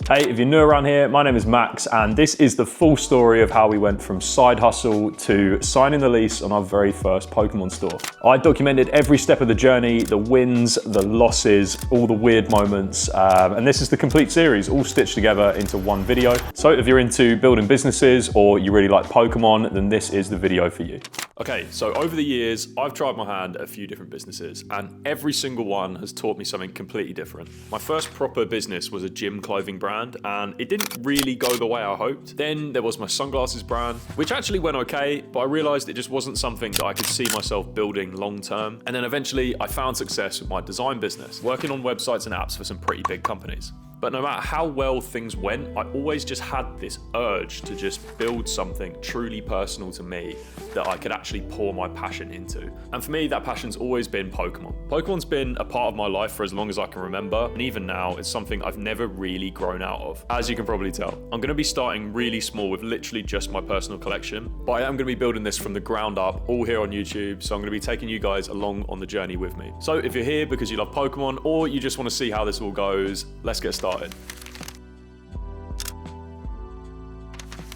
Hey, if you're new around here, my name is Max, and this is the full story of how we went from side hustle to signing the lease on our very first Pokemon store. I documented every step of the journey, the wins, the losses, all the weird moments, and this is the complete series, all stitched together into one video. So if you're into building businesses or you really like Pokemon, then this is the video for you. Okay, so over the years, I've tried my hand at a few different businesses, and every single one has taught me something completely different. My first proper business was a gym clothing brand, and it didn't really go the way I hoped. Then there was my sunglasses brand, which actually went okay, but I realized it just wasn't something that I could see myself building long term. And then eventually I found success with my design business, working on websites and apps for some pretty big companies. But no matter how well things went, I always just had this urge to just build something truly personal to me that I could actually pour my passion into. And for me, that passion's always been Pokemon. Pokemon's been a part of my life for as long as I can remember, and even now, it's something I've never really grown out of. As you can probably tell, I'm gonna be starting really small with literally just my personal collection, but I am gonna be building this from the ground up, all here on YouTube, so I'm gonna be taking you guys along on the journey with me. So if you're here because you love Pokemon, or you just wanna see how this all goes, let's get started.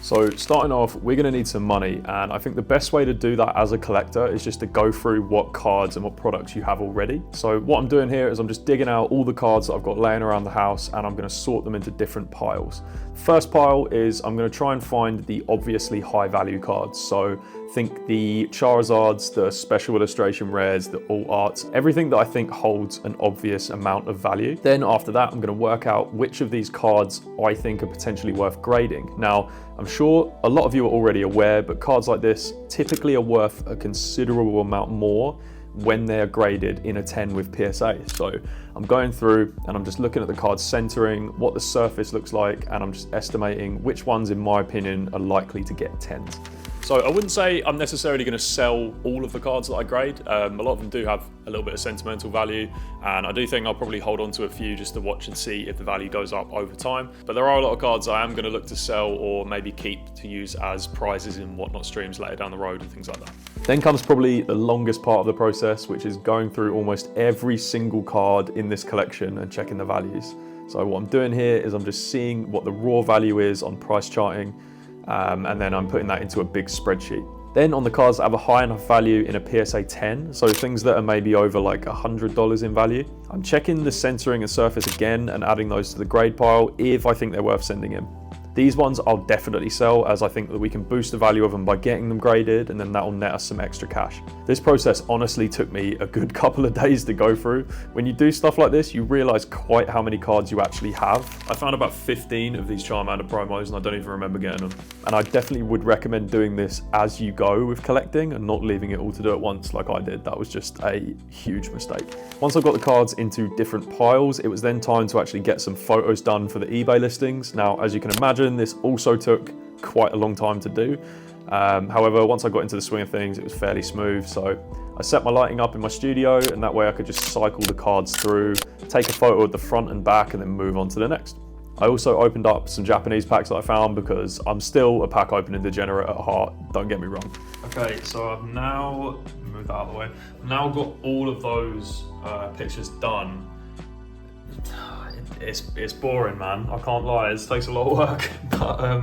So starting off, we're gonna need some money, and I think the best way to do that as a collector is just to go through what cards and what products you have already. So what I'm doing here is I'm just digging out all the cards that I've got laying around the house, and I'm gonna sort them into different piles. First pile is I'm gonna try and find the obviously high value cards. So think the Charizards, the special illustration rares, the alt arts, everything that I think holds an obvious amount of value. Then after that, I'm gonna work out which of these cards I think are potentially worth grading. Now, I'm sure a lot of you are already aware, but cards like this typically are worth a considerable amount more when they're graded in a 10 with PSA. So I'm going through and I'm just looking at the cards centering, what the surface looks like, and I'm just estimating which ones, in my opinion, are likely to get 10s. So I wouldn't say I'm necessarily going to sell all of the cards that I grade. A lot of them do have a little bit of sentimental value, and I do think I'll probably hold on to a few just to watch and see if the value goes up over time. But there are a lot of cards I am going to look to sell or maybe keep to use as prizes in Whatnot streams later down the road and things like that. Then comes probably the longest part of the process, which is going through almost every single card in this collection and checking the values. So what I'm doing here is I'm just seeing what the raw value is on price charting, and then I'm putting that into a big spreadsheet. Then on the cards that have a high enough value in a PSA 10, so things that are maybe over like $100 in value, I'm checking the centering and surface again and adding those to the grade pile if I think they're worth sending in. These ones I'll definitely sell, as I think that we can boost the value of them by getting them graded, and then that'll net us some extra cash. This process honestly took me a good couple of days to go through. When you do stuff like this, you realize quite how many cards you actually have. I found about 15 of these Charmander promos, and I don't even remember getting them. And I definitely would recommend doing this as you go with collecting and not leaving it all to do at once like I did. That was just a huge mistake. Once I got the cards into different piles, it was then time to actually get some photos done for the eBay listings. Now, as you can imagine, this also took quite a long time to do. However, once I got into the swing of things, it was fairly smooth. So I set my lighting up in my studio, and that way I could just cycle the cards through, take a photo of the front and back, and then move on to the next. I also opened up some Japanese packs that I found because I'm still a pack opening degenerate at heart, don't get me wrong. Okay, so I've now, move that out of the way, I've now got all of those pictures done. It's boring, man, I can't lie, it takes a lot of work. But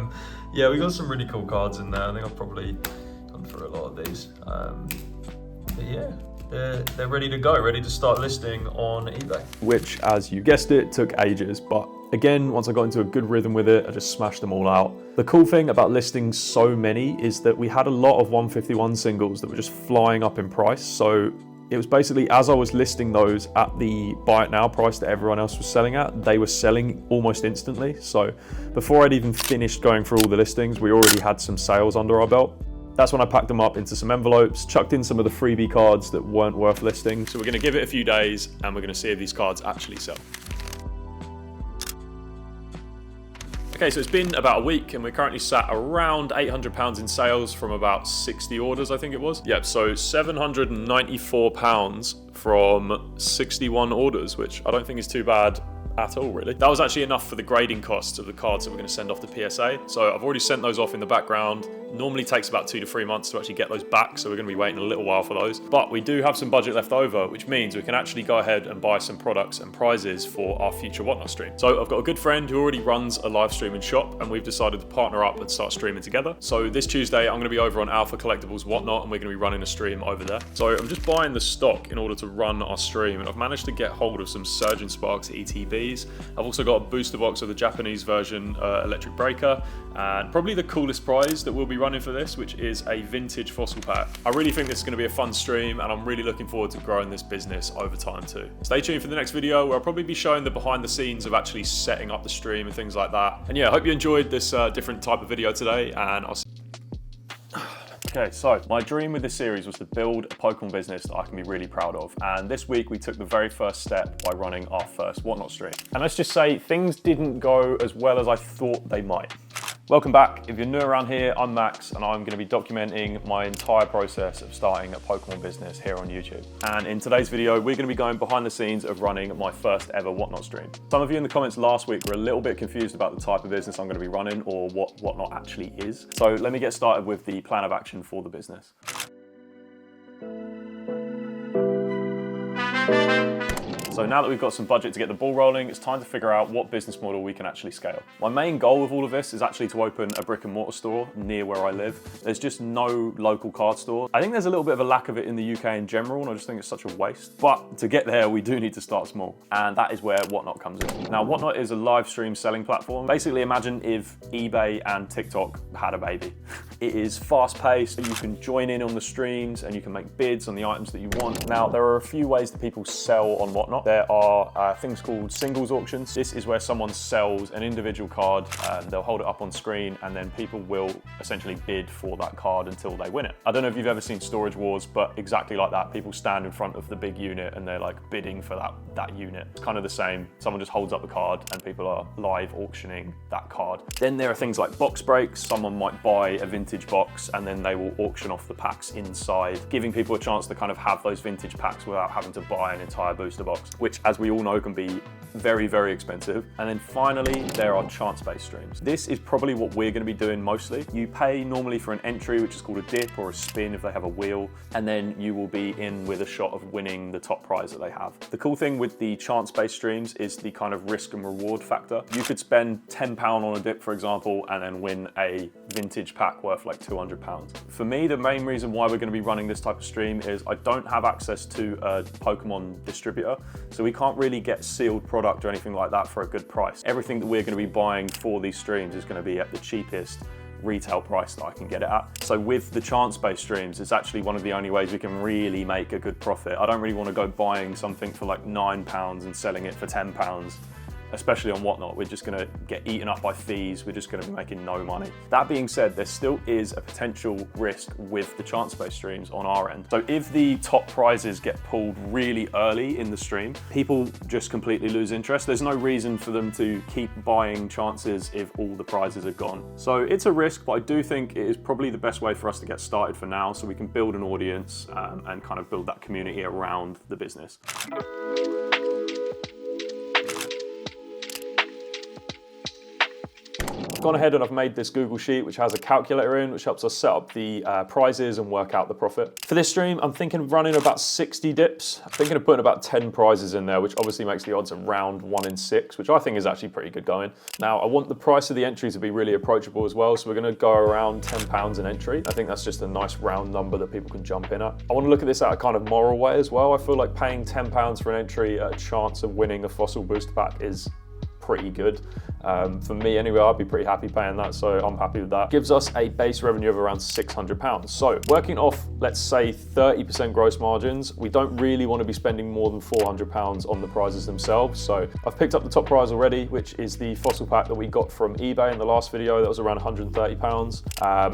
yeah, we got some really cool cards in there. I think I've probably gone through a lot of these. But yeah, they're ready to go, ready to start listing on eBay. Which, as you guessed it, took ages, but again, once I got into a good rhythm with it, I just smashed them all out. The cool thing about listing so many is that we had a lot of 151 singles that were just flying up in price. So it was basically, as I was listing those at the buy it now price that everyone else was selling at, they were selling almost instantly. So before I'd even finished going through all the listings, we already had some sales under our belt. That's when I packed them up into some envelopes, chucked in some of the freebie cards that weren't worth listing. So we're gonna give it a few days and we're gonna see if these cards actually sell. Okay, so it's been about a week and we're currently sat around £800 in sales from about 60 orders, I think it was. Yep, so £794 from 61 orders, which I don't think is too bad at all, really. That was actually enough for the grading costs of the cards that we're going to send off to PSA. So I've already sent those off in the background. Normally takes about 2 to 3 months to actually get those back, so we're going to be waiting a little while for those. But we do have some budget left over, which means we can actually go ahead and buy some products and prizes for our future Whatnot stream. So I've got a good friend who already runs a live streaming shop, and we've decided to partner up and start streaming together. So this Tuesday, I'm going to be over on Alpha Collectibles Whatnot, and we're going to be running a stream over there. So I'm just buying the stock in order to run our stream, and I've managed to get hold of some Surgeon Sparks ETBs. I've also got a booster box of the Japanese version electric breaker, and probably the coolest prize that we'll be running for this, which is a vintage fossil pack. I really think this is going to be a fun stream, and I'm really looking forward to growing this business over time too. Stay tuned for the next video where I'll probably be showing the behind the scenes of actually setting up the stream and things like that. And yeah, I hope you enjoyed this different type of video today, and I'll see. Okay, so my dream with this series was to build a Pokemon business that I can be really proud of. And this week we took the very first step by running our first Whatnot stream. And let's just say things didn't go as well as I thought they might. Welcome back. If you're new around here, I'm Max, and I'm going to be documenting my entire process of starting a Pokemon business here on YouTube. And in today's video, we're going to be going behind the scenes of running my first ever Whatnot stream. Some of you in the comments last week were a little bit confused about the type of business I'm going to be running or what Whatnot actually is. So let me get started with the plan of action for the business. So now that we've got some budget to get the ball rolling, it's time to figure out what business model we can actually scale. My main goal with all of this is actually to open a brick and mortar store near where I live. There's just no local card store. I think there's a little bit of a lack of it in the UK in general, and I just think it's such a waste. But to get there, we do need to start small, and that is where Whatnot comes in. Now, Whatnot is a live stream selling platform. Basically, imagine if eBay and TikTok had a baby. It is fast-paced, you can join in on the streams, and you can make bids on the items that you want. Now, there are a few ways that people sell on Whatnot. There are things called singles auctions. This is where someone sells an individual card, they'll hold it up on screen, and then people will essentially bid for that card until they win it. I don't know if you've ever seen Storage Wars, but exactly like that. People stand in front of the big unit and they're like bidding for that unit. It's kind of the same. Someone just holds up the card and people are live auctioning that card. Then there are things like box breaks. Someone might buy a vintage box and then they will auction off the packs inside, giving people a chance to kind of have those vintage packs without having to buy an entire booster box, which, as we all know, can be very, very expensive. And then finally, there are chance-based streams. This is probably what we're going to be doing mostly. You pay normally for an entry, which is called a dip or a spin if they have a wheel, and then you will be in with a shot of winning the top prize that they have. The cool thing with the chance-based streams is the kind of risk and reward factor. You could spend £10 on a dip, for example, and then win a vintage pack worth like £200. For me, the main reason why we're going to be running this type of stream is I don't have access to a Pokemon distributor, so we can't really get sealed product or anything like that for a good price. Everything that we're going to be buying for these streams is going to be at the cheapest retail price that I can get it at. So with the chance-based streams, it's actually one of the only ways we can really make a good profit. I don't really want to go buying something for like £9 and selling it for £10. Especially on Whatnot, we're just gonna get eaten up by fees. We're just gonna be making no money. That being said, there still is a potential risk with the chance-based streams on our end. So if the top prizes get pulled really early in the stream, people just completely lose interest. There's no reason for them to keep buying chances if all the prizes are gone. So it's a risk, but I do think it is probably the best way for us to get started for now, so we can build an audience and kind of build that community around the business. Gone ahead and I've made this Google Sheet which has a calculator in, which helps us set up the prizes and work out the profit. For this stream, I'm thinking of running about 60 dips. I'm thinking of putting about 10 prizes in there, which obviously makes the odds around 1 in 6, which I think is actually pretty good going. Now, I want the price of the entries to be really approachable as well, so we're gonna go around £10 an entry. I think that's just a nice round number that people can jump in at. I wanna look at this at a kind of moral way as well. I feel like paying £10 for an entry at a chance of winning a fossil booster pack is pretty good. For me anyway, I'd be pretty happy paying that, so I'm happy with that. Gives us a base revenue of around £600. So working off, let's say 30% gross margins, we don't really want to be spending more than £400 on the prizes themselves. So I've picked up the top prize already, which is the fossil pack that we got from eBay in the last video. That was around £130.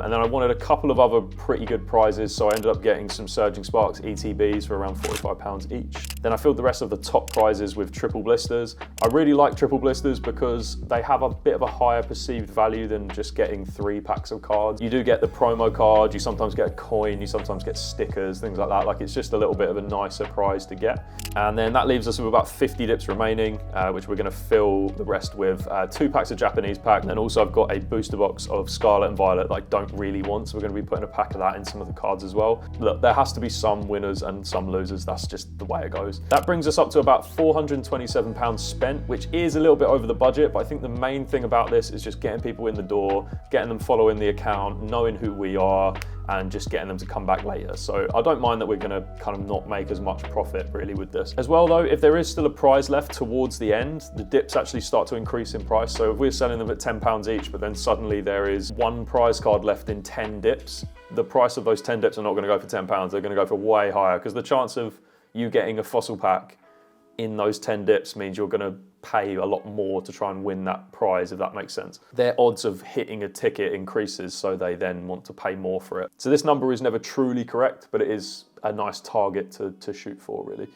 And then I wanted a couple of other pretty good prizes, so I ended up getting some Surging Sparks ETBs for around £45 each. Then I filled the rest of the top prizes with triple blisters. I really like triple blisters blisters because they have a bit of a higher perceived value than just getting 3 packs of cards. You do get the promo card, you sometimes get a coin, you sometimes get stickers, things like that. Like, it's just a little bit of a nicer prize to get. And then that leaves us with about 50 dips remaining, which we're gonna fill the rest with 2 packs of Japanese pack. And then also I've got a booster box of Scarlet and Violet that I don't really want, so we're gonna be putting a pack of that in some of the cards as well. Look, there has to be some winners and some losers. That's just the way it goes. That brings us up to about £427 spent, which is a little bit over the budget, but I think the main thing about this is just getting people in the door, getting them following the account, knowing who we are, and just getting them to come back later. So I don't mind that we're gonna kind of not make as much profit really with this. As well though, if there is still a prize left towards the end, the dips actually start to increase in price. So if we're selling them at £10 each, but then suddenly there is 1 prize card left in 10 dips, the price of those 10 dips are not gonna go for £10, they're gonna go for way higher, because the chance of you getting a fossil pack in those 10 dips means you're gonna pay a lot more to try and win that prize, if that makes sense. Their odds of hitting a ticket increases, so they then want to pay more for it. So this number is never truly correct, but it is a nice target to shoot for, really.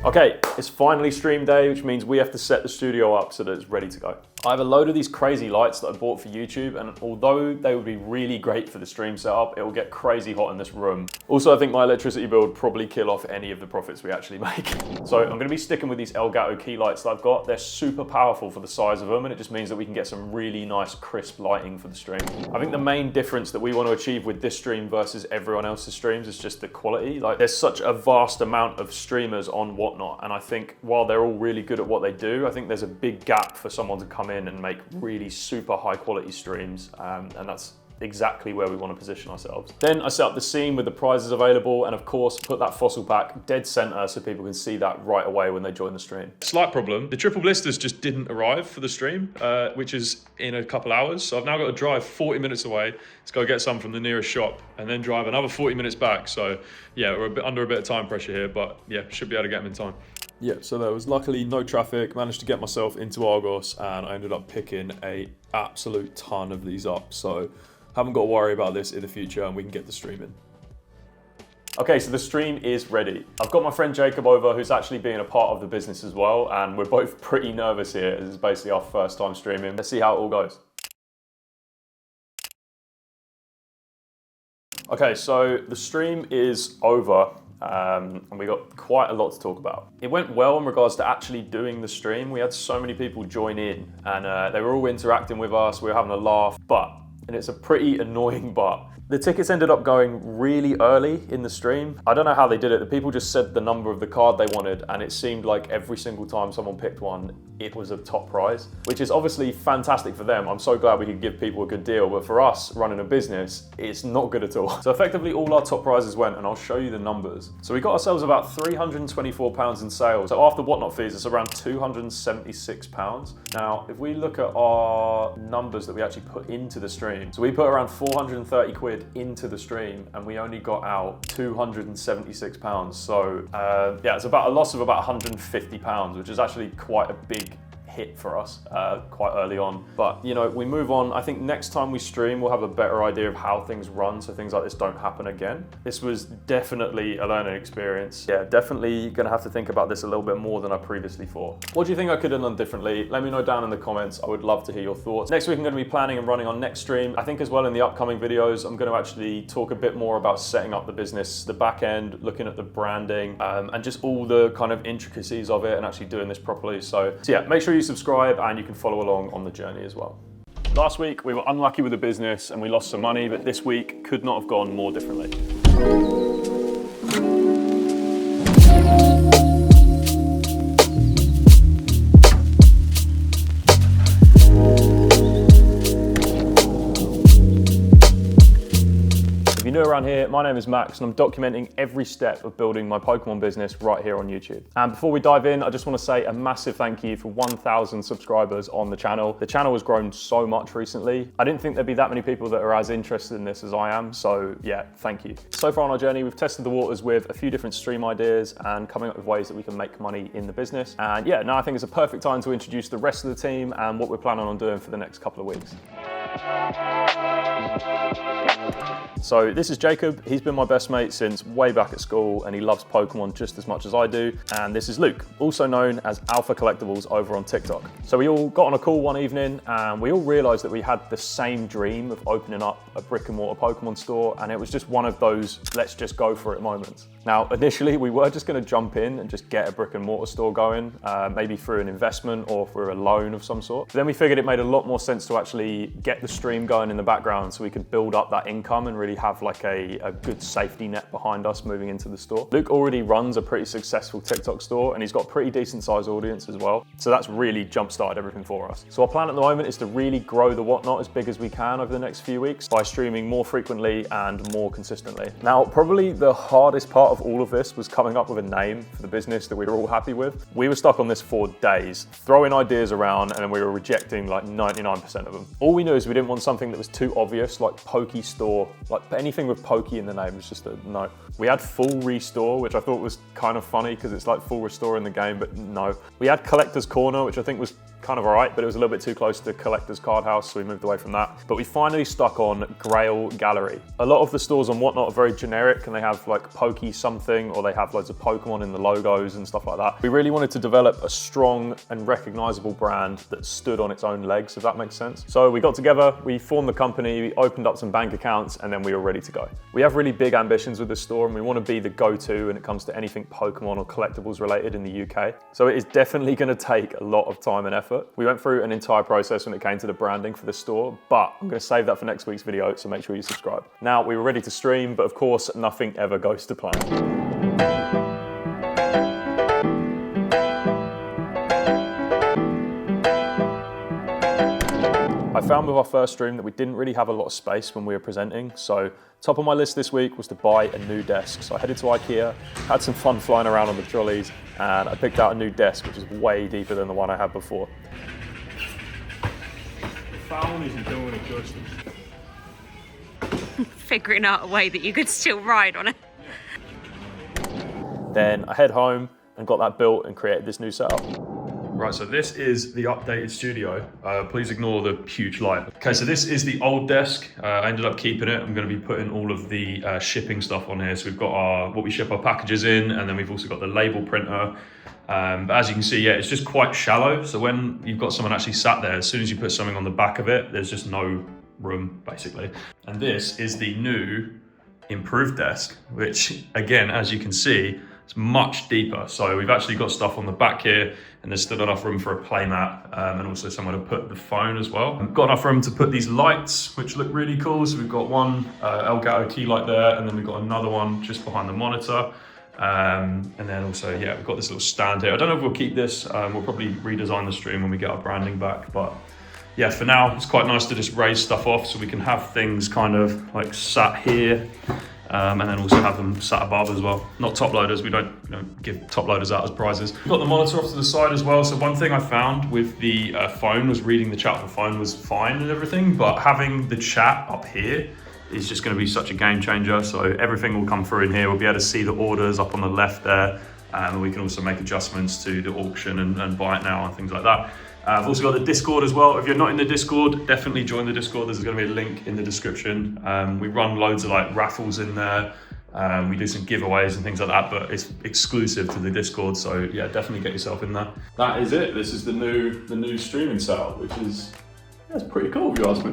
Okay, it's finally stream day, which means we have to set the studio up so that it's ready to go. I have a load of these crazy lights that I bought for YouTube, and although they would be really great for the stream setup, it will get crazy hot in this room. Also, I think my electricity bill would probably kill off any of the profits we actually make. So I'm gonna be sticking with these Elgato key lights that I've got. They're super powerful for the size of them, and it just means that we can get some really nice crisp lighting for the stream. I think the main difference that we want to achieve with this stream versus everyone else's streams is just the quality. Like, there's such a vast amount of streamers on Whatnot, and I think while they're all really good at what they do, I think there's a big gap for someone to come in and make really super high quality streams, and that's exactly where we want to position ourselves. Then I set up the scene with the prizes available, and of course put that fossil pack dead center so people can see that right away when they join the stream. Slight problem, the triple blisters just didn't arrive for the stream, which is in a couple hours. So I've now got to drive 40 minutes away to go get some from the nearest shop, and then drive another 40 minutes back. So yeah, we're under a bit of time pressure here, but yeah, should be able to get them in time. Yeah, so there was luckily no traffic, managed to get myself into Argos, and I ended up picking a absolute ton of these up. So haven't got to worry about this in the future, and we can get the stream in. Okay, so the stream is ready. I've got my friend Jacob over, who's actually being a part of the business as well, and we're both pretty nervous here. This is basically our first time streaming. Let's see how it all goes. Okay, so the stream is over. And we got quite a lot to talk about. It went well in regards to actually doing the stream. We had so many people join in, and they were all interacting with us, we were having a laugh, and it's a pretty annoying but. The tickets ended up going really early in the stream. I don't know how they did it. The people just said the number of the card they wanted, and it seemed like every single time someone picked one, it was a top prize, which is obviously fantastic for them. I'm so glad we could give people a good deal, but for us running a business, it's not good at all. So effectively all our top prizes went, and I'll show you the numbers. So we got ourselves about £324 in sales. So after Whatnot fees, it's around £276. Now, if we look at our numbers that we actually put into the stream, so we put around 430 quid into the stream, and we only got out £276. So yeah, it's about a loss of about £150, which is actually quite a big hit for us quite early on. But you know, we move on. I think next time we stream, we'll have a better idea of how things run, so things like this don't happen again. This was definitely a learning experience. Yeah, definitely gonna have to think about this a little bit more than I previously thought. What do you think I could have done differently? Let me know down in the comments. I would love to hear your thoughts. Next week, I'm gonna be planning and running on next stream. I think as well in the upcoming videos, I'm gonna actually talk a bit more about setting up the business, the back end, looking at the branding, and just all the kind of intricacies of it, and actually doing this properly. So yeah, make sure you subscribe and you can follow along on the journey as well. Last week we were unlucky with the business and we lost some money, but this week could not have gone more differently. If you're new around here, my name is Max and I'm documenting every step of building my Pokemon business right here on YouTube. And before we dive in, I just want to say a massive thank you for 1,000 subscribers on the channel. The channel has grown so much recently. I didn't think there'd be that many people that are as interested in this as I am, so yeah, thank you. So far on our journey, we've tested the waters with a few different stream ideas and coming up with ways that we can make money in the business. And yeah, now I think it's a perfect time to introduce the rest of the team and what we're planning on doing for the next couple of weeks. So this is Jacob. He's been my best mate since way back at school, and he loves Pokemon just as much as I do. And this is Luke, also known as Alpha Collectibles over on TikTok. So we all got on a call one evening and we all realized that we had the same dream of opening up a brick and mortar Pokemon store, and it was just one of those let's just go for it moments. Now, initially we were just going to jump in and just get a brick and mortar store going, maybe through an investment or through a loan of some sort. But then we figured it made a lot more sense to actually get the stream going in the background so we could build up that income and really have like a good safety net behind us moving into the store. Luke already runs a pretty successful TikTok store, and he's got a pretty decent sized audience as well. So that's really jump-started everything for us. So our plan at the moment is to really grow the Whatnot as big as we can over the next few weeks by streaming more frequently and more consistently. Now, probably the hardest part of all of this was coming up with a name for the business that we were all happy with. We were stuck on this for days, throwing ideas around, and then we were rejecting like 99% of them. All we knew is we didn't want something that was too obvious, like Poke Store, like anything with Poke in the name was just a no. We had Full Restore, which I thought was kind of funny because it's like Full Restore in the game, but no. We had Collector's Corner, which I think was kind of alright, but it was a little bit too close to Collector's Card House, so we moved away from that. But we finally stuck on Grail Gallery. A lot of the stores on Whatnot are very generic, and they have like Poke something, or they have loads of Pokemon in the logos and stuff like that. We really wanted to develop a strong and recognizable brand that stood on its own legs, if that makes sense. So we got together, we formed the company, we opened up some bank accounts, and then we were ready to go. We have really big ambitions with this store, and we want to be the go-to when it comes to anything Pokemon or collectibles related in the UK. So it is definitely going to take a lot of time and effort. We went through an entire process when it came to the branding for the store, but I'm going to save that for next week's video, so make sure you subscribe. Now, we were ready to stream, but of course, nothing ever goes to plan. I found with our first stream that we didn't really have a lot of space when we were presenting, so top of my list this week was to buy a new desk. So I headed to IKEA, had some fun flying around on the trolleys, and I picked out a new desk, which is way deeper than the one I had before. The phone isn't doing it justice. Figuring out a way that you could still ride on it. Then I head home and got that built and created this new setup. Right, so this is the updated studio. Please ignore the huge light. Okay, so this is the old desk. I ended up keeping it. I'm going to be putting all of the shipping stuff on here. So we've got what we ship our packages in, and then we've also got the label printer. But as you can see, yeah, it's just quite shallow. So when you've got someone actually sat there, as soon as you put something on the back of it, there's just no room, basically. And this is the new improved desk, which again, as you can see, it's much deeper. So we've actually got stuff on the back here, and there's still enough room for a playmat, and also somewhere to put the phone as well. We've got enough room to put these lights, which look really cool. So we've got one Elgato key light there, and then we've got another one just behind the monitor. And then also, yeah, we've got this little stand here. I don't know if we'll keep this. We'll probably redesign the stream when we get our branding back, but yeah, for now, it's quite nice to just raise stuff off so we can have things kind of like sat here. And then also have them sat above as well. Not top loaders, we don't give top loaders out as prizes. We've got the monitor off to the side as well. So one thing I found with the phone was reading the chat on the phone was fine and everything, but having the chat up here is just gonna be such a game changer. So everything will come through in here. We'll be able to see the orders up on the left there. And we can also make adjustments to the auction and buy it now and things like that. I've also got the Discord as well. If you're not in the Discord, definitely join the Discord. There's going to be a link in the description. We run loads of like raffles in there. We do some giveaways and things like that, but it's exclusive to the Discord. So yeah, definitely get yourself in there. That is it. This is the new streaming setup, which is that's pretty cool if you ask me.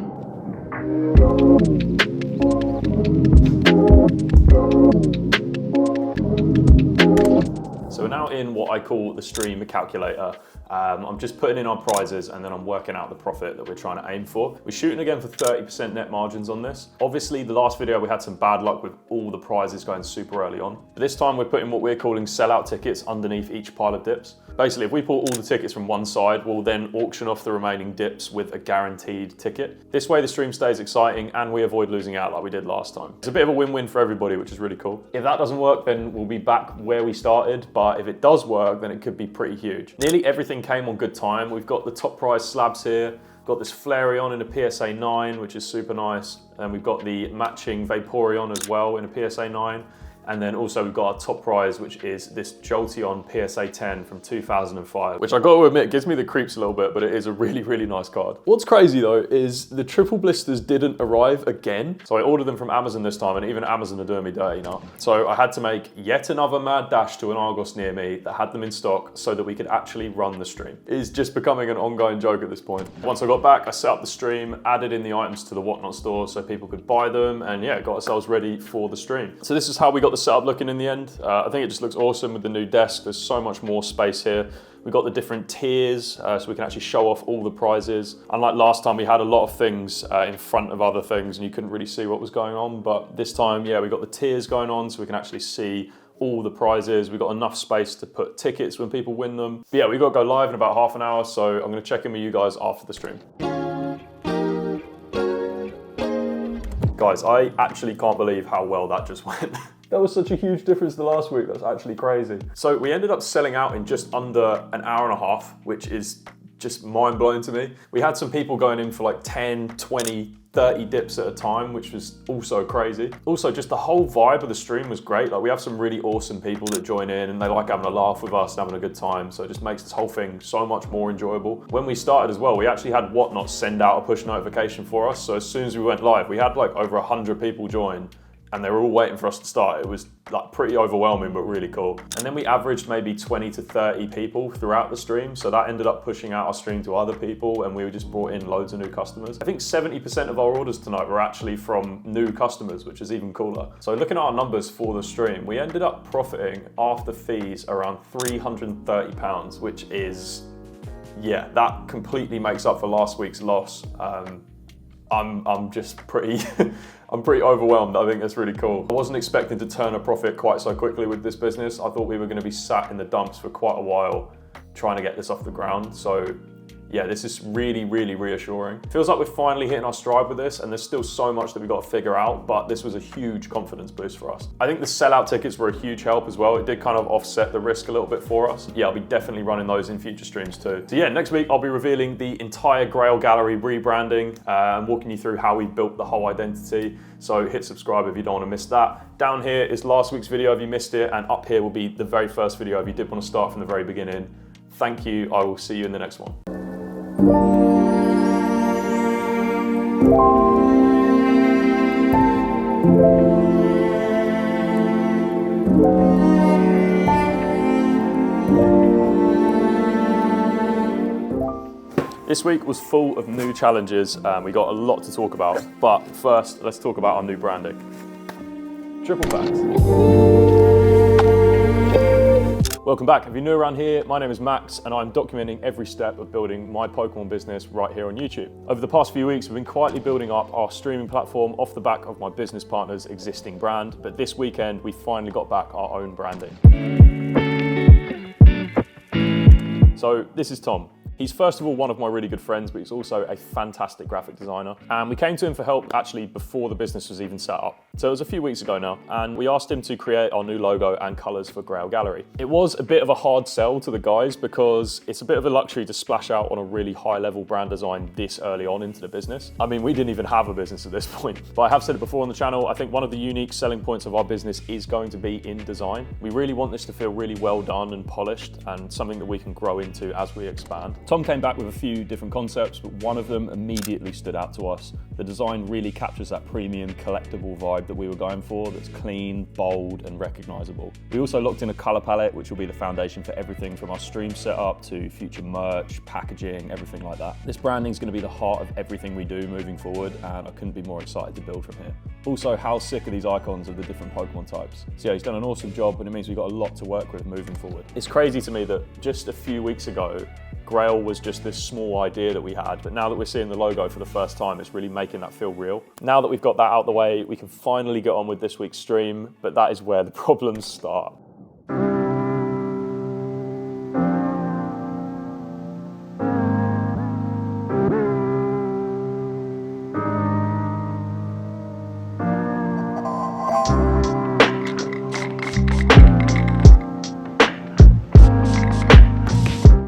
So we're now in what I call the stream calculator. I'm just putting in our prizes and then I'm working out the profit that we're trying to aim for. We're shooting again for 30% net margins on this. Obviously, the last video we had some bad luck with all the prizes going super early on. But this time we're putting what we're calling sellout tickets underneath each pile of dips. Basically, if we pull all the tickets from one side, we'll then auction off the remaining dips with a guaranteed ticket. This way the stream stays exciting and we avoid losing out like we did last time. It's a bit of a win-win for everybody, which is really cool. If that doesn't work, then we'll be back where we started. But if it does work, then it could be pretty huge. Nearly everything came on good time. We've got the top prize slabs here. Got this Flareon in a PSA 9, which is super nice. And we've got the matching Vaporeon as well in a PSA 9. And then also we've got our top prize, which is this Jolteon PSA 10 from 2005, which I got to admit gives me the creeps a little bit, but it is a really, really nice card. What's crazy though is the triple blisters didn't arrive again. So I ordered them from Amazon this time, and even Amazon are doing me dirty now. So I had to make yet another mad dash to an Argos near me that had them in stock so that we could actually run the stream. It is just becoming an ongoing joke at this point. Once I got back, I set up the stream, added in the items to the Whatnot store so people could buy them, and yeah, got ourselves ready for the stream. So this is how we got the setup looking in the end. I think it just looks awesome with the new desk. There's so much more space here. We've got the different tiers so we can actually show off all the prizes. Unlike last time, we had a lot of things in front of other things and you couldn't really see what was going on. But this time, yeah, we got the tiers going on so we can actually see all the prizes. We've got enough space to put tickets when people win them. But yeah, we've got to go live in about half an hour, so I'm going to check in with you guys after the stream. Guys, I actually can't believe how well that just went. That was such a huge difference to last week. That's actually crazy. So we ended up selling out in just under an hour and a half, which is just mind blowing to me. We had some people going in for like 10, 20, 30 dips at a time, which was also crazy. Also, just the whole vibe of the stream was great. Like, we have some really awesome people that join in and they like having a laugh with us and having a good time. So it just makes this whole thing so much more enjoyable. When we started as well, we actually had Whatnot send out a push notification for us. So as soon as we went live, we had like over 100 people join, and they were all waiting for us to start. It was like pretty overwhelming, but really cool. And then we averaged maybe 20 to 30 people throughout the stream. So that ended up pushing out our stream to other people, and we just brought in loads of new customers. I think 70% of our orders tonight were actually from new customers, which is even cooler. So looking at our numbers for the stream, we ended up profiting after fees around £330, which is, yeah, that completely makes up for last week's loss. I'm just pretty, I'm pretty overwhelmed. I think that's really cool. I wasn't expecting to turn a profit quite so quickly with this business. I thought we were going to be sat in the dumps for quite a while trying to get this off the ground. So yeah, this is really, really reassuring. Feels like we're finally hitting our stride with this, and there's still so much that we've got to figure out, but this was a huge confidence boost for us. I think the sellout tickets were a huge help as well. It did kind of offset the risk a little bit for us. Yeah, I'll be definitely running those in future streams too. So yeah, next week I'll be revealing the entire Grail Gallery rebranding and walking you through how we built the whole identity. So hit subscribe if you don't want to miss that. Down here is last week's video if you missed it, and up here will be the very first video if you did want to start from the very beginning. Thank you. I will see you in the next one. This week was full of new challenges and we got a lot to talk about, but first let's talk about our new branding. Triple Packs. Welcome back. If you're new around here, my name is Max and I'm documenting every step of building my Pokemon business right here on YouTube. Over the past few weeks, we've been quietly building up our streaming platform off the back of my business partner's existing brand, but this weekend we finally got back our own branding. So this is Tom. He's first of all one of my really good friends, but he's also a fantastic graphic designer. And we came to him for help actually before the business was even set up. So it was a few weeks ago now, and we asked him to create our new logo and colors for Grail Gallery. It was a bit of a hard sell to the guys because it's a bit of a luxury to splash out on a really high level brand design this early on into the business. I mean, we didn't even have a business at this point, but I have said it before on the channel, I think one of the unique selling points of our business is going to be in design. We really want this to feel really well done and polished and something that we can grow into as we expand. Tom came back with a few different concepts, but one of them immediately stood out to us. The design really captures that premium collectible vibe that we were going for, that's clean, bold, and recognizable. We also locked in a color palette, which will be the foundation for everything from our stream setup to future merch, packaging, everything like that. This branding is going to be the heart of everything we do moving forward, and I couldn't be more excited to build from here. Also, how sick are these icons of the different Pokemon types? So yeah, he's done an awesome job, and it means we've got a lot to work with moving forward. It's crazy to me that just a few weeks ago, Grail was just this small idea that we had, but now that we're seeing the logo for the first time, it's really making that feel real. Now that we've got that out of the way, we can finally get on with this week's stream, but that is where the problems start.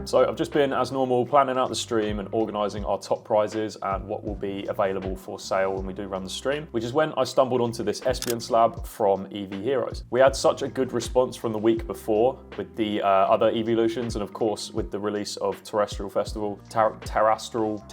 So I've just been, as normal, planning out the stream and organising our top prizes and what will be available for sale when we do run the stream, which is when I stumbled onto this Espeon slab from EV Heroes. We had such a good response from the week before with the other evolutions, and of course with the release of Terrestrial Festival, Terrestrial.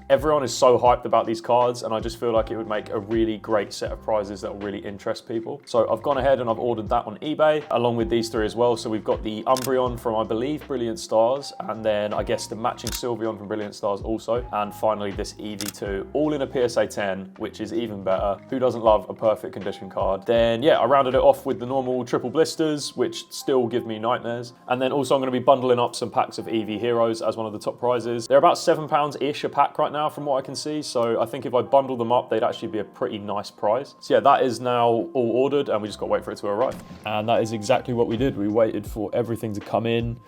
Everyone is so hyped about these cards, and I just feel like it would make a really great set of prizes that will really interest people. So I've gone ahead and I've ordered that on eBay, along with these three as well. So we've got the Umbreon from, I believe, Brilliant Stars, and then I guess the matching Sylveon from Brilliant Stars also, and finally this EV2, all in a PSA 10, which is even better. Who doesn't love a perfect condition card? Then yeah, I rounded it off with the normal triple blisters, which still give me nightmares. And then also I'm going to be bundling up some packs of EV Heroes as one of the top prizes. They're about £7-ish a pack right now from what I can see, so I think if I bundle them up, they'd actually be a pretty nice prize. So yeah, that is now all ordered, and we just got to wait for it to arrive. And that is exactly what we did. We waited for everything to come in.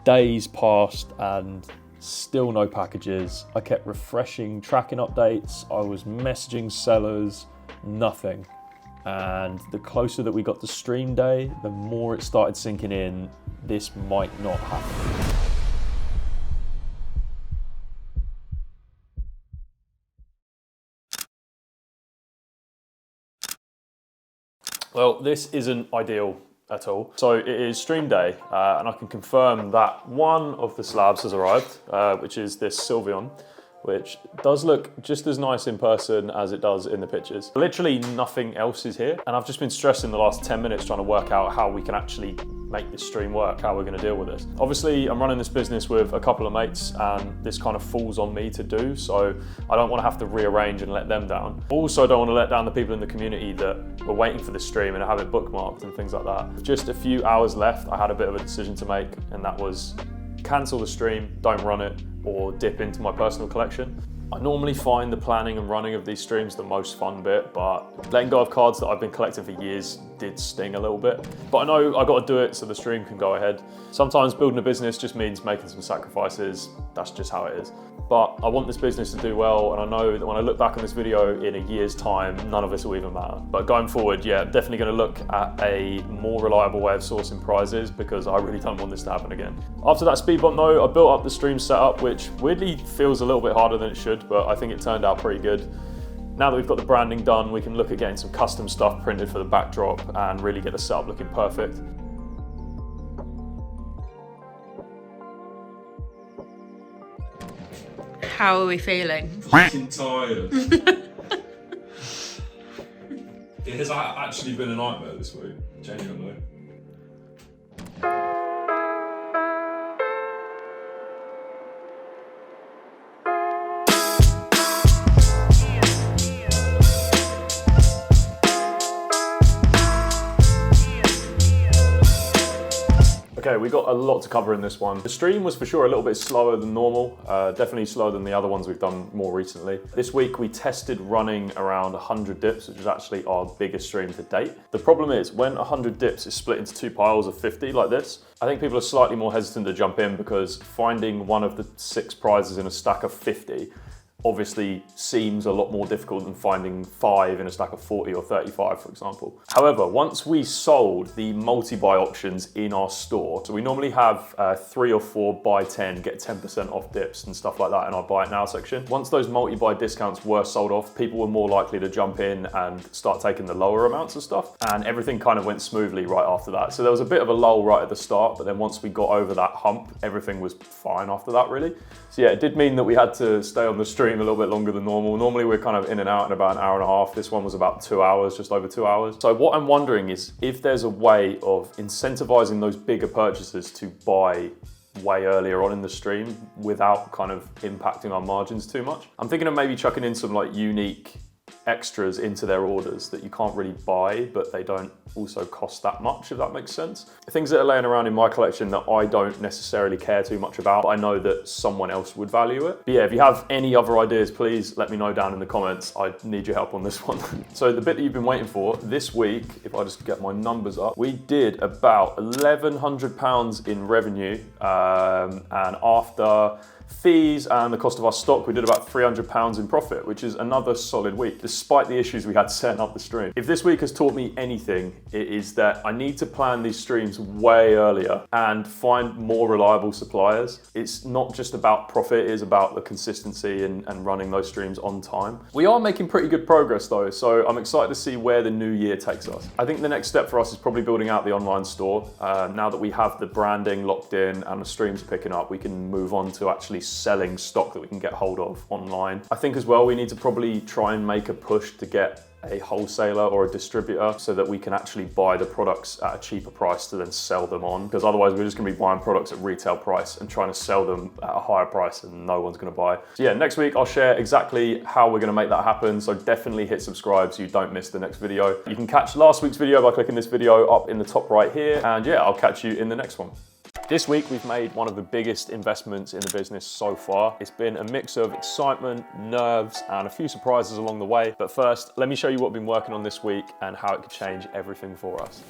Days passed and still no packages. I kept refreshing tracking updates. I was messaging sellers, nothing. And the closer that we got to stream day, the more it started sinking in, this might not happen. Well, this isn't ideal at all. So it is stream day, and I can confirm that one of the slabs has arrived, which is this Sylveon, which does look just as nice in person as it does in the pictures. Literally nothing else is here, and I've just been stressing the last 10 minutes trying to work out how we can actually make this stream work, how we're going to deal with this. Obviously, I'm running this business with a couple of mates, and this kind of falls on me to do, so I don't want to have to rearrange and let them down. Also, I don't want to let down the people in the community that were waiting for the stream and have it bookmarked and things like that. With just a few hours left, I had a bit of a decision to make, and that was cancel the stream, don't run it, or dip into my personal collection. I normally find the planning and running of these streams the most fun bit, but letting go of cards that I've been collecting for years did sting a little bit. But I know I got to do it so the stream can go ahead. Sometimes building a business just means making some sacrifices. That's just how it is. But I want this business to do well, and I know that when I look back on this video in a year's time, none of this will even matter. But going forward, yeah, definitely going to look at a more reliable way of sourcing prizes, because I really don't want this to happen again. After that speed bump though, I built up the stream setup, which weirdly feels a little bit harder than it should, but I think it turned out pretty good. Now that we've got the branding done, we can look at getting some custom stuff printed for the backdrop and really get the setup looking perfect. How are we feeling? Fucking tired. It has actually been a nightmare this week, genuinely. Okay, we got a lot to cover in this one. The stream was for sure a little bit slower than normal, definitely slower than the other ones we've done more recently. This week we tested running around 100 dips, which is actually our biggest stream to date. The problem is when 100 dips is split into two piles of 50 like this, I think people are slightly more hesitant to jump in, because finding one of the 6 prizes in a stack of 50 obviously seems a lot more difficult than finding 5 in a stack of 40 or 35, for example. However, once we sold the multi-buy options in our store, so we normally have 3 or 4 buy 10, get 10% off dips and stuff like that in our buy it now section. Once those multi-buy discounts were sold off, people were more likely to jump in and start taking the lower amounts of stuff, and everything kind of went smoothly right after that. So there was a bit of a lull right at the start, but then once we got over that hump, everything was fine after that, really. So yeah, it did mean that we had to stay on the stream a little bit longer than normal. Normally we're kind of in and out in about an hour and a half. This one was about 2 hours, just over 2 hours. So what I'm wondering is if there's a way of incentivizing those bigger purchases to buy way earlier on in the stream without kind of impacting our margins too much. I'm thinking of maybe chucking in some like unique extras into their orders that you can't really buy, but they don't also cost that much, if that makes sense. Things that are laying around in my collection that I don't necessarily care too much about, but I know that someone else would value it. But yeah, if you have any other ideas, please let me know down in the comments. I need your help on this one. So the bit that you've been waiting for, this week, if I just get my numbers up, we did about £1,100 in revenue, and after fees and the cost of our stock, we did about £300 in profit, which is another solid week, despite the issues we had setting up the stream. If this week has taught me anything, it is that I need to plan these streams way earlier and find more reliable suppliers. It's not just about profit, it is about the consistency and running those streams on time. We are making pretty good progress though, so I'm excited to see where the new year takes us. I think the next step for us is probably building out the online store. Now that we have the branding locked in and the streams picking up, we can move on to actually selling stock that we can get hold of online. I think as well, we need to probably try and make a push to get a wholesaler or a distributor so that we can actually buy the products at a cheaper price to then sell them on, because otherwise we're just going to be buying products at retail price and trying to sell them at a higher price and no one's going to buy. So yeah, next week I'll share exactly how we're going to make that happen, so definitely hit subscribe so you don't miss the next video. You can catch last week's video by clicking this video up in the top right here, and yeah, I'll catch you in the next one. This week we've made one of the biggest investments in the business so far. It's been a mix of excitement, nerves, and a few surprises along the way. But first, let me show you what I've been working on this week and how it could change everything for us.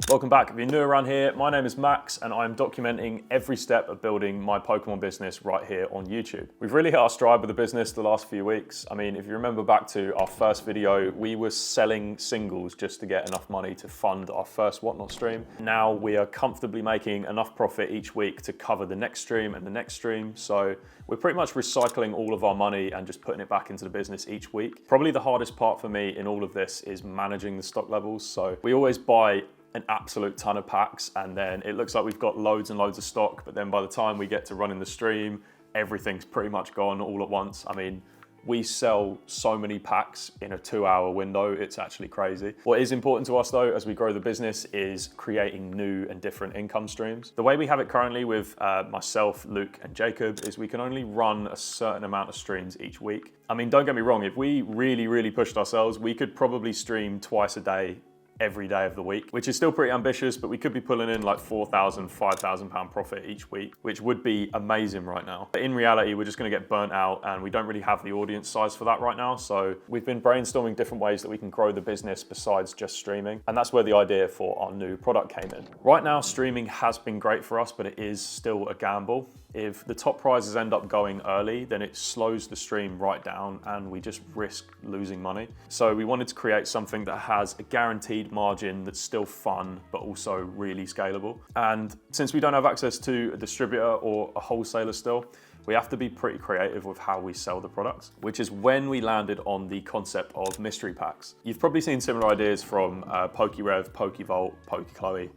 Welcome back. If you're new around here, my name is Max and I'm documenting every step of building my Pokemon business right here on YouTube. We've really hit our stride with the business the last few weeks. I mean, if you remember back to our first video, we were selling singles just to get enough money to fund our first Whatnot stream. Now we are comfortably making enough profit each week to cover the next stream and the next stream. So we're pretty much recycling all of our money and just putting it back into the business each week. Probably the hardest part for me in all of this is managing the stock levels. So we always buy an absolute ton of packs and then it looks like we've got loads and loads of stock, but then by the time we get to running the stream, everything's pretty much gone all at once. I mean, we sell so many packs in a 2-hour window, it's actually crazy. What is important to us though, as we grow the business, is creating new and different income streams. The way we have it currently with myself, Luke, and Jacob is we can only run a certain amount of streams each week. I mean, don't get me wrong, if we really pushed ourselves, we could probably stream twice a day every day of the week, which is still pretty ambitious, but we could be pulling in like £4,000, £5,000 profit each week, which would be amazing right now. But in reality, we're just gonna get burnt out and we don't really have the audience size for that right now. So we've been brainstorming different ways that we can grow the business besides just streaming. And that's where the idea for our new product came in. Right now, streaming has been great for us, but it is still a gamble. If the top prizes end up going early, then it slows the stream right down and we just risk losing money. So we wanted to create something that has a guaranteed margin that's still fun, but also really scalable. And since we don't have access to a distributor or a wholesaler still, we have to be pretty creative with how we sell the products, which is when we landed on the concept of mystery packs. You've probably seen similar ideas from PokeRev, PokeVault, PokeChloe,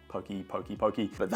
Pokey, but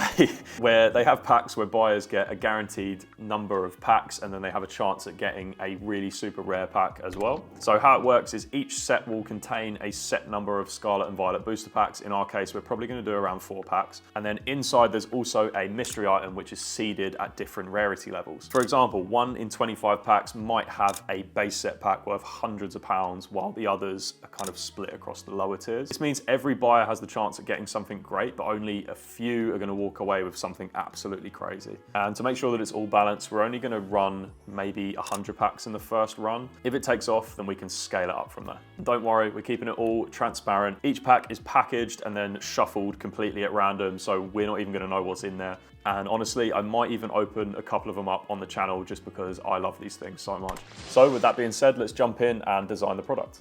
where they have packs where buyers get a guaranteed number of packs and then they have a chance at getting a really super rare pack as well. So how it works is each set will contain a set number of Scarlet and Violet booster packs. In our case, we're probably going to do around 4 packs. And then inside there's also a mystery item which is seeded at different rarity levels. For example, 1 in 25 packs might have a base set pack worth hundreds of pounds, while the others are kind of split across the lower tiers. This means every buyer has the chance at getting something great, but only a few are going to walk away with something absolutely crazy. And to make sure that it's all balanced, we're only going to run maybe 100 packs in the first run. If it takes off, then we can scale it up from there. Don't worry, we're keeping it all transparent. Each pack is packaged and then shuffled completely at random, so we're not even going to know what's in there. And honestly, I might even open a couple of them up on the channel just because I love these things so much. So with that being said, let's jump in and design the product.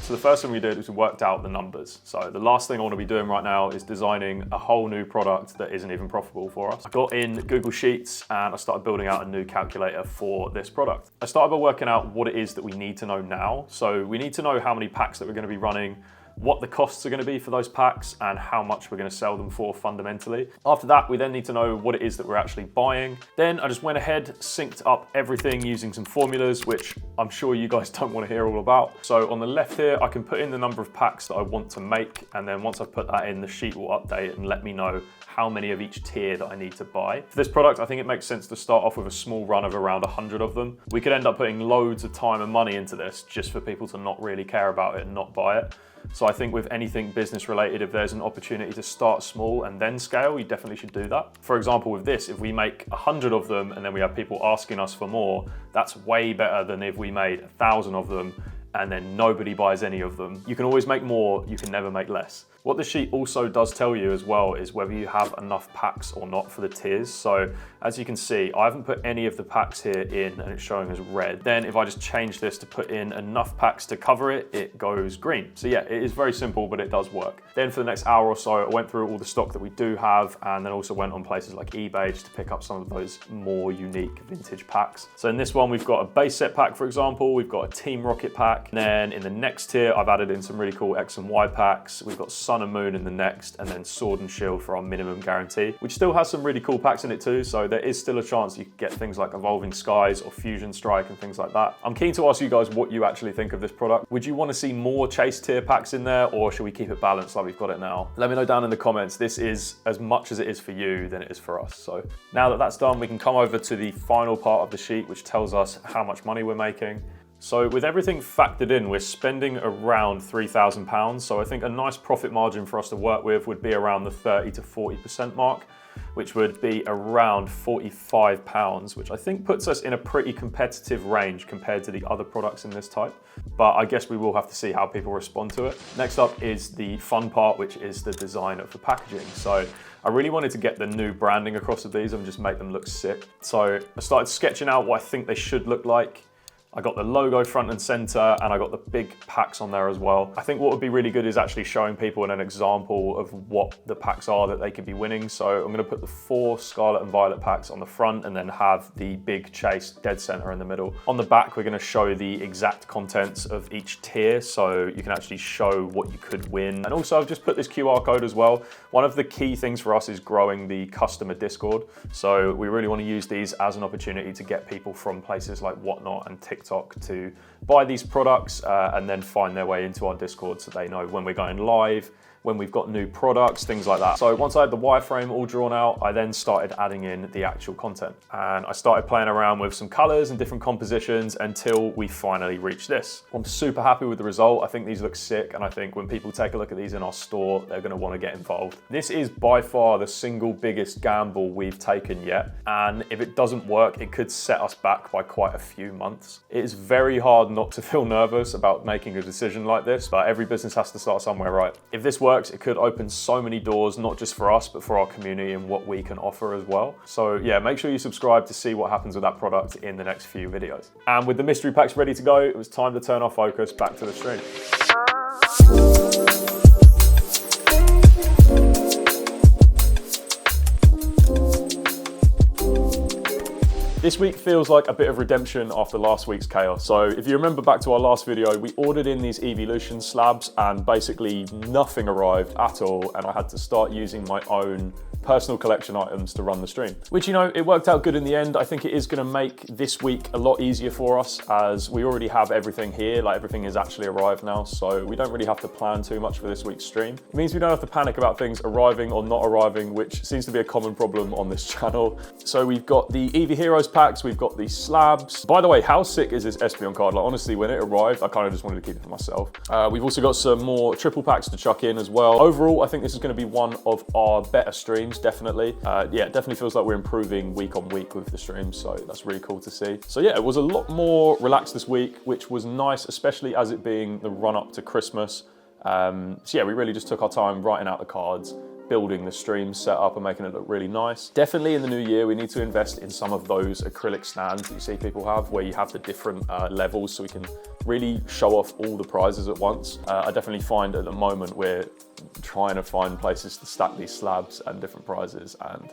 So the first thing we did was we worked out the numbers. So the last thing I want to be doing right now is designing a whole new product that isn't even profitable for us. I got in Google Sheets and I started building out a new calculator for this product. I started by working out what it is that we need to know now. So we need to know how many packs that we're going to be running, what the costs are going to be for those packs, and how much we're going to sell them for fundamentally. After that, we then need to know what it is that we're actually buying. Then I just went ahead, synced up everything using some formulas, which I'm sure you guys don't want to hear all about. So on the left here, I can put in the number of packs that I want to make. And then once I've put that in, the sheet will update and let me know how many of each tier that I need to buy. For this product, I think it makes sense to start off with a small run of around 100 of them. We could end up putting loads of time and money into this just for people to not really care about it and not buy it. So I think with anything business related, if there's an opportunity to start small and then scale, you definitely should do that. For example, with this, if we make 100 of them and then we have people asking us for more, that's way better than if we made 1,000 of them and then nobody buys any of them. You can always make more, you can never make less. What the sheet also does tell you as well is whether you have enough packs or not for the tiers. So as you can see, I haven't put any of the packs here in and it's showing as red. Then if I just change this to put in enough packs to cover it, it goes green. So yeah, it is very simple, but it does work. Then for the next hour or so, I went through all the stock that we do have and then also went on places like eBay just to pick up some of those more unique vintage packs. So in this one, we've got a base set pack, for example, we've got a Team Rocket pack. And then in the next tier, I've added in some really cool X and Y packs. We've got Sun and Moon in the next, and then Sword and Shield for our minimum guarantee, which still has some really cool packs in it too. So there is still a chance you could get things like Evolving Skies or Fusion Strike and things like that. I'm keen to ask you guys what you actually think of this product. Would you want to see more chase tier packs in there, or should we keep it balanced like we've got it now? Let me know down in the comments. This is as much as it is for you than it is for us. So now that that's done, we can come over to the final part of the sheet, which tells us how much money we're making. So with everything factored in, we're spending around £3,000. So I think a nice profit margin for us to work with would be around the 30 to 40% mark, which would be around £45, which I think puts us in a pretty competitive range compared to the other products in this type. But I guess we will have to see how people respond to it. Next up is the fun part, which is the design of the packaging. So I really wanted to get the new branding across of these and just make them look sick. So I started sketching out what I think they should look like. I got the logo front and center, and I got the big packs on there as well. I think what would be really good is actually showing people an example of what the packs are that they could be winning. So I'm gonna put the 4 Scarlet and Violet packs on the front and then have the big Chase dead center in the middle. On the back, we're gonna show the exact contents of each tier, so you can actually show what you could win. And also I've just put this QR code as well. One of the key things for us is growing the customer Discord. So we really wanna use these as an opportunity to get people from places like Whatnot and TikTok to buy these products and then find their way into our Discord so they know when we're going live, when we've got new products, things like that. So once I had the wireframe all drawn out, I then started adding in the actual content. And I started playing around with some colors and different compositions until we finally reached this. I'm super happy with the result. I think these look sick. And I think when people take a look at these in our store, they're gonna wanna get involved. This is by far the single biggest gamble we've taken yet. And if it doesn't work, it could set us back by quite a few months. It is very hard not to feel nervous about making a decision like this, but every business has to start somewhere, right? If this works, it could open so many doors, not just for us, but for our community and what we can offer as well. So yeah, make sure you subscribe to see what happens with that product in the next few videos. And with the mystery packs ready to go, it was time to turn our focus back to the stream. This week feels like a bit of redemption after last week's chaos. So if you remember back to our last video, we ordered in these Evolution slabs and basically nothing arrived at all. And I had to start using my own personal collection items to run the stream, which, you know, it worked out good in the end. I think it is gonna make this week a lot easier for us as we already have everything here, like everything has actually arrived now. So we don't really have to plan too much for this week's stream. It means we don't have to panic about things arriving or not arriving, which seems to be a common problem on this channel. So we've got the Eevee Heroes packs, we've got these slabs. By the way, how sick is this Espeon card? Like honestly, when it arrived, I kind of just wanted to keep it for myself. We've also got some more triple packs to chuck in as well. Overall, I think this is gonna be one of our better streams, definitely. Yeah, it definitely feels like we're improving week on week with the streams, so that's really cool to see. So yeah, it was a lot more relaxed this week, which was nice, especially as it being the run up to Christmas. So yeah, we really just took our time writing out the cards, building the stream setup and making it look really nice. Definitely in the new year, we need to invest in some of those acrylic stands that you see people have, where you have the different levels so we can really show off all the prizes at once. I definitely find at the moment we're trying to find places to stack these slabs and different prizes, and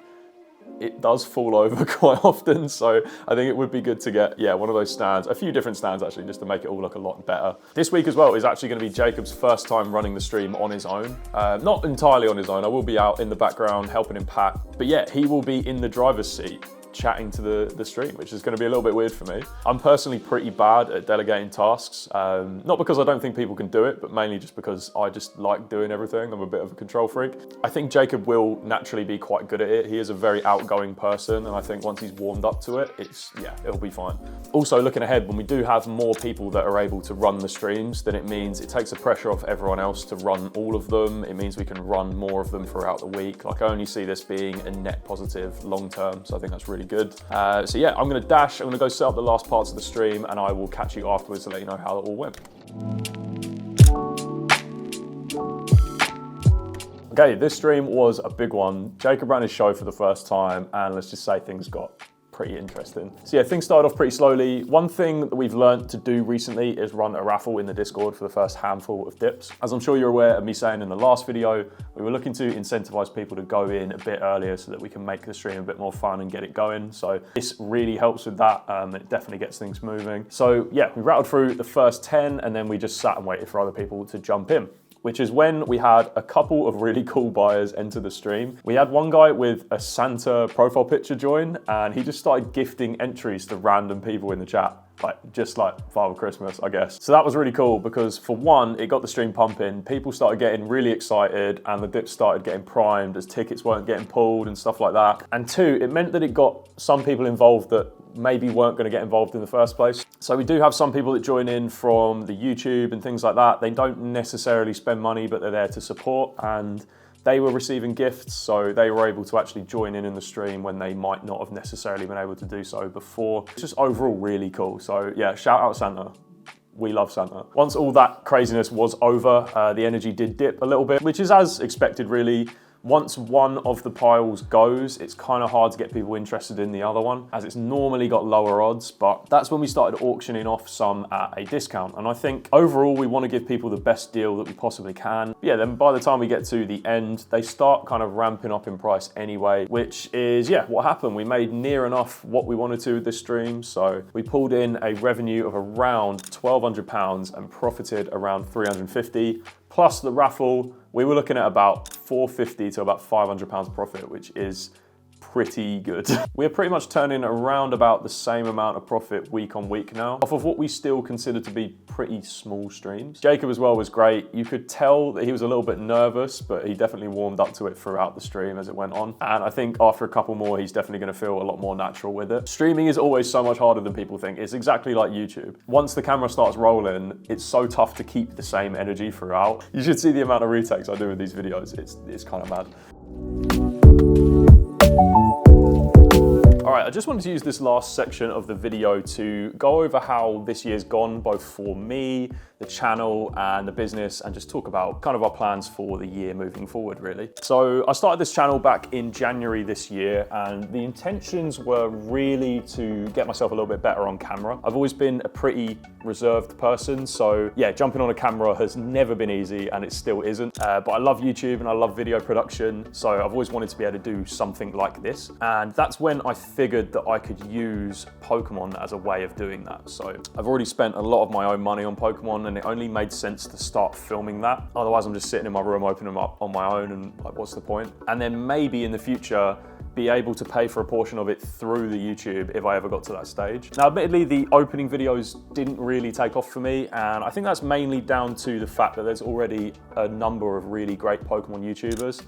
it does fall over quite often. So I think it would be good to get, yeah, one of those stands, a few different stands actually, just to make it all look a lot better. This week as well is actually going to be Jacob's first time running the stream on his own. Not entirely on his own, I will be out in the background helping him pack, but yeah, he will be in the driver's seat, chatting to the stream, which is going to be a little bit weird for me. I'm personally pretty bad at delegating tasks, not because I don't think people can do it, but mainly just because I just like doing everything. I'm a bit of a control freak. I think Jacob will naturally be quite good at it. He is a very outgoing person, and I think once he's warmed up to it, it'll be fine. Also, looking ahead, when we do have more people that are able to run the streams, then it means it takes the pressure off everyone else to run all of them. It means we can run more of them throughout the week. Like, I only see this being a net positive long term, so I think that's really good. So yeah, I'm gonna dash, I'm gonna go set up the last parts of the stream, and I will catch you afterwards to let you know how it all went. Okay, this stream was a big one. Jacob ran his show for the first time, and let's just say things got pretty interesting. So yeah, things started off pretty slowly. One thing that we've learned to do recently is run a raffle in the Discord for the first handful of dips. As I'm sure you're aware of me saying in the last video, we were looking to incentivize people to go in a bit earlier so that we can make the stream a bit more fun and get it going. So this really helps with that. It definitely gets things moving. So yeah, we rattled through the first 10 and then we just sat and waited for other people to jump in, which is when we had a couple of really cool buyers enter the stream. We had one guy with a Santa profile picture join, and he just started gifting entries to random people in the chat, just like Father Christmas, I guess. So that was really cool because, for one, it got the stream pumping. People started getting really excited and the dips started getting primed as tickets weren't getting pulled and stuff like that. And two, it meant that it got some people involved that maybe weren't going to get involved in the first place. So we do have some people that join in from the YouTube and things like that. They don't necessarily spend money, but they're there to support, and they were receiving gifts, so they were able to actually join in the stream when they might not have necessarily been able to do so before. It's just overall really cool. So yeah, shout out Santa. We love Santa. Once all that craziness was over, the energy did dip a little bit, which is as expected really. Once one of the piles goes, it's kind of hard to get people interested in the other one, as it's normally got lower odds, but that's when we started auctioning off some at a discount. And I think overall we want to give people the best deal that we possibly can. Yeah, then by the time we get to the end, they start kind of ramping up in price anyway, which is, yeah, what happened. We made near enough what we wanted to with this stream. So we pulled in a revenue of around £1,200 and profited around 350. Plus the raffle, we were looking at about 450 to about £500 profit, which is pretty good. We're pretty much turning around about the same amount of profit week on week now, off of what we still consider to be pretty small streams. Jacob as well was great. You could tell that he was a little bit nervous, but he definitely warmed up to it throughout the stream as it went on. And I think after a couple more, he's definitely gonna feel a lot more natural with it. Streaming is always so much harder than people think. It's exactly like YouTube. Once the camera starts rolling, it's so tough to keep the same energy throughout. You should see the amount of retakes I do with these videos. It's kind of mad. All right, I just wanted to use this last section of the video to go over how this year's gone, both for me, the channel, and the business, and just talk about kind of our plans for the year moving forward, really. So I started this channel back in January this year, and the intentions were really to get myself a little bit better on camera. I've always been a pretty reserved person, so yeah, jumping on a camera has never been easy, and it still isn't. But I love YouTube and I love video production, so I've always wanted to be able to do something like this. And that's when I figured that I could use Pokemon as a way of doing that. So I've already spent a lot of my own money on Pokemon, and it only made sense to start filming that. Otherwise, I'm just sitting in my room opening them up on my own, and like, what's the point? And then maybe in the future, be able to pay for a portion of it through the YouTube if I ever got to that stage. Now, admittedly, the opening videos didn't really take off for me, and I think that's mainly down to the fact that there's already a number of really great Pokemon YouTubers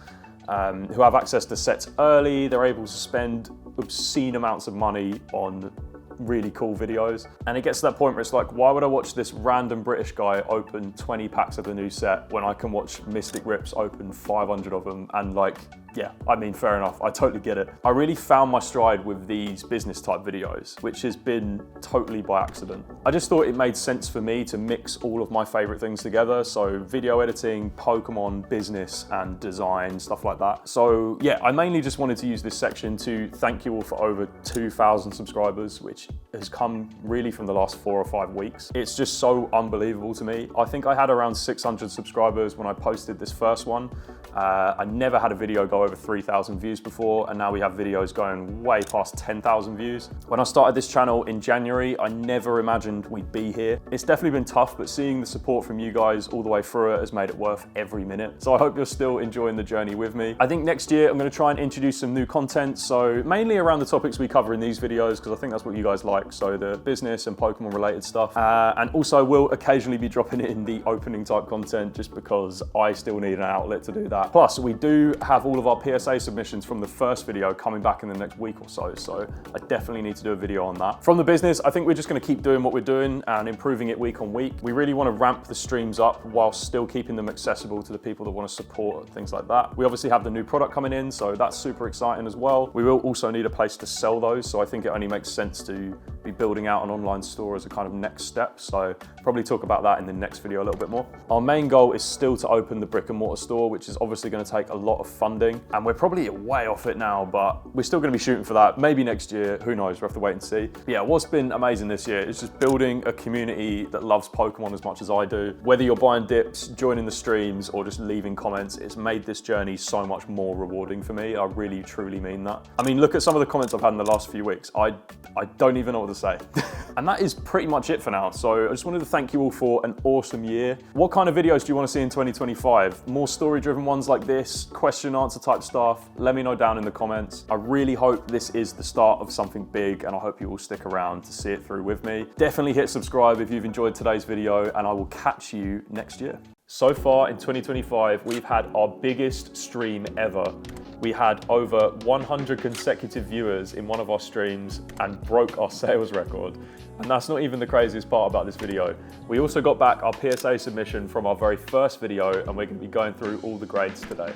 who have access to sets early. They're able to spend obscene amounts of money on really cool videos. And it gets to that point where it's like, why would I watch this random British guy open 20 packs of the new set when I can watch Mystic Rips open 500 of them? And like, yeah, I mean, fair enough. I totally get it. I really found my stride with these business type videos, which has been totally by accident. I just thought it made sense for me to mix all of my favorite things together. So video editing, Pokemon, business, and design, stuff like that. So yeah, I mainly just wanted to use this section to thank you all for over 2,000 subscribers, which has come really from the last 4 or 5 weeks. It's just so unbelievable to me. I think I had around 600 subscribers when I posted this first one. I never had a video go over 3,000 views before, and now we have videos going way past 10,000 views. When I started this channel in January, I never imagined we'd be here. It's definitely been tough, but seeing the support from you guys all the way through it has made it worth every minute. So I hope you're still enjoying the journey with me. I think next year I'm going to try and introduce some new content, so mainly around the topics we cover in these videos, because I think that's what you guys like, so the business and Pokemon related stuff. And also we'll occasionally be dropping in the opening type content just because I still need an outlet to do that. Plus, we do have all of our PSA submissions from the first video coming back in the next week or so I definitely need to do a video on that. From the business, I think we're just going to keep doing what we're doing and improving it week on week. We really want to ramp the streams up while still keeping them accessible to the people that want to support things like that. We obviously have the new product coming in, so that's super exciting as well. We will also need a place to sell those, so I think it only makes sense to be building out an online store as a kind of next step, so probably talk about that in the next video a little bit more. Our main goal is still to open the brick and mortar store, which is obviously going to take a lot of funding, and we're probably way off it now, but we're still going to be shooting for that. Maybe next year, who knows, we'll have to wait and see. But yeah, what's been amazing this year is just building a community that loves Pokemon as much as I do. Whether you're buying dips, joining the streams, or just leaving comments, it's made this journey so much more rewarding for me. I really, truly mean that. I mean, look at some of the comments I've had in the last few weeks. I don't even know what to say. And that is pretty much it for now. So I just wanted to thank you all for an awesome year. What kind of videos do you want to see in 2025? More story-driven ones like this, question answer type stuff? Let me know down in the comments. I really hope this is the start of something big, and I hope you all stick around to see it through with me. Definitely hit subscribe if you've enjoyed today's video, and I will catch you next year. So far in 2025, we've had our biggest stream ever. We had over 100 consecutive viewers in one of our streams and broke our sales record. And that's not even the craziest part about this video. We also got back our PSA submission from our very first video, and we're going to be going through all the grades today.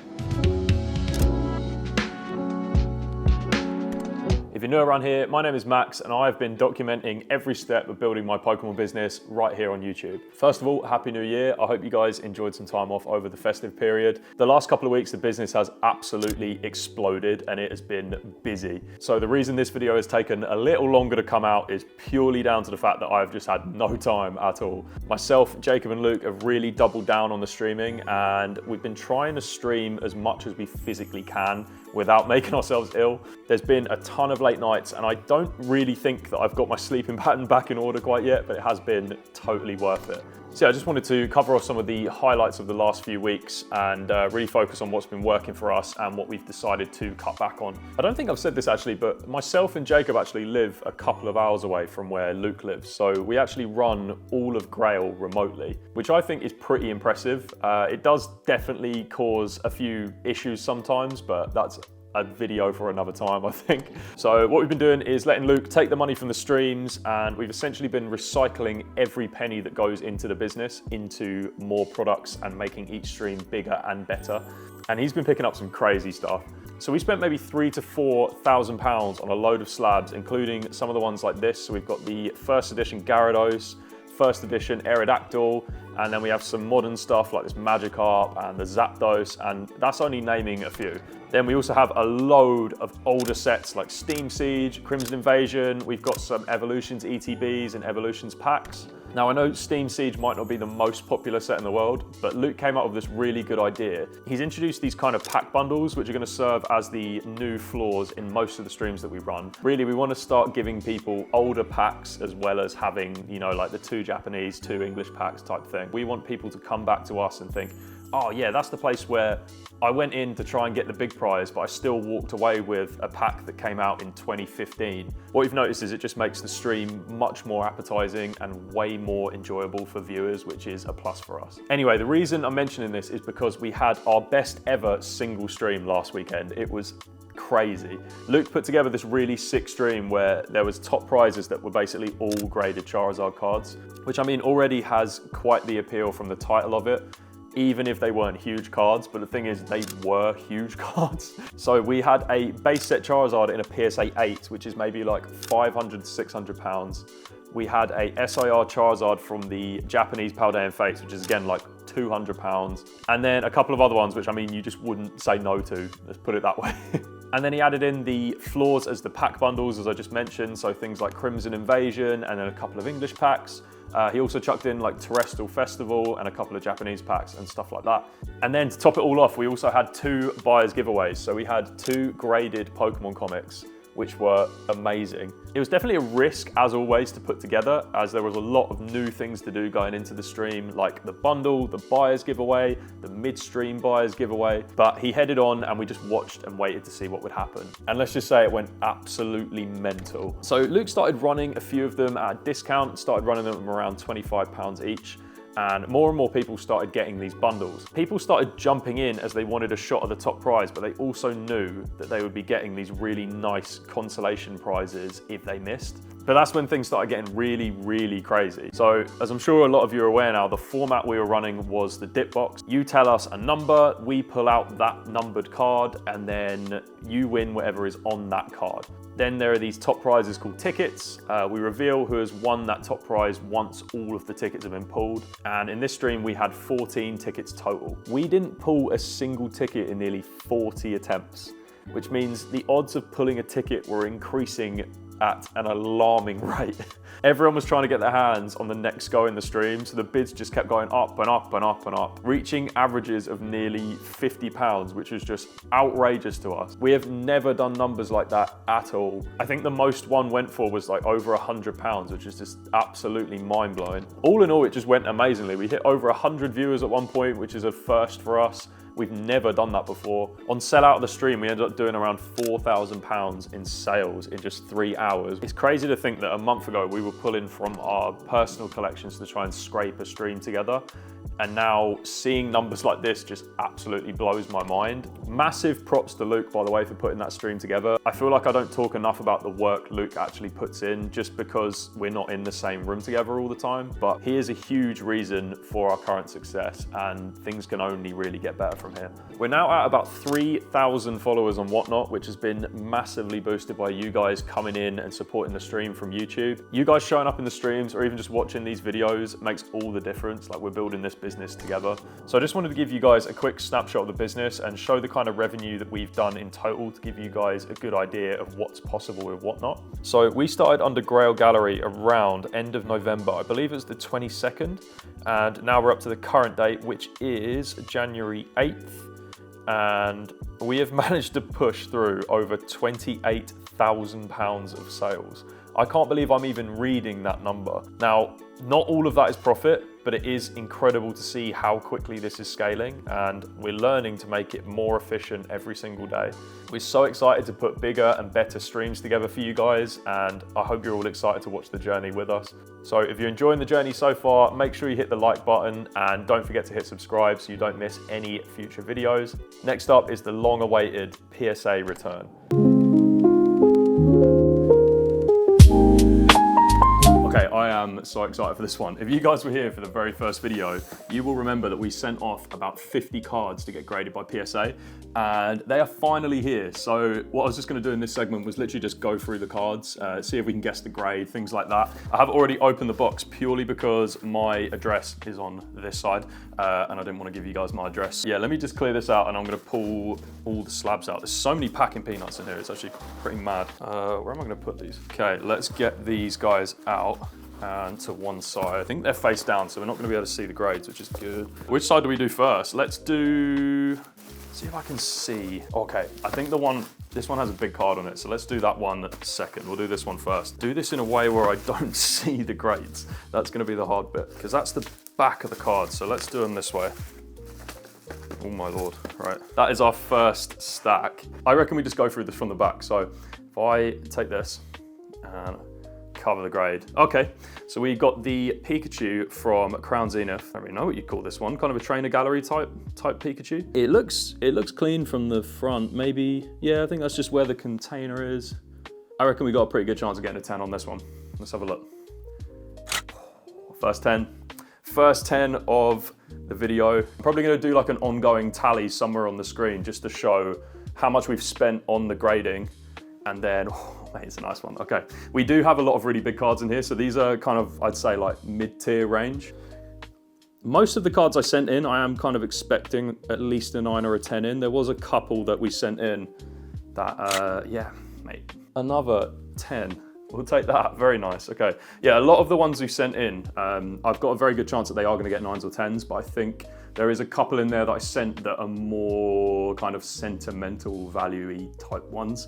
If you're new around here, my name is Max, and I've been documenting every step of building my Pokemon business right here on YouTube. First of all, Happy New Year. I hope you guys enjoyed some time off over the festive period. The last couple of weeks, the business has absolutely exploded, and it has been busy. So the reason this video has taken a little longer to come out is purely down to the fact that I've just had no time at all. Myself, Jacob, and Luke have really doubled down on the streaming, and we've been trying to stream as much as we physically can without making ourselves ill. There's been a ton of late nights, and I don't really think that I've got my sleeping pattern back in order quite yet, but it has been totally worth it. So yeah, I just wanted to cover off some of the highlights of the last few weeks and really focus on what's been working for us and what we've decided to cut back on. I don't think I've said this actually, but myself and Jacob actually live a couple of hours away from where Luke lives. So we actually run all of Grail remotely, which I think is pretty impressive. It does definitely cause a few issues sometimes, but that's a video for another time, I think. So what we've been doing is letting Luke take the money from the streams, and we've essentially been recycling every penny that goes into the business into more products and making each stream bigger and better. And he's been picking up some crazy stuff. So we spent maybe £3,000 to £4,000 on a load of slabs, including some of the ones like this. So we've got the first edition Gyarados, first edition Aerodactyl, and then we have some modern stuff like this Magikarp and the Zapdos, and that's only naming a few. Then we also have a load of older sets like Steam Siege, Crimson Invasion. We've got some Evolutions ETBs and Evolutions packs. Now I know Steam Siege might not be the most popular set in the world, but Luke came up with this really good idea. He's introduced these kind of pack bundles, which are going to serve as the new floors in most of the streams that we run. Really, we want to start giving people older packs as well as having, you know, like the 2 Japanese, 2 English packs type thing. We want people to come back to us and think, oh yeah, that's the place where I went in to try and get the big prize, but I still walked away with a pack that came out in 2015. What you've noticed is it just makes the stream much more appetizing and way more enjoyable for viewers, which is a plus for us. Anyway, the reason I'm mentioning this is because we had our best ever single stream last weekend. It was crazy. Luke put together this really sick stream where there was top prizes that were basically all graded Charizard cards, which I mean already has quite the appeal from the title of it, even if they weren't huge cards, but the thing is they were huge cards. So we had a base set Charizard in a PSA 8, which is maybe like 500 to 600 pounds. We had a SIR Charizard from the Japanese Paldean Fates, which is again like 200 pounds. And then a couple of other ones, which I mean, you just wouldn't say no to, let's put it that way. And then he added in the floors as the pack bundles, as I just mentioned, so things like Crimson Invasion and then a couple of English packs. He also chucked in like Terrestrial Festival and a couple of Japanese packs and stuff like that. And then to top it all off, we also had 2 buyers giveaways. So we had 2 graded Pokemon comics, which were amazing. It was definitely a risk, as always, to put together, as there was a lot of new things to do going into the stream, like the bundle, the buyers giveaway, the midstream buyers giveaway. But he headed on and we just watched and waited to see what would happen. And let's just say it went absolutely mental. So Luke started running a few of them at a discount, started running them around £25 each. And more people started getting these bundles. People started jumping in as they wanted a shot at the top prize, but they also knew that they would be getting these really nice consolation prizes if they missed. But that's when things started getting really crazy. So as I'm sure a lot of you are aware now, the format we were running was the dip box. You tell us a number, we pull out that numbered card, and then you win whatever is on that card. Then there are these top prizes called tickets. We reveal who has won that top prize once all of the tickets have been pulled. And in this stream, we had 14 tickets total. We didn't pull a single ticket in nearly 40 attempts, which means the odds of pulling a ticket were increasing at an alarming rate. Everyone was trying to get their hands on the next go in the stream, so the bids just kept going up and up and up and up, reaching averages of nearly £50, which was just outrageous to us. We have never done numbers like that at all. I think the most one went for was like over £100, which is just absolutely mind-blowing. All in all, it just went amazingly. We hit over 100 viewers at one point, which is a first for us. We've never done that before. On sellout of the stream, we ended up doing around £4,000 in sales in just 3 hours. It's crazy to think that a month ago, we were pulling from our personal collections to try and scrape a stream together. And now seeing numbers like this just absolutely blows my mind. Massive props to Luke, by the way, for putting that stream together. I feel like I don't talk enough about the work Luke actually puts in just because we're not in the same room together all the time. But he is a huge reason for our current success, and things can only really get better from here. We're now at about 3,000 followers on Whatnot, which has been massively boosted by you guys coming in and supporting the stream from YouTube. You guys showing up in the streams or even just watching these videos makes all the difference. Like, we're building this business together. So I just wanted to give you guys a quick snapshot of the business and show the kind of revenue that we've done in total to give you guys a good idea of what's possible with Whatnot. So we started under Grail Gallery around end of November. I believe it was the 22nd. And now we're up to the current date, which is January 8th. And we have managed to push through over £28,000 of sales. I can't believe I'm even reading that number. Now, not all of that is profit, but it is incredible to see how quickly this is scaling, and we're learning to make it more efficient every single day. We're so excited to put bigger and better streams together for you guys, and I hope you're all excited to watch the journey with us. So if you're enjoying the journey so far, make sure you hit the like button and don't forget to hit subscribe so you don't miss any future videos. Next up is the long-awaited PSA return. Okay, I am so excited for this one. If you guys were here for the very first video, you will remember that we sent off about 50 cards to get graded by PSA, and they are finally here. So what I was just gonna do in this segment was literally just go through the cards, see if we can guess the grade, things like that. I have already opened the box purely because my address is on this side, and I didn't wanna give you guys my address. Yeah, let me just clear this out and I'm gonna pull all the slabs out. There's so many packing peanuts in here, it's actually pretty mad. Where am I gonna put these? Okay, let's get these guys out and to one side. I think they're face down, so we're not going to be able to see the grades, which is good. Which side do we do first? Let's see if I can see. Okay, I think this one has a big card on it, so let's do that one second. We'll do this one first. Do this in a way where I don't see the grades. That's going to be the hard bit, because that's the back of the card, so let's do them this way. Oh my lord, right. That is our first stack. I reckon we just go through this from the back. So if I take this and cover the grade. Okay, so we got the Pikachu from Crown Zenith. I don't really know what you call this one. Kind of a trainer gallery type Pikachu. It looks clean from the front. Maybe, yeah, I think that's just where the container is. I reckon we got a pretty good chance of getting a 10 on this one. Let's have a look. First 10. First 10 of the video. I'm probably gonna do like an ongoing tally somewhere on the screen just to show how much we've spent on the grading. And then, oh, mate, it's a nice one. Okay, we do have a lot of really big cards in here. So these are kind of, I'd say like mid-tier range. Most of the cards I sent in, I am kind of expecting at least a 9 or a 10 in. There was a couple that we sent in That, yeah, mate. Another 10. We'll take that. Very nice. Okay. Yeah, a lot of the ones we sent in, I've got a very good chance that they are going to get 9s or 10s, but I think there is a couple in there that I sent that are more kind of sentimental value-y type ones,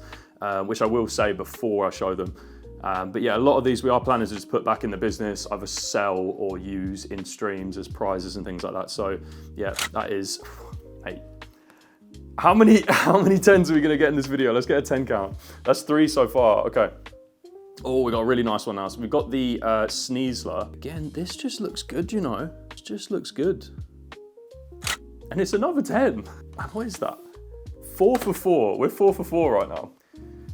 which I will say before I show them. But yeah, a lot of these we are planning to just put back in the business, either sell or use in streams as prizes and things like that. So yeah, that is, hey, how many 10s are we gonna get in this video? Let's get a 10 count. That's 3 so far, okay. Oh, we got a really nice one now. So we've got the Sneasler. Again, this just looks good, you know. It just looks good. And it's another 10. Man, what is that? 4 for 4. We're 4 for 4 right now.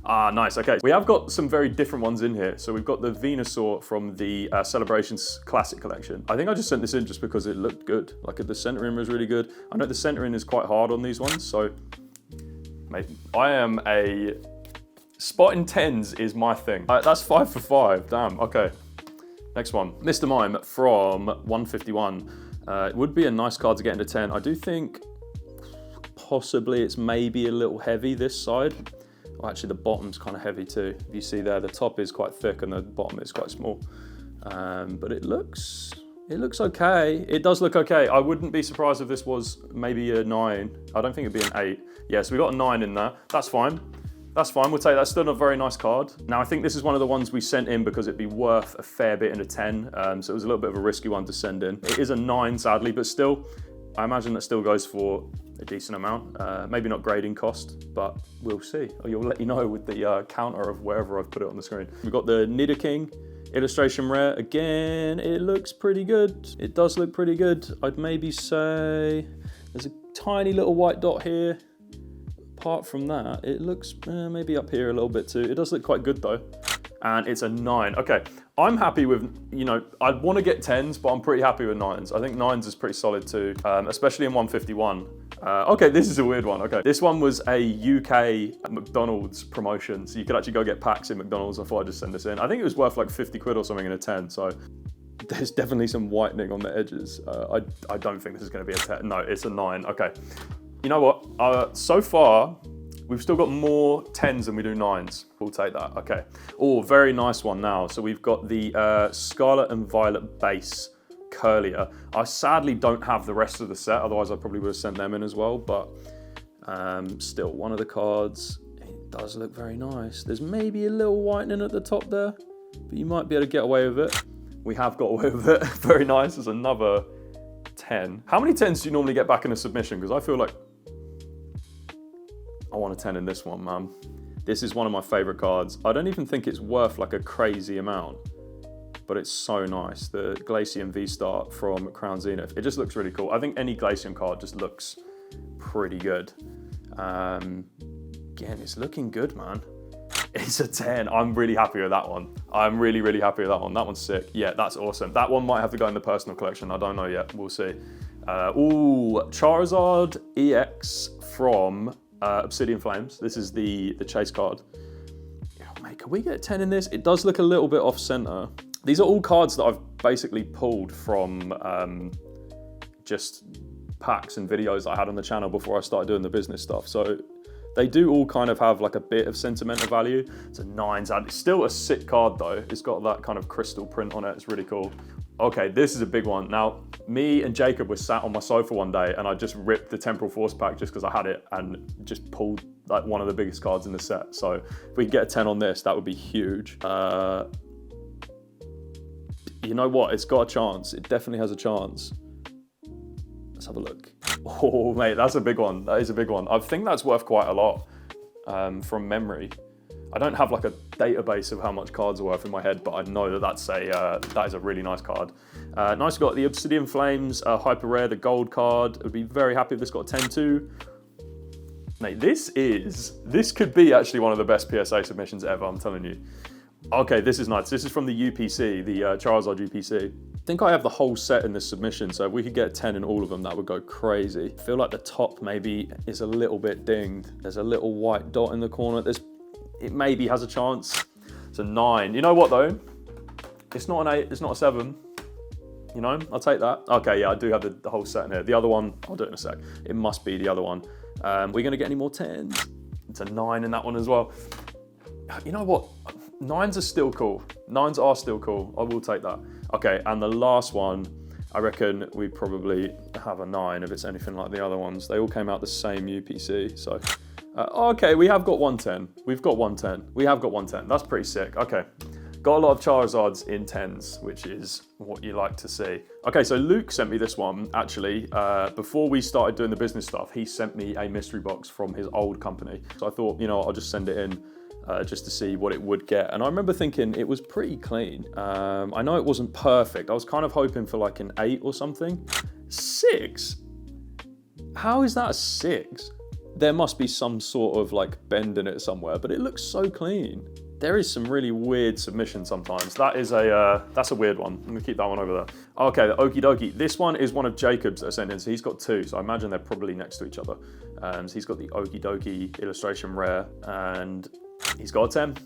Ah, nice, okay. We have got some very different ones in here. So we've got the Venusaur from the Celebrations Classic Collection. I think I just sent this in just because it looked good. Like the centering was really good. I know the centering is quite hard on these ones, so mate, I am a... Spotting 10s is my thing. That's 5 for 5, damn, okay. Next one, Mr. Mime from 151. It would be a nice card to get into 10. I do think possibly it's maybe a little heavy this side. Well, actually the bottom's kind of heavy too. You see there, the top is quite thick and the bottom is quite small. But it looks okay. It does look okay. I wouldn't be surprised if this was maybe a 9. I don't think it'd be an 8. Yeah, so we got a 9 in there. That's fine. That's fine, we'll take that. Still a very nice card. Now, I think this is one of the ones we sent in because it'd be worth a fair bit in a 10. So it was a little bit of a risky one to send in. It is a 9, sadly, but still, I imagine that still goes for a decent amount. Maybe not grading cost, but we'll see. Or you'll let you know with the counter of wherever I've put it on the screen. We've got the Nidoking illustration rare. Again, it looks pretty good. It does look pretty good. I'd maybe say there's a tiny little white dot here. Apart from that, it looks maybe up here a little bit too. It does look quite good though. And it's a 9. Okay, I'm happy with, you know, I'd want to get 10s, but I'm pretty happy with 9s. I think 9s is pretty solid too, especially in 151. Okay, this is a weird one. Okay, this one was a UK McDonald's promotion. So you could actually go get packs in McDonald's. I thought I'd just send this in. I think it was worth like 50 quid or something in a 10. So there's definitely some whitening on the edges. I don't think this is going to be a 10. No, it's a 9. Okay. You know what? So far, we've still got more 10s than we do 9s. We'll take that. Okay. Oh, very nice one now. So we've got the Scarlet and Violet base Curlier. I sadly don't have the rest of the set. Otherwise, I probably would have sent them in as well. But still, one of the cards, it does look very nice. There's maybe a little whitening at the top there, but you might be able to get away with it. We have got away with it. Very nice. There's another 10. How many 10s do you normally get back in a submission? Because I feel like I want a 10 in this one, man. This is one of my favorite cards. I don't even think it's worth like a crazy amount, but it's so nice. The Glaceon V-Star from Crown Zenith. It just looks really cool. I think any Glaceon card just looks pretty good. Again, it's looking good, man. It's a 10. I'm really happy with that one. I'm really, really happy with that one. That one's sick. Yeah, that's awesome. That one might have to go in the personal collection. I don't know yet. We'll see. Ooh, Charizard EX from Obsidian Flames. This is the chase card. Oh, mate, can we get a 10 in this? It does look a little bit off center. These are all cards that I've basically pulled from just packs and videos I had on the channel before I started doing the business stuff. So they do all kind of have like a bit of sentimental value. It's a 9. It's still a sick card though. It's got that kind of crystal print on it. It's really cool. Okay, this is a big one. Now, me and Jacob were sat on my sofa one day and I just ripped the Temporal Force pack just because I had it and just pulled like one of the biggest cards in the set. So if we could get a 10 on this, that would be huge. You know what? It's got a chance. It definitely has a chance. Let's have a look. Oh, mate, that's a big one. That is a big one. I think that's worth quite a lot from memory. I don't have like a database of how much cards are worth in my head, but I know that that is a really nice card. Nice, got the Obsidian Flames, Hyper Rare, the gold card. I'd be very happy if this got a 10 too. Mate, this could be actually one of the best PSA submissions ever, I'm telling you. Okay, this is nice. This is from the UPC, the Charizard UPC. I think I have the whole set in this submission, so if we could get a 10 in all of them, that would go crazy. I feel like the top maybe is a little bit dinged. There's a little white dot in the corner. It maybe has a chance. It's a 9. You know what though? It's not an 8, it's not a 7. You know, I'll take that. Okay, yeah, I do have the whole set in here. The other one, I'll do it in a sec. It must be the other one. We're gonna get any more 10s? It's a 9 in that one as well. You know what? 9s are still cool. 9s are still cool. I will take that. Okay, and the last one, I reckon we probably have a 9 if it's anything like the other ones. They all came out the same UPC, so. Okay, we have got 110. We've got 110. We have got 110. That's pretty sick. Okay. Got a lot of Charizards in 10s, which is what you like to see. Okay, so Luke sent me this one, actually. Before we started doing the business stuff, he sent me a mystery box from his old company. So I thought, you know, I'll just send it in just to see what it would get. And I remember thinking it was pretty clean. I know it wasn't perfect. I was kind of hoping for like an 8 or something. 6? How is that a 6? There must be some sort of like bend in it somewhere, but it looks so clean. There is some really weird submission sometimes. That's a weird one. I'm gonna keep that one over there. Okay, the Okie Dokie. This one is one of Jacob's that I sent in, so he's got 2, so I imagine they're probably next to each other. So he's got the Okie Dokie illustration rare, and he's got a 10.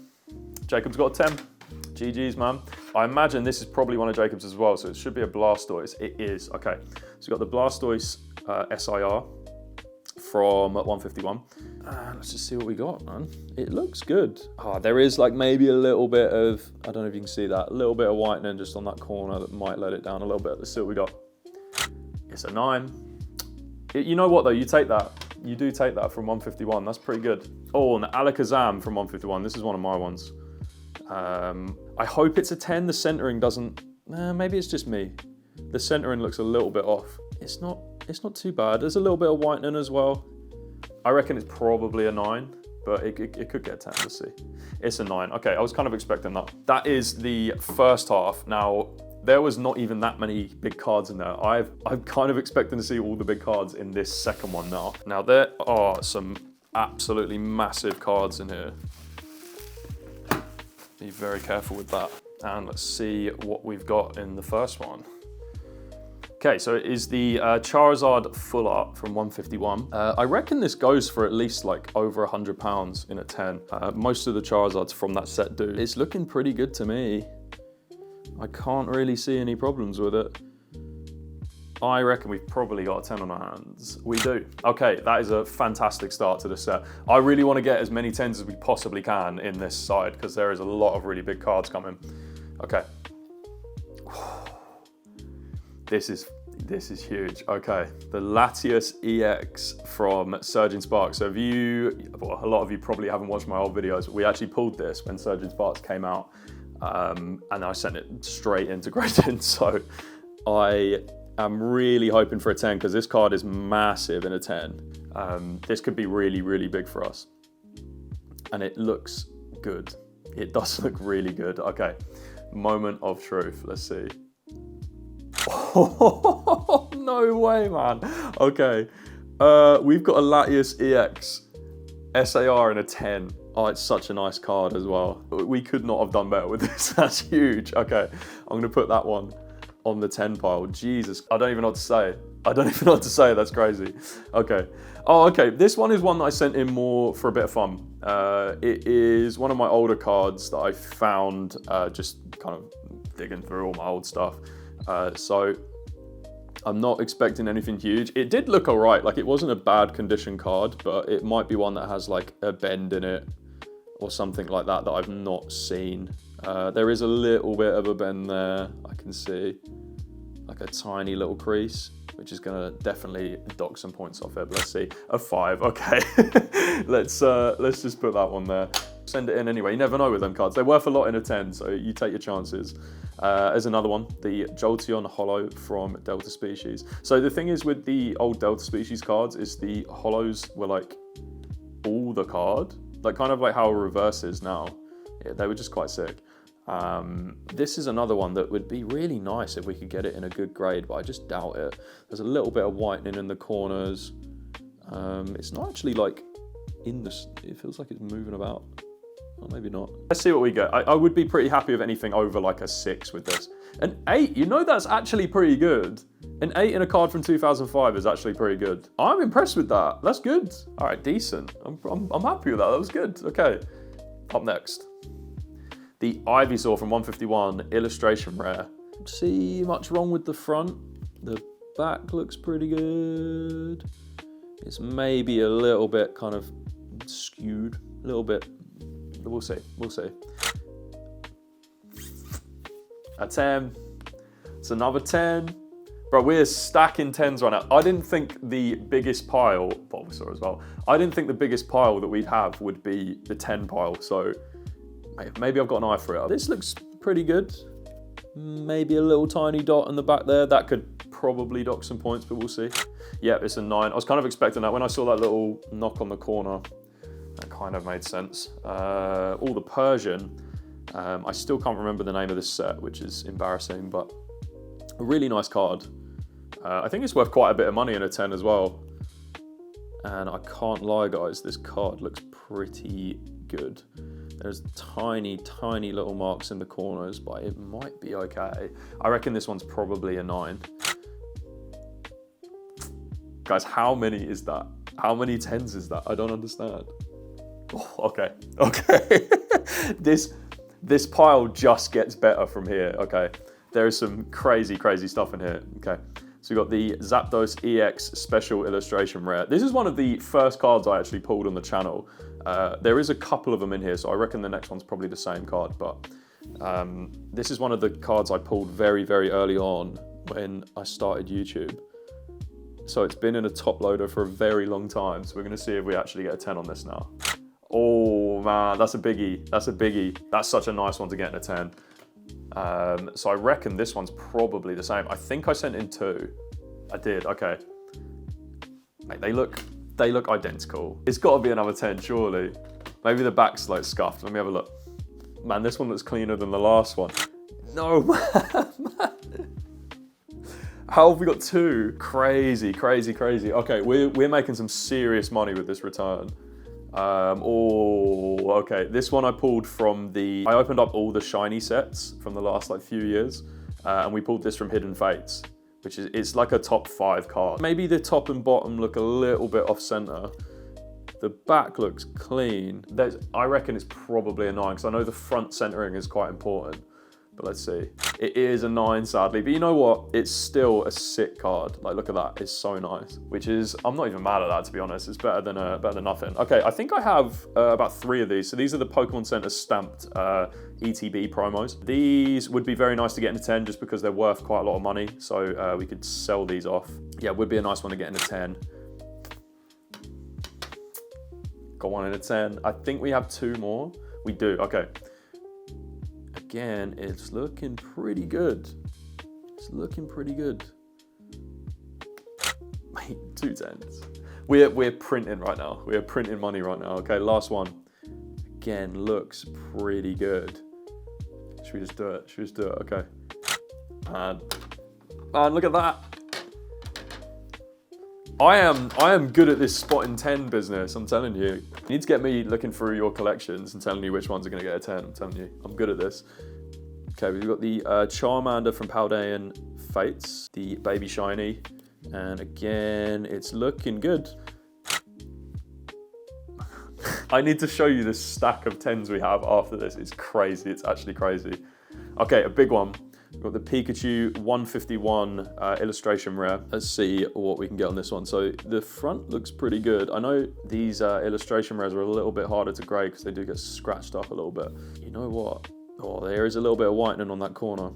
Jacob's got a 10. GG's, man. I imagine this is probably one of Jacob's as well, so it should be a Blastoise. It is, okay. So we've got the Blastoise SIR from 151. Let's just see what we got, man. It looks good. There is like maybe a little bit of, I don't know if you can see that, a little bit of whitening just on that corner that might let it down a little bit. Let's see what we got. It's a 9. You know what though, you take that. You do take that from 151, that's pretty good. Oh, and the Alakazam from 151, this is one of my ones. I hope it's a 10, the centering doesn't, maybe it's just me. The centering looks a little bit off. It's not too bad. There's a little bit of whitening as well. I reckon it's probably a 9, but it could get a 10, let's see. It's a 9, okay, I was kind of expecting that. That is the first half. Now, there was not even that many big cards in there. I'm kind of expecting to see all the big cards in this second one now. Now, there are some absolutely massive cards in here. Be very careful with that. And let's see what we've got in the first one. Okay, so it is the Charizard Full Art from 151. I reckon this goes for at least like over £100 in a 10. Most of the Charizards from that set do. It's looking pretty good to me. I can't really see any problems with it. I reckon we've probably got a 10 on our hands. We do. Okay, that is a fantastic start to the set. I really want to get as many 10s as we possibly can in this side because there is a lot of really big cards coming. Okay. This is huge. Okay, the Latias EX from Surging Sparks. So a lot of you probably haven't watched my old videos, but we actually pulled this when Surging Sparks came out, and I sent it straight into Gradient. So I am really hoping for a 10 because this card is massive in a 10. This could be really, really big for us. And it looks good. It does look really good. Okay, moment of truth. Let's see. Oh, no way, man. Okay, we've got a Latias EX SAR in a 10. Oh, it's such a nice card as well. We could not have done better with this. That's huge. Okay, I'm gonna put that one on the 10 pile. Jesus, I don't even know what to say. That's crazy. Okay. Oh, okay. This one is one that I sent in more for a bit of fun. It is one of my older cards that I found just kind of digging through all my old stuff. So I'm not expecting anything huge. It did look all right. Like it wasn't a bad condition card, but it might be one that has like a bend in it or something like that I've not seen. There is a little bit of a bend there. I can see like a tiny little crease, which is gonna definitely dock some points off it. But let's see, a 5. Okay, let's just put that one there. Send it in anyway. You never know with them cards. They're worth a lot in a 10, so you take your chances. There's another one, the Jolteon Holo from Delta Species. So the thing is with the old Delta Species cards is the Holos were like all the card, like kind of like how a reverse is now. Yeah, they were just quite sick. This is another one that would be really nice if we could get it in a good grade, but I just doubt it. There's a little bit of whitening in the corners. It's not actually like in the, it feels like it's moving about. Or maybe not. Let's see what we get. I would be pretty happy with anything over like a 6 with this. An 8, you know that's actually pretty good. An 8 in a card from 2005 is actually pretty good. I'm impressed with that. That's good. All right, decent. I'm happy with that. That was good. Okay. Up next, the Ivysaur from 151 illustration rare. See much wrong with the front. The back looks pretty good. It's maybe a little bit kind of bit skewed, a little bit. We'll see. A 10. It's another 10. Bro, we're stacking 10s right now. I didn't think the biggest pile, Bulbasaur as well, I didn't think the biggest pile that we'd have would be the 10 pile, so maybe I've got an eye for it. This looks pretty good. Maybe a little tiny dot in the back there. That could probably dock some points, but we'll see. Yeah, it's a 9. I was kind of expecting that. When I saw that little knock on the corner, that kind of made sense. All the Persian, I still can't remember the name of this set, which is embarrassing, but a really nice card. I think it's worth quite a bit of money in a 10 as well. And I can't lie, guys, this card looks pretty good. There's tiny, tiny little marks in the corners, but it might be okay. I reckon this one's probably a 9. Guys, how many is that? How many 10s is that? I don't understand. Oh, okay. This pile just gets better from here, okay? There is some crazy, crazy stuff in here, okay? So we've got the Zapdos EX Special Illustration Rare. This is one of the first cards I actually pulled on the channel. There is a couple of them in here, so I reckon the next one's probably the same card, but this is one of the cards I pulled very, very early on when I started YouTube. So it's been in a top loader for a very long time, so we're gonna see if we actually get a 10 on this now. Oh man, that's a biggie, that's a biggie. That's such a nice one to get in a 10. So I reckon this one's probably the same. I think I sent in 2. I did, okay. Mate, they look identical. It's gotta be another 10, surely. Maybe the back's like scuffed. Let me have a look. Man, this one looks cleaner than the last one. No, man. How have we got 2? Crazy, crazy, crazy. Okay, we're making some serious money with this return. Oh, okay. This one I pulled from I opened up all the shiny sets from the last like few years, and we pulled this from Hidden Fates, which is, it's like a top 5 card. Maybe the top and bottom look a little bit off center. The back looks clean. I reckon it's probably a 9, because I know the front centering is quite important. But let's see. It is a 9, sadly. But you know what? It's still a sick card. Like, look at that. It's so nice. Which is, I'm not even mad at that, to be honest. It's better than nothing. Okay, I think I have about 3 of these. So these are the Pokemon Center stamped ETB promos. These would be very nice to get in a 10 just because they're worth quite a lot of money. So we could sell these off. Yeah, would be a nice one to get in a 10. Got one in a 10. I think we have 2 more. We do, okay. Again, it's looking pretty good. It's looking pretty good. Wait, 2 10s. We're printing right now. We're printing money right now. Okay, last one. Again, looks pretty good. Should we just do it? Should we just do it? Okay. Man, look at that. I am good at this spotting 10 business, I'm telling you. You need to get me looking through your collections and telling you which ones are going to get a 10, I'm telling you. I'm good at this. Okay, we've got the Charmander from Paldean Fates, the Baby Shiny, and again, it's looking good. I need to show you this stack of 10s we have after this. It's crazy, it's actually crazy. Okay, a big one. We've got the Pikachu 151 illustration rare. Let's see what we can get on this one. So the front looks pretty good. I know these illustration rares are a little bit harder to grade because they do get scratched up a little bit. You know what? Oh, there is a little bit of whitening on that corner.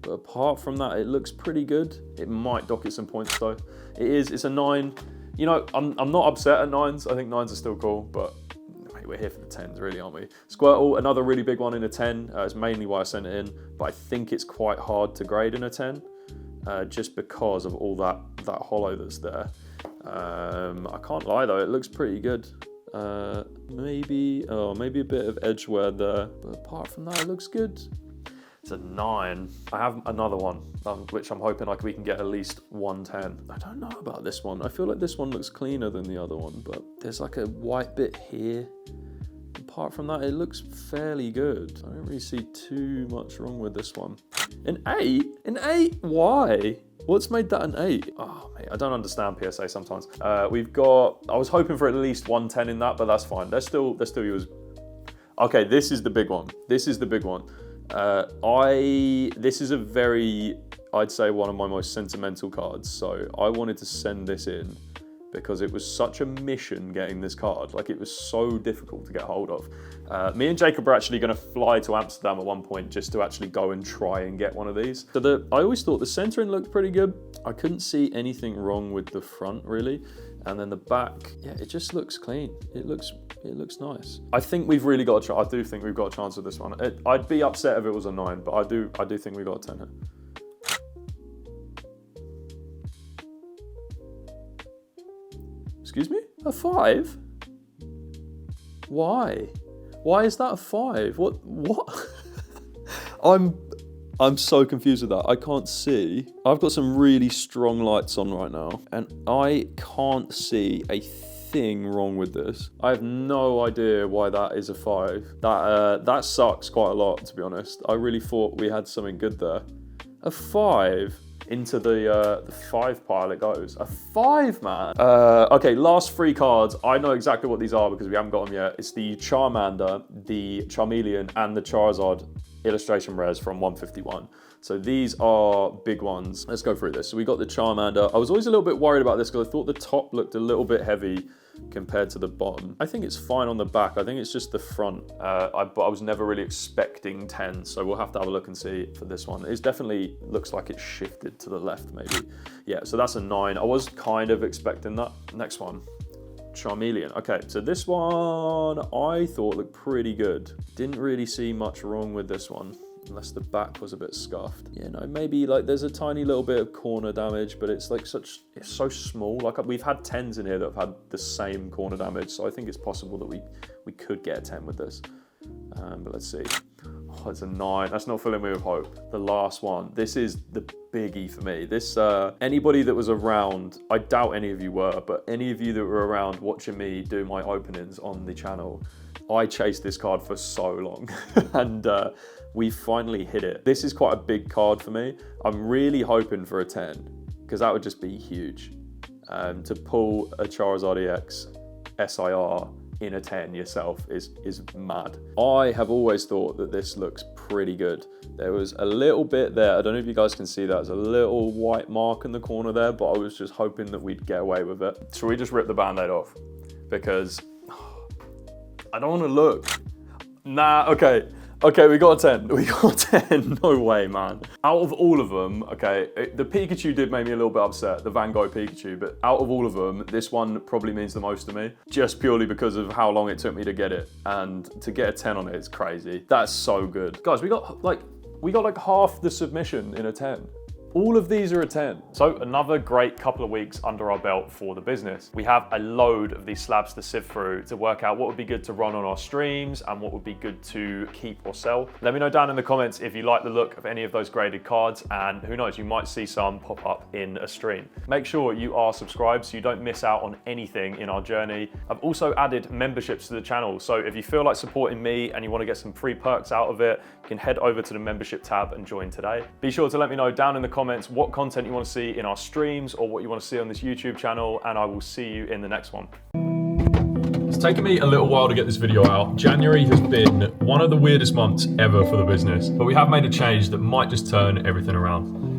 But apart from that, it looks pretty good. It might dock it some points though. It's a 9. You know, I'm not upset at 9s. I think 9s are still cool, but we're here for the 10s, really, aren't we? Squirtle, another really big one in a 10. It's mainly why I sent it in, but I think it's quite hard to grade in a 10, just because of all that holo that's there. I can't lie though, it looks pretty good. Maybe a bit of edge wear there, but apart from that, it looks good. It's a 9. I have another one, which I'm hoping we can get at least 110. I don't know about this one. I feel like this one looks cleaner than the other one, but there's like a white bit here. Apart from that, it looks fairly good. I don't really see too much wrong with this one. An 8? An 8? Why? What's made that an 8? Oh, mate, I don't understand PSA sometimes. We've got, I was hoping for at least 110 in that, but that's fine. They're still yours. Okay, this is the big one. This is the big one. This is a very, I'd say one of my most sentimental cards. So I wanted to send this in because it was such a mission getting this card. Like, it was so difficult to get hold of. Me and Jacob are actually going to fly to Amsterdam at one point just to actually go and try and get one of these. So I always thought the centering looked pretty good. I couldn't see anything wrong with the front really. And then the back, yeah, it just looks clean. It looks nice. I think we've really got I do think we've got a chance with this one. I'd be upset if it was a 9, but I do think we've got a 10 here. Excuse me? A 5? Why? Why is that a 5? What? I'm so confused with that. I can't see. I've got some really strong lights on right now, and I can't see a thing wrong with this. I have no idea why that is a 5. That sucks quite a lot, to be honest. I really thought we had something good there. A 5 into the 5 pile it goes. A 5, man. Okay, last 3 cards. I know exactly what these are because we haven't got them yet. It's the Charmander, the Charmeleon, and the Charizard illustration rares from 151. So these are big ones. Let's go through this. So we got the Charmander. I was always a little bit worried about this because I thought the top looked a little bit heavy compared to the bottom. I think it's fine on the back. I think it's just the front. But I was never really expecting 10, so we'll have to have a look and see for this one. It definitely looks like it's shifted to the left maybe. Yeah, so that's a 9. I was kind of expecting that. Next one. Charmeleon. Okay, so this one I thought looked pretty good. Didn't really see much wrong with this one, unless the back was a bit scuffed. Yeah, no, maybe like there's a tiny little bit of corner damage, but it's like it's so small. Like we've had 10s in here that have had the same corner damage, so I think it's possible that we could get a 10 with this. But let's see. Oh, it's a 9. That's not filling me with hope. The last one. This is the biggie for me. This, anybody that was around, I doubt any of you were, but any of you that were around watching me do my openings on the channel, I chased this card for so long and we finally hit it. This is quite a big card for me. I'm really hoping for a 10 because that would just be huge. To pull a Charizard EX SIR in a 10 yourself is mad. I have always thought that this looks pretty good. There was a little bit there, I don't know if you guys can see that, there's a little white mark in the corner there, but I was just hoping that we'd get away with it. Should we just rip the band-aid off? Because I don't want to look. Nah, okay. Okay, we got a 10. We got a 10. No way, man. Out of all of them, okay, the Pikachu did make me a little bit upset, the Van Gogh Pikachu, but out of all of them, this one probably means the most to me, just purely because of how long it took me to get it. And to get a 10 on it is crazy. That's so good. Guys, we got like half the submission in a 10. All of these are a 10. So another great couple of weeks under our belt for the business. We have a load of these slabs to sift through to work out what would be good to run on our streams and what would be good to keep or sell. Let me know down in the comments if you like the look of any of those graded cards, and who knows, you might see some pop up in a stream. Make sure you are subscribed so you don't miss out on anything in our journey. I've also added memberships to the channel. So if you feel like supporting me and you want to get some free perks out of it, you can head over to the membership tab and join today. Be sure to let me know down in the comments what content you want to see in our streams or what you want to see on this YouTube channel, and I will see you in the next one. It's taken me a little while to get this video out. January has been one of the weirdest months ever for the business, but we have made a change that might just turn everything around.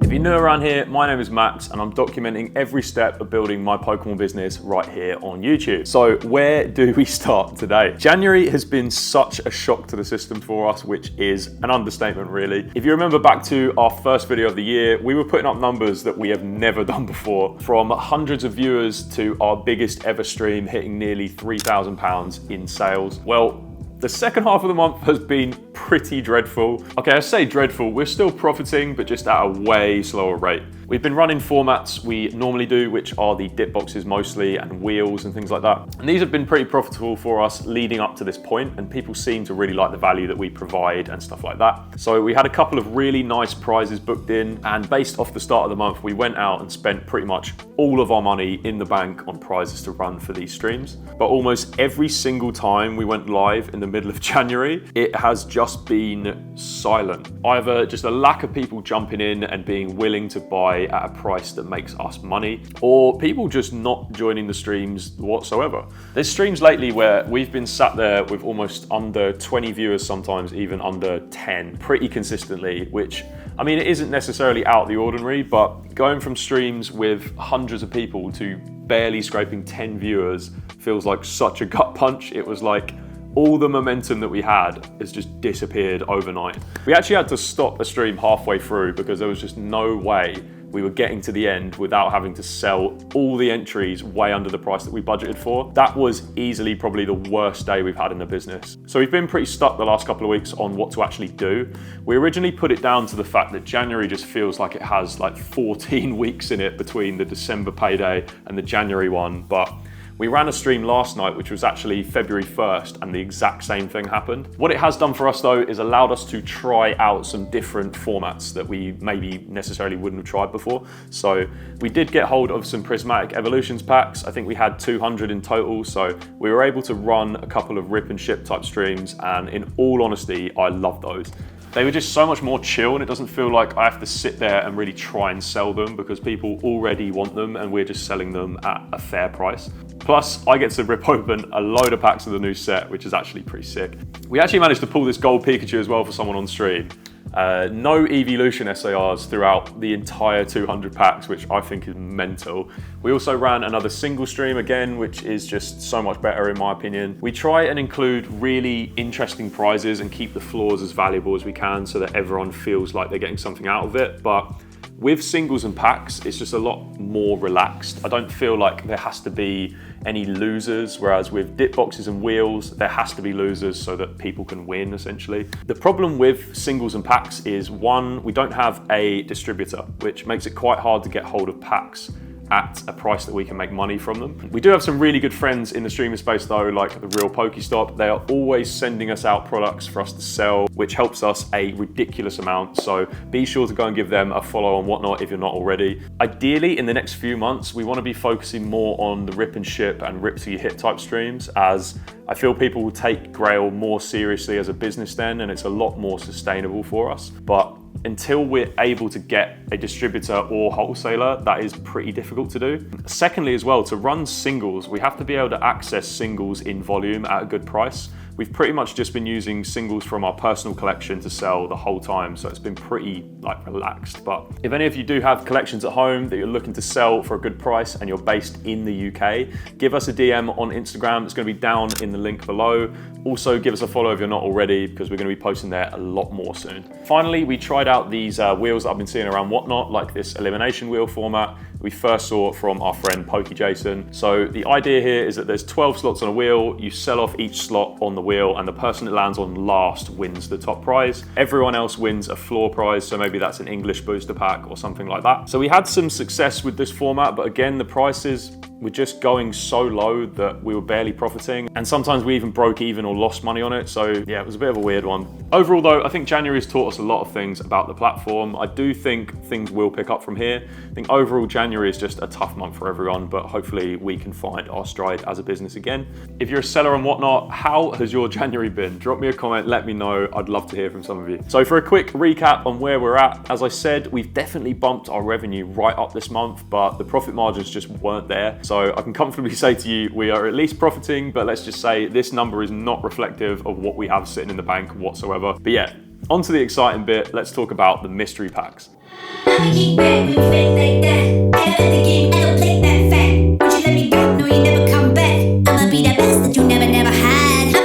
If you're new around here, my name is Max and I'm documenting every step of building my Pokemon business right here on YouTube. So where do we start today? January has been such a shock to the system for us, which is an understatement really. If you remember back to our first video of the year, we were putting up numbers that we have never done before, from hundreds of viewers to our biggest ever stream hitting nearly £3,000 in sales. Well, the second half of the month has been pretty dreadful. Okay, I say dreadful, we're still profiting, but just at a way slower rate. We've been running formats we normally do, which are the dip boxes mostly and wheels and things like that. And these have been pretty profitable for us leading up to this point, and people seem to really like the value that we provide and stuff like that. So we had a couple of really nice prizes booked in, and based off the start of the month, we went out and spent pretty much all of our money in the bank on prizes to run for these streams. But almost every single time we went live in the middle of January, it has just just been silent. Either just a lack of people jumping in and being willing to buy at a price that makes us money, or people just not joining the streams whatsoever. There's streams lately where we've been sat there with almost under 20 viewers, sometimes even under 10, pretty consistently, which, I mean, it isn't necessarily out of the ordinary, but going from streams with hundreds of people to barely scraping 10 viewers feels like such a gut punch. It was like all the momentum that we had has just disappeared overnight. We actually had to stop the stream halfway through because there was just no way we were getting to the end without having to sell all the entries way under the price that we budgeted for. That was easily probably the worst day we've had in the business. So we've been pretty stuck the last couple of weeks on what to actually do. We originally put it down to the fact that January just feels like it has like 14 weeks in it between the December payday and the January one, but we ran a stream last night, which was actually February 1st, and the exact same thing happened. What it has done for us though is allowed us to try out some different formats that we maybe necessarily wouldn't have tried before. So we did get hold of some Prismatic Evolutions packs. I think we had 200 in total. So we were able to run a couple of rip and ship type streams, and in all honesty, I love those. They were just so much more chill, and it doesn't feel like I have to sit there and really try and sell them because people already want them and we're just selling them at a fair price. Plus, I get to rip open a load of packs of the new set, which is actually pretty sick. We actually managed to pull this gold Pikachu as well for someone on stream. No Evolution SARs throughout the entire 200 packs, which I think is mental. We also ran another single stream again, which is just so much better in my opinion. We try and include really interesting prizes and keep the floors as valuable as we can so that everyone feels like they're getting something out of it. But with singles and packs, it's just a lot more relaxed. I don't feel like there has to be any losers, whereas with dip boxes and wheels, there has to be losers so that people can win, essentially. The problem with singles and packs is, one, we don't have a distributor, which makes it quite hard to get hold of packs at a price that we can make money from them. We do have some really good friends in the streaming space though, like the Real Pokestop. They are always sending us out products for us to sell, which helps us a ridiculous amount. So be sure to go and give them a follow on Whatnot if you're not already. Ideally, in the next few months, we want to be focusing more on the rip and ship and rip till you hit type streams, as I feel people will take Grail more seriously as a business then, and it's a lot more sustainable for us. But until we're able to get a distributor or wholesaler, that is pretty difficult to do. Secondly, as well, to run singles, we have to be able to access singles in volume at a good price. We've pretty much just been using singles from our personal collection to sell the whole time, so it's been pretty relaxed. But if any of you do have collections at home that you're looking to sell for a good price and you're based in the UK, give us a DM on Instagram. It's going to be down in the link below. Also, give us a follow if you're not already, because we're going to be posting there a lot more soon. Finally, we tried out these wheels that I've been seeing around Whatnot, like this elimination wheel format. We first saw from our friend Pokey Jason. So the idea here is that there's 12 slots on a wheel. You sell off each slot on the wheel, and the person that lands on last wins the top prize. Everyone else wins a floor prize, so maybe that's an English booster pack or something like that. So we had some success with this format, but again, the prices were just going so low that we were barely profiting, and sometimes we even broke even or lost money on it. So yeah, it was a bit of a weird one. Overall though, I think January has taught us a lot of things about the platform. I do think things will pick up from here. I think overall January is just a tough month for everyone, but hopefully we can find our stride as a business again. If you're a seller and Whatnot, how has your January been? Drop me a comment, let me know. I'd love to hear from some of you. So for a quick recap on where we're at, as I said, we've definitely bumped our revenue right up this month, but the profit margins just weren't there. So I can comfortably say to you, we are at least profiting, but let's just say this number is not reflective of what we have sitting in the bank whatsoever. But yeah, on to the exciting bit. Let's talk about the mystery packs.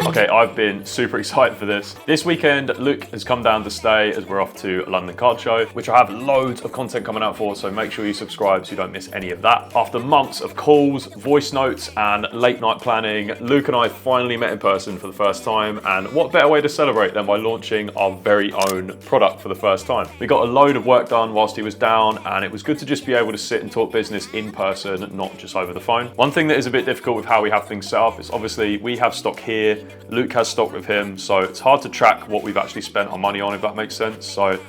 Okay, I've been super excited for this. This weekend, Luke has come down to stay as we're off to London Card Show, which I have loads of content coming out for, so make sure you subscribe so you don't miss any of that. After months of calls, voice notes, and late night planning, Luke and I finally met in person for the first time, and what better way to celebrate than by launching our very own product for the first time. We got a load of work done whilst he was down, and it was good to just be able to sit and talk business in person, not just over the phone. One thing that is a bit difficult with how we have things set up is obviously we have stock here, Luke has stock with him, so it's hard to track what we've actually spent our money on, if that makes sense. So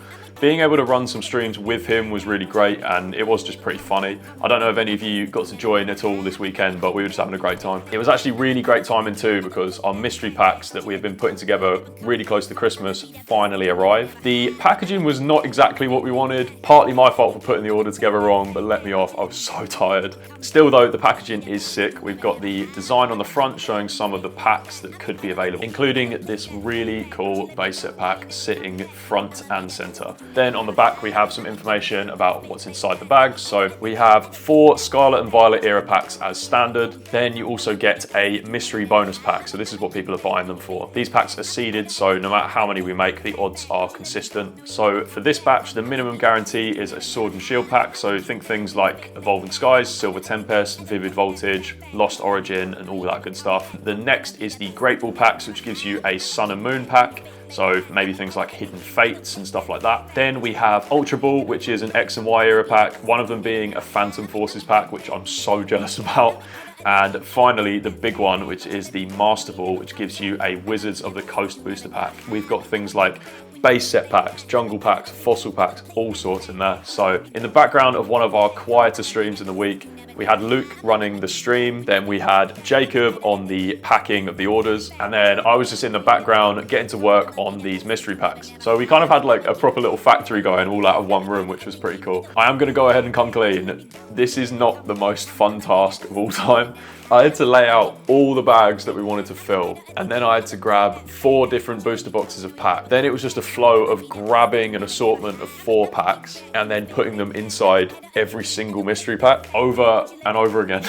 being able to run some streams with him was really great, and it was just pretty funny. I don't know if any of you got to join at all this weekend, but we were just having a great time. It was actually really great timing too, because our mystery packs that we have been putting together really close to Christmas finally arrived. The packaging was not exactly what we wanted, partly my fault for putting the order together wrong, but let me off, I was so tired. Still though, the packaging is sick. We've got the design on the front showing some of the packs that could be available, including this really cool base set pack sitting front and center. Then on the back, we have some information about what's inside the bags. So we have 4 Scarlet and Violet era packs as standard. Then you also get a mystery bonus pack. So this is what people are buying them for. These packs are seeded, so no matter how many we make, the odds are consistent. So for this batch, the minimum guarantee is a Sword and Shield pack. So think things like Evolving Skies, Silver Tempest, Vivid Voltage, Lost Origin, and all that good stuff. The next is the Great Ball packs, which gives you a Sun and Moon pack. So maybe things like Hidden Fates and stuff like that. Then we have Ultra Ball, which is an X and Y era pack, one of them being a Phantom Forces pack, which I'm so jealous about. And finally, the big one, which is the Master Ball, which gives you a Wizards of the Coast booster pack. We've got things like base set packs, jungle packs, fossil packs, all sorts in there. So in the background of one of our quieter streams in the week, we had Luke running the stream, then we had Jacob on the packing of the orders, and then I was just in the background getting to work on these mystery packs. So we kind of had like a proper little factory going all out of one room, which was pretty cool. I am going to go ahead and come clean. This is not the most fun task of all time. I had to lay out all the bags that we wanted to fill, and then I had to grab 4 different booster boxes of pack. Then it was just a flow of grabbing an assortment of 4 packs and then putting them inside every single mystery pack over and over again.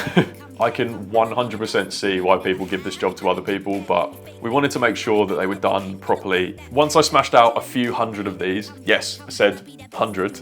I can 100% see why people give this job to other people, but we wanted to make sure that they were done properly. Once I smashed out a few hundred of these, yes, I said 100,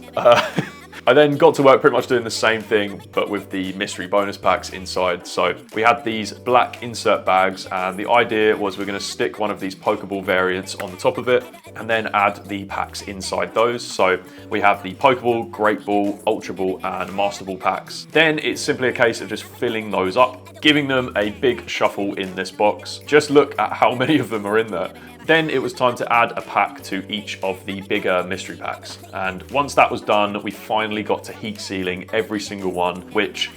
I then got to work pretty much doing the same thing, but with the mystery bonus packs inside. So we had these black insert bags, and the idea was we're going to stick one of these Pokeball variants on the top of it, and then add the packs inside those. So we have the Pokeball, Great Ball, Ultra Ball, and Master Ball packs. Then it's simply a case of just filling those up, giving them a big shuffle in this box. Just look at how many of them are in there. Then it was time to add a pack to each of the bigger mystery packs. And once that was done, we finally got to heat sealing every single one, which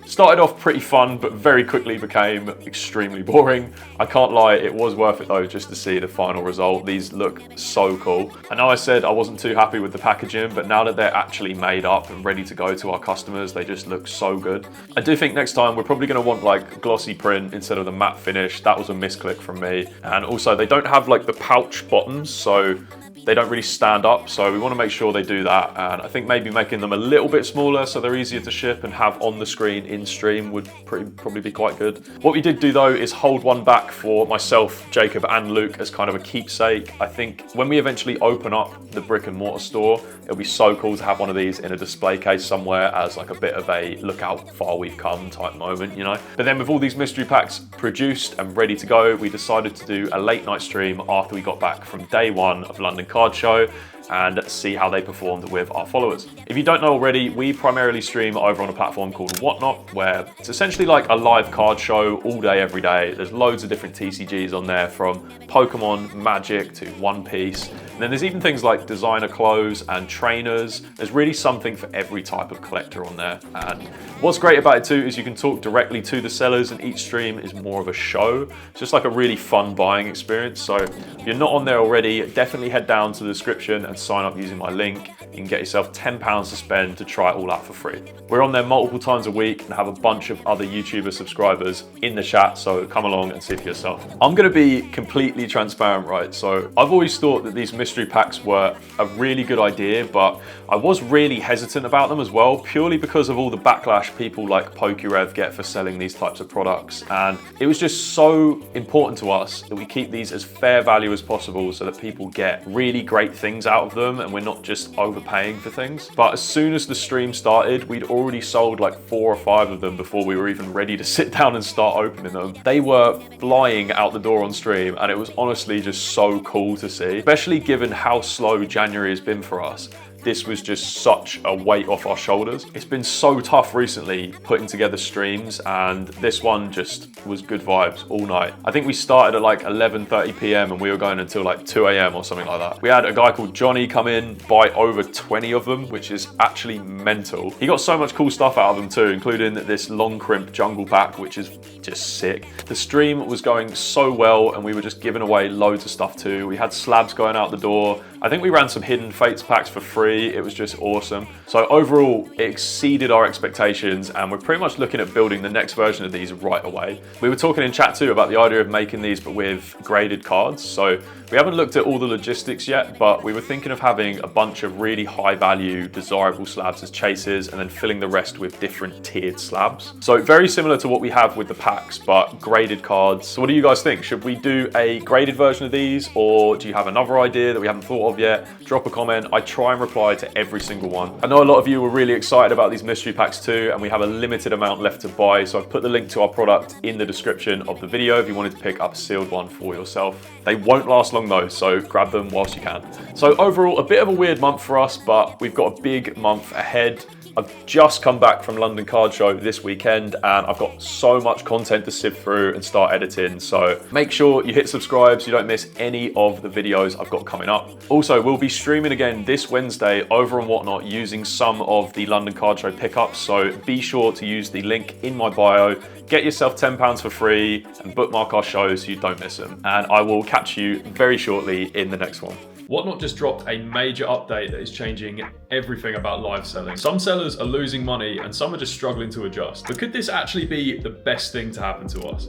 started off pretty fun, but very quickly became extremely boring. I can't lie, it was worth it though, just to see the final result. These look so cool. I know I said I wasn't too happy with the packaging, but now that they're actually made up and ready to go to our customers, they just look so good. I do think next time we're probably gonna want like glossy print instead of the matte finish. That was a misclick from me. And also they don't have like the pouch bottoms, so they don't really stand up, so we want to make sure they do that. And I think maybe making them a little bit smaller so they're easier to ship and have on the screen in stream would probably be quite good. What we did do though is hold one back for myself, Jacob, and Luke as kind of a keepsake. I think when we eventually open up the brick and mortar store, it'll be so cool to have one of these in a display case somewhere as like a bit of a look how far we've come type moment, you know? But then with all these mystery packs produced and ready to go, we decided to do a late night stream after we got back from day 1 of London Card Show and see how they performed with our followers. If you don't know already, we primarily stream over on a platform called Whatnot, where it's essentially like a live card show all day, every day. There's loads of different TCGs on there, from Pokemon, Magic to One Piece. And then there's even things like designer clothes and trainers. There's really something for every type of collector on there. And what's great about it too is you can talk directly to the sellers, and each stream is more of a show. It's just like a really fun buying experience. So if you're not on there already, definitely head down to the description and sign up using my link. You can get yourself £10 to spend to try it all out for free. We're on there multiple times a week and have a bunch of other YouTuber subscribers in the chat, so come along and see for yourself. I'm gonna be completely transparent, right? So I've always thought that these mystery packs were a really good idea, but I was really hesitant about them as well, purely because of all the backlash people like PokeRev get for selling these types of products. And it was just so important to us that we keep these as fair value as possible so that people get really great things out of them and we're not just overpaying for things. But as soon as the stream started, we'd already sold like 4 or 5 of them before we were even ready to sit down and start opening them. They were flying out the door on stream, and it was honestly just so cool to see, especially given how slow January has been for us. this was just such a weight off our shoulders. It's been so tough recently putting together streams, and this one just was good vibes all night. I think we started at like 11:30 p.m. and we were going until like 2 a.m. or something like that. We had a guy called Johnny come in, buy over 20 of them, which is actually mental. He got so much cool stuff out of them too, including this long crimp jungle pack, which is just sick. The stream was going so well and we were just giving away loads of stuff too. We had slabs going out the door. I think we ran some hidden fates packs for free. It was just awesome. So overall, it exceeded our expectations and we're pretty much looking at building the next version of these right away. We were talking in chat too about the idea of making these but with graded cards. So we haven't looked at all the logistics yet, but we were thinking of having a bunch of really high value, desirable slabs as chases and then filling the rest with different tiered slabs. So very similar to what we have with the packs, but graded cards. So what do you guys think? Should we do a graded version of these, or do you have another idea that we haven't thought of yet? Drop a comment. I try and reply to every single one. I know a lot of you were really excited about these mystery packs too, and we have a limited amount left to buy. So I've put the link to our product in the description of the video if you wanted to pick up a sealed one for yourself. They won't last long though, so grab them whilst you can. So overall, a bit of a weird month for us, but we've got a big month ahead. I've just come back from London Card Show this weekend and I've got so much content to sift through and start editing. So make sure you hit subscribe so you don't miss any of the videos I've got coming up. Also, we'll be streaming again this Wednesday over on Whatnot using some of the London Card Show pickups. So be sure to use the link in my bio, get yourself £10 for free and bookmark our shows so you don't miss them. And I will catch you very shortly in the next one. Whatnot just dropped a major update that is changing everything about live selling. Some sellers are losing money and some are just struggling to adjust. But could this actually be the best thing to happen to us?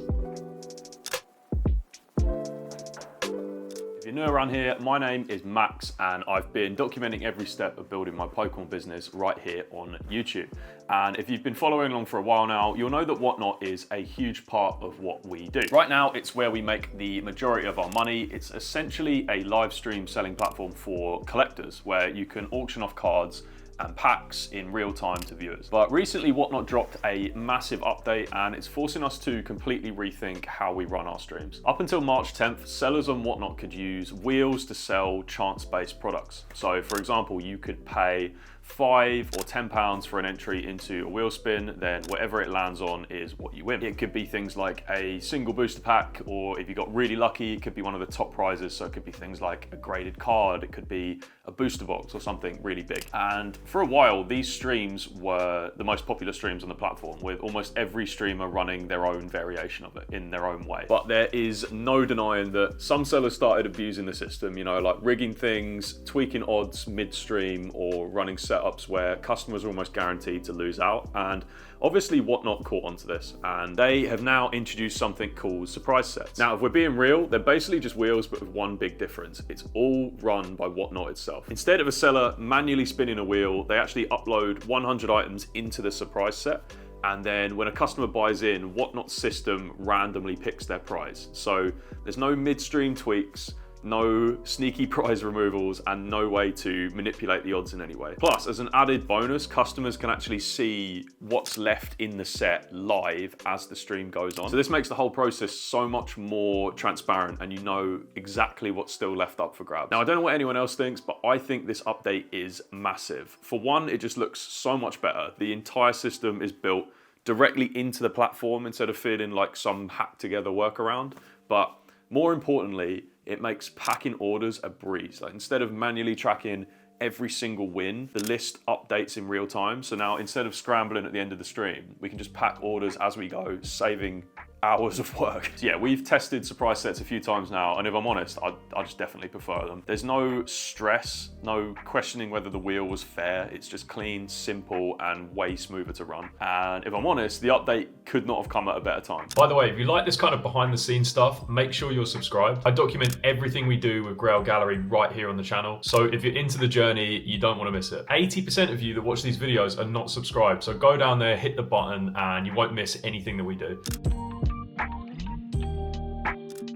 If you're new around here, my name is Max and I've been documenting every step of building my Pokemon business right here on YouTube. And if you've been following along for a while now, you'll know that Whatnot is a huge part of what we do. Right now, it's where we make the majority of our money. It's essentially a live stream selling platform for collectors where you can auction off cards and packs in real time to viewers. But recently Whatnot dropped a massive update and it's forcing us to completely rethink how we run our streams. Up until March 10th, sellers on Whatnot could use wheels to sell chance-based products. So for example, you could pay £5 or £10 for an entry into a wheel spin, then whatever it lands on is what you win. It could be things like a single booster pack, or if you got really lucky, it could be one of the top prizes. So it could be things like a graded card, it could be a booster box or something really big. And for a while, these streams were the most popular streams on the platform, with almost every streamer running their own variation of it in their own way. But there is no denying that some sellers started abusing the system, you know, like rigging things, tweaking odds midstream, or running setups where customers are almost guaranteed to lose out. And obviously Whatnot caught onto this, and they have now introduced something called surprise sets. Now, if we're being real, they're basically just wheels, but with one big difference. It's all run by Whatnot itself. Instead of a seller manually spinning a wheel, they actually upload 100 items into the surprise set. And then when a customer buys in, Whatnot's system randomly picks their prize. So there's no midstream tweaks, no sneaky prize removals, and no way to manipulate the odds in any way. Plus, as an added bonus, customers can actually see what's left in the set live as the stream goes on. So this makes the whole process so much more transparent and you know exactly what's still left up for grabs. Now, I don't know what anyone else thinks, but I think this update is massive. For one, it just looks so much better. The entire system is built directly into the platform instead of feeling like some hacked together workaround. But more importantly, it makes packing orders a breeze. Like, instead of manually tracking every single win, the list updates in real time. So now instead of scrambling at the end of the stream, we can just pack orders as we go, saving hours of work. So yeah, we've tested surprise sets a few times now, and if I'm honest, I just definitely prefer them. There's no stress, no questioning whether the wheel was fair. It's just clean, simple, and way smoother to run. And if I'm honest, the update could not have come at a better time. By the way, if you like this kind of behind the scenes stuff, make sure you're subscribed. I document everything we do with Grail Gallery right here on the channel. So if you're into the journey, you don't want to miss it. 80% of you that watch these videos are not subscribed. So go down there, hit the button, and you won't miss anything that we do.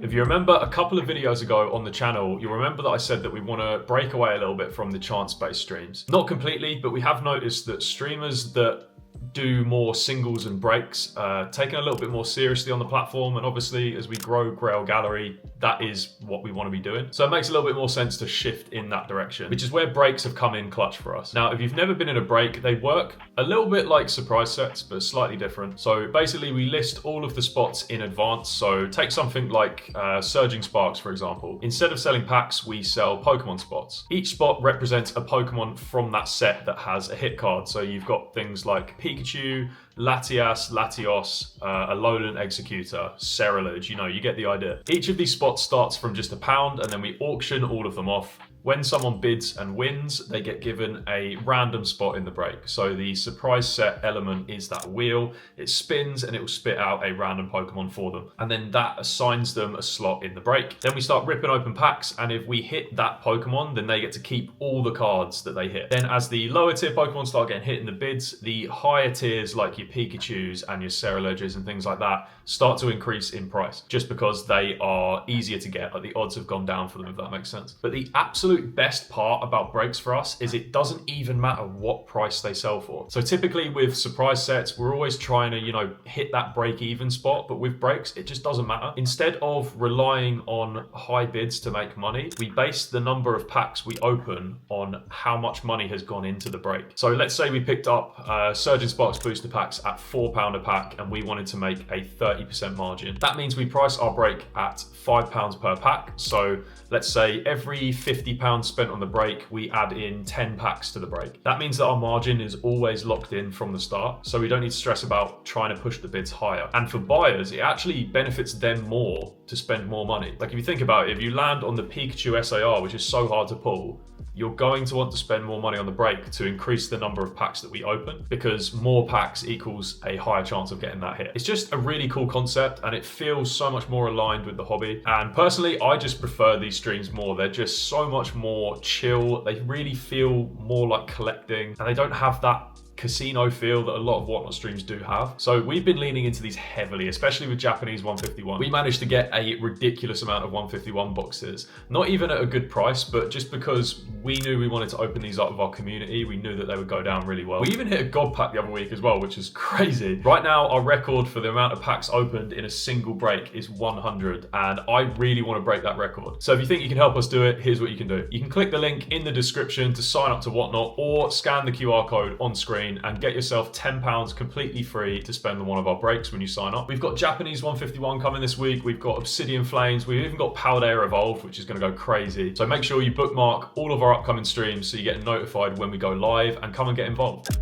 If you remember a couple of videos ago on the channel, you'll remember that I said that we want to break away a little bit from the chance-based streams. Not completely, but we have noticed that streamers that do more singles and breaks, taken a little bit more seriously on the platform. And obviously, as we grow Grail Gallery, that is what we want to be doing. So it makes a little bit more sense to shift in that direction, which is where breaks have come in clutch for us. Now, if you've never been in a break, they work a little bit like surprise sets, but slightly different. So basically, we list all of the spots in advance. So take something like Surging Sparks, for example. Instead of selling packs, we sell Pokemon spots. Each spot represents a Pokemon from that set that has a hit card. So you've got things like Pikachu, Latias, Latios, Alolan Executor, Cerulege, you get the idea. Each of these spots starts from just £1, and then we auction all of them off. When someone bids and wins, they get given a random spot in the break. So the surprise set element is that wheel. It spins and it will spit out a random Pokemon for them. And then that assigns them a slot in the break. Then we start ripping open packs, and if we hit that Pokemon, then they get to keep all the cards that they hit. Then as the lower tier Pokemon start getting hit in the bids, the higher tiers like your Pikachus and your Ceruleges and things like that start to increase in price, just because they are easier to get. Like the odds have gone down for them, if that makes sense. But the absolute best part about breaks for us is it doesn't even matter what price they sell for. So typically with surprise sets, we're always trying to, hit that break even spot, but with breaks, it just doesn't matter. Instead of relying on high bids to make money, we base the number of packs we open on how much money has gone into the break. So let's say we picked up Surging Sparks booster packs at £4 a pack, and we wanted to make a 30% margin. That means we price our break at £5 per pack. So let's say every £50 spent on the break, we add in 10 packs to the break. That means that our margin is always locked in from the start, so we don't need to stress about trying to push the bids higher. And for buyers, it actually benefits them more to spend more money. Like if you think about it, if you land on the Pikachu SAR, which is so hard to pull, you're going to want to spend more money on the break to increase the number of packs that we open, because more packs equals a higher chance of getting that hit. It's just a really cool concept, and it feels so much more aligned with the hobby. And personally, I just prefer these streams more. They're just so much more chill. They really feel more like collecting, and they don't have that casino feel that a lot of Whatnot streams do have. So we've been leaning into these heavily, especially with Japanese 151. We managed to get a ridiculous amount of 151 boxes, not even at a good price, but just because we knew we wanted to open these up with our community, we knew that they would go down really well. We even hit a God pack the other week as well, which is crazy. Right now, our record for the amount of packs opened in a single break is 100, and I really want to break that record. So if you think you can help us do it, here's what you can do. You can click the link in the description to sign up to Whatnot, or scan the QR code on screen and get yourself £10 completely free to spend on one of our breaks when you sign up. We've got Japanese 151 coming this week. We've got Obsidian Flames. We've even got Paldea Evolved, which is going to go crazy. So make sure you bookmark all of our upcoming streams so you get notified when we go live, and come and get involved.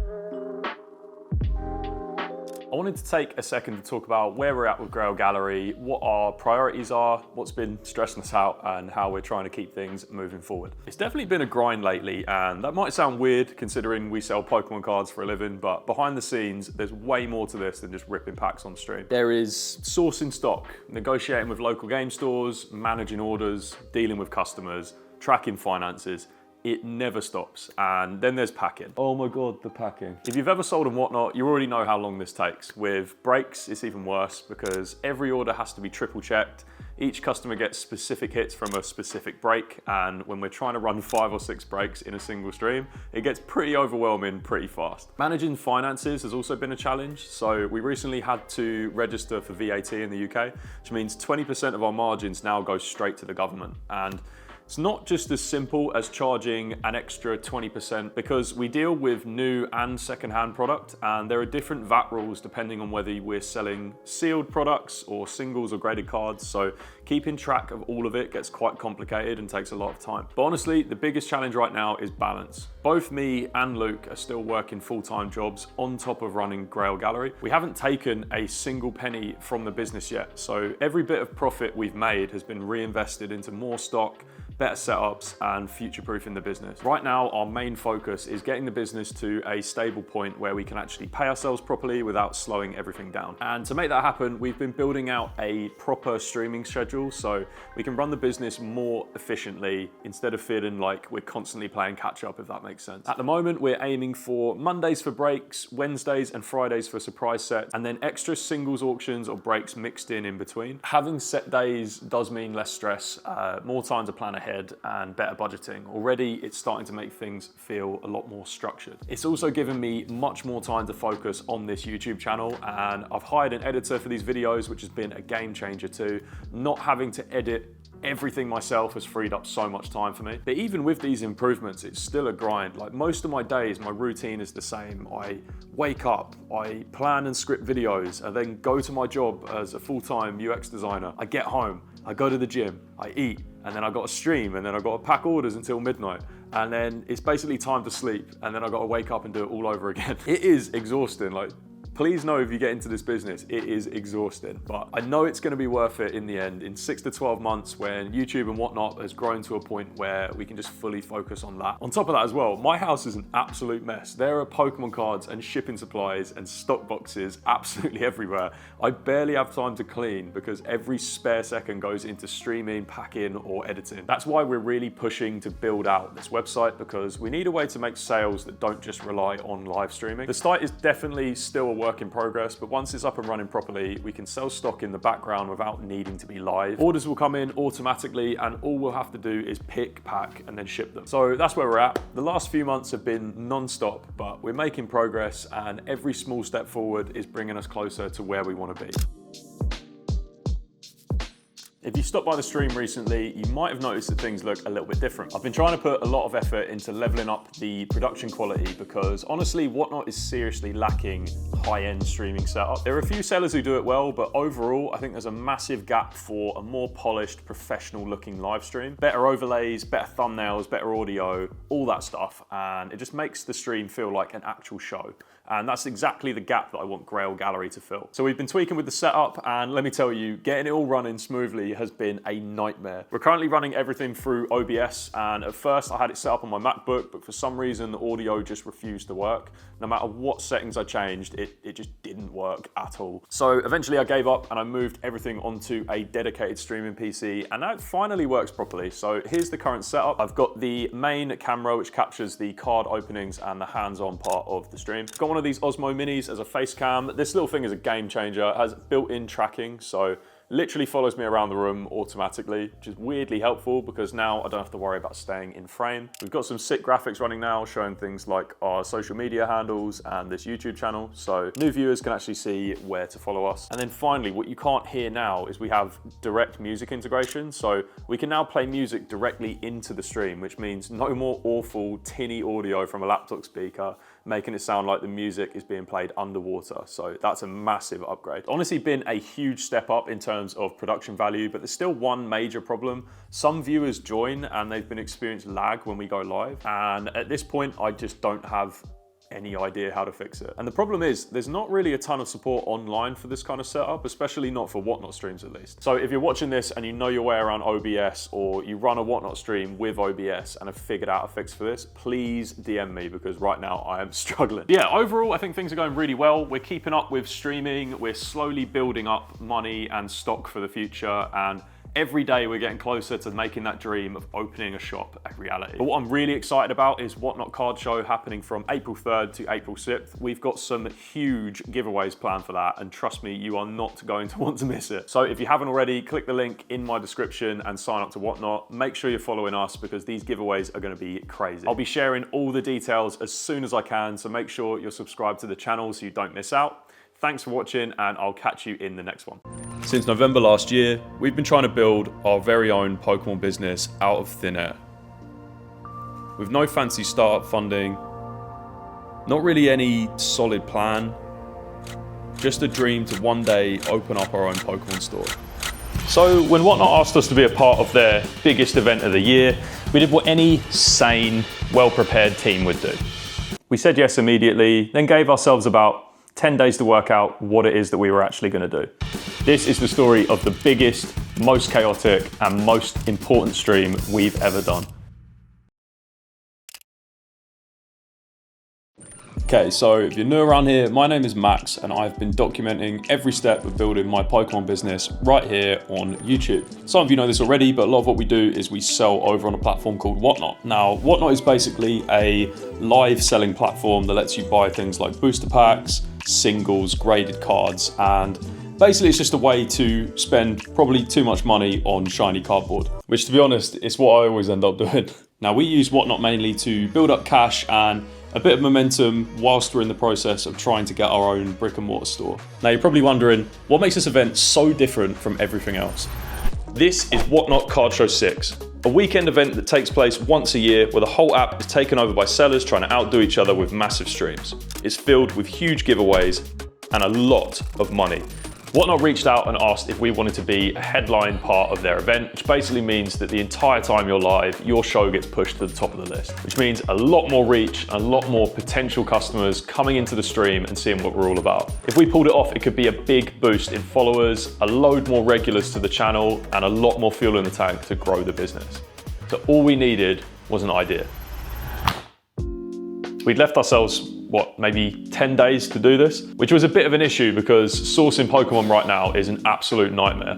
I wanted to take a second to talk about where we're at with Grail Gallery, what our priorities are, what's been stressing us out, and how we're trying to keep things moving forward. It's definitely been a grind lately, and that might sound weird considering we sell Pokemon cards for a living, but behind the scenes, there's way more to this than just ripping packs on stream. There is sourcing stock, negotiating with local game stores, managing orders, dealing with customers, tracking finances. It never stops. And then there's packing. Oh my God, the packing. If you've ever sold and Whatnot, you already know how long this takes. With breaks, it's even worse because every order has to be triple checked. Each customer gets specific hits from a specific break, and when we're trying to run 5 or 6 breaks in a single stream, it gets pretty overwhelming pretty fast. Managing finances has also been a challenge. So we recently had to register for VAT in the UK, which means 20% of our margins now go straight to the government. And it's not just as simple as charging an extra 20%, because we deal with new and secondhand product, and there are different VAT rules depending on whether we're selling sealed products or singles or graded cards. So keeping track of all of it gets quite complicated and takes a lot of time. But honestly, the biggest challenge right now is balance. Both me and Luke are still working full-time jobs on top of running Grail Gallery. We haven't taken a single penny from the business yet. So every bit of profit we've made has been reinvested into more stock, better setups, and future-proofing the business. Right now, our main focus is getting the business to a stable point where we can actually pay ourselves properly without slowing everything down. And to make that happen, we've been building out a proper streaming schedule schedule so we can run the business more efficiently instead of feeling like we're constantly playing catch up, if that makes sense. At the moment, we're aiming for Mondays for breaks, Wednesdays and Fridays for surprise sets, and then extra singles auctions or breaks mixed in between. Having set days does mean less stress, more time to plan ahead, and better budgeting. Already, it's starting to make things feel a lot more structured. It's also given me much more time to focus on this YouTube channel, and I've hired an editor for these videos, which has been a game changer too. Not having to edit everything myself has freed up so much time for me. But even with these improvements, it's still a grind. Like most of my days, my routine is the same. I wake up, I plan and script videos, and then go to my job as a full-time UX designer. I get home, I go to the gym, I eat, and then I got to stream, and then I got to pack orders until midnight. And then it's basically time to sleep, and then I got to wake up and do it all over again. It is exhausting. Like, please know if you get into this business, it is exhausting, but I know it's gonna be worth it in the end. In 6 to 12 months, when YouTube and whatnot has grown to a point where we can just fully focus on that. On top of that as well, my house is an absolute mess. There are Pokemon cards and shipping supplies and stock boxes absolutely everywhere. I barely have time to clean because every spare second goes into streaming, packing, or editing. That's why we're really pushing to build out this website, because we need a way to make sales that don't just rely on live streaming. The site is definitely still a work in progress, but once it's up and running properly, we can sell stock in the background without needing to be live. Orders will come in automatically, and all we'll have to do is pick, pack, and then ship them. So that's where we're at. The last few months have been non-stop, but we're making progress, and every small step forward is bringing us closer to where we want to be. If you stopped by the stream recently, you might have noticed that things look a little bit different. I've been trying to put a lot of effort into leveling up the production quality because honestly, Whatnot is seriously lacking high-end streaming setup. There are a few sellers who do it well, but overall, I think there's a massive gap for a more polished, professional-looking live stream. Better overlays, better thumbnails, better audio, all that stuff, and it just makes the stream feel like an actual show. And that's exactly the gap that I want Grail Gallery to fill. So we've been tweaking with the setup, and let me tell you, getting it all running smoothly has been a nightmare. We're currently running everything through OBS, and at first I had it set up on my MacBook, but for some reason the audio just refused to work. No matter what settings I changed, it just didn't work at all. So eventually I gave up and I moved everything onto a dedicated streaming PC, and now it finally works properly. So here's the current setup. I've got the main camera, which captures the card openings and the hands-on part of the stream. Got one of these Osmo Minis as a face cam. This little thing is a game changer. It has built-in tracking, so literally follows me around the room automatically, which is weirdly helpful because now I don't have to worry about staying in frame. We've got some sick graphics running now, showing things like our social media handles and this YouTube channel, so new viewers can actually see where to follow us. And then finally, what you can't hear now is we have direct music integration, so we can now play music directly into the stream, which means no more awful tinny audio from a laptop speaker, making it sound like the music is being played underwater. So that's a massive upgrade. Honestly, been a huge step up in terms of production value, but there's still one major problem. Some viewers join and they've been experiencing lag when we go live. And at this point, I just don't have any idea how to fix it. And the problem is there's not really a ton of support online for this kind of setup, especially not for Whatnot streams at least. So if you're watching this and you know your way around OBS, or you run a Whatnot stream with OBS and have figured out a fix for this, please DM me because right now I am struggling. Yeah, overall, I think things are going really well. We're keeping up with streaming. We're slowly building up money and stock for the future, and every day we're getting closer to making that dream of opening a shop a reality. But what I'm really excited about is Whatnot Card Show happening from April 3rd to April 6th. We've got some huge giveaways planned for that, and trust me, you are not going to want to miss it. So if you haven't already, click the link in my description and sign up to Whatnot. Make sure you're following us because these giveaways are going to be crazy. I'll be sharing all the details as soon as I can, so make sure you're subscribed to the channel so you don't miss out. Thanks for watching, and I'll catch you in the next one. Since November last year, we've been trying to build our very own Pokemon business out of thin air. With no fancy startup funding, not really any solid plan, just a dream to one day open up our own Pokemon store. So when Whatnot asked us to be a part of their biggest event of the year, we did what any sane, well-prepared team would do. We said yes immediately, then gave ourselves about 10 days to work out what it is that we were actually going to do. This is the story of the biggest, most chaotic, and most important stream we've ever done. Okay, so if you're new around here, my name is Max and I've been documenting every step of building my Pokemon business right here on YouTube. Some of you know this already, but a lot of what we do is we sell over on a platform called Whatnot. Now, Whatnot is basically a live selling platform that lets you buy things like booster packs, singles, graded cards, and basically it's just a way to spend probably too much money on shiny cardboard, which to be honest, is what I always end up doing. Now, we use Whatnot mainly to build up cash and a bit of momentum whilst we're in the process of trying to get our own brick and mortar store. Now, you're probably wondering, what makes this event so different from everything else? This is Whatnot Card Show 6, a weekend event that takes place once a year where the whole app is taken over by sellers trying to outdo each other with massive streams. It's filled with huge giveaways and a lot of money. Whatnot reached out and asked if we wanted to be a headline part of their event, which basically means that the entire time you're live, your show gets pushed to the top of the list, which means a lot more reach, a lot more potential customers coming into the stream and seeing what we're all about. If we pulled it off, it could be a big boost in followers, a load more regulars to the channel, and a lot more fuel in the tank to grow the business. So all we needed was an idea. We'd left ourselves maybe 10 days to do this, which was a bit of an issue because sourcing Pokemon right now is an absolute nightmare.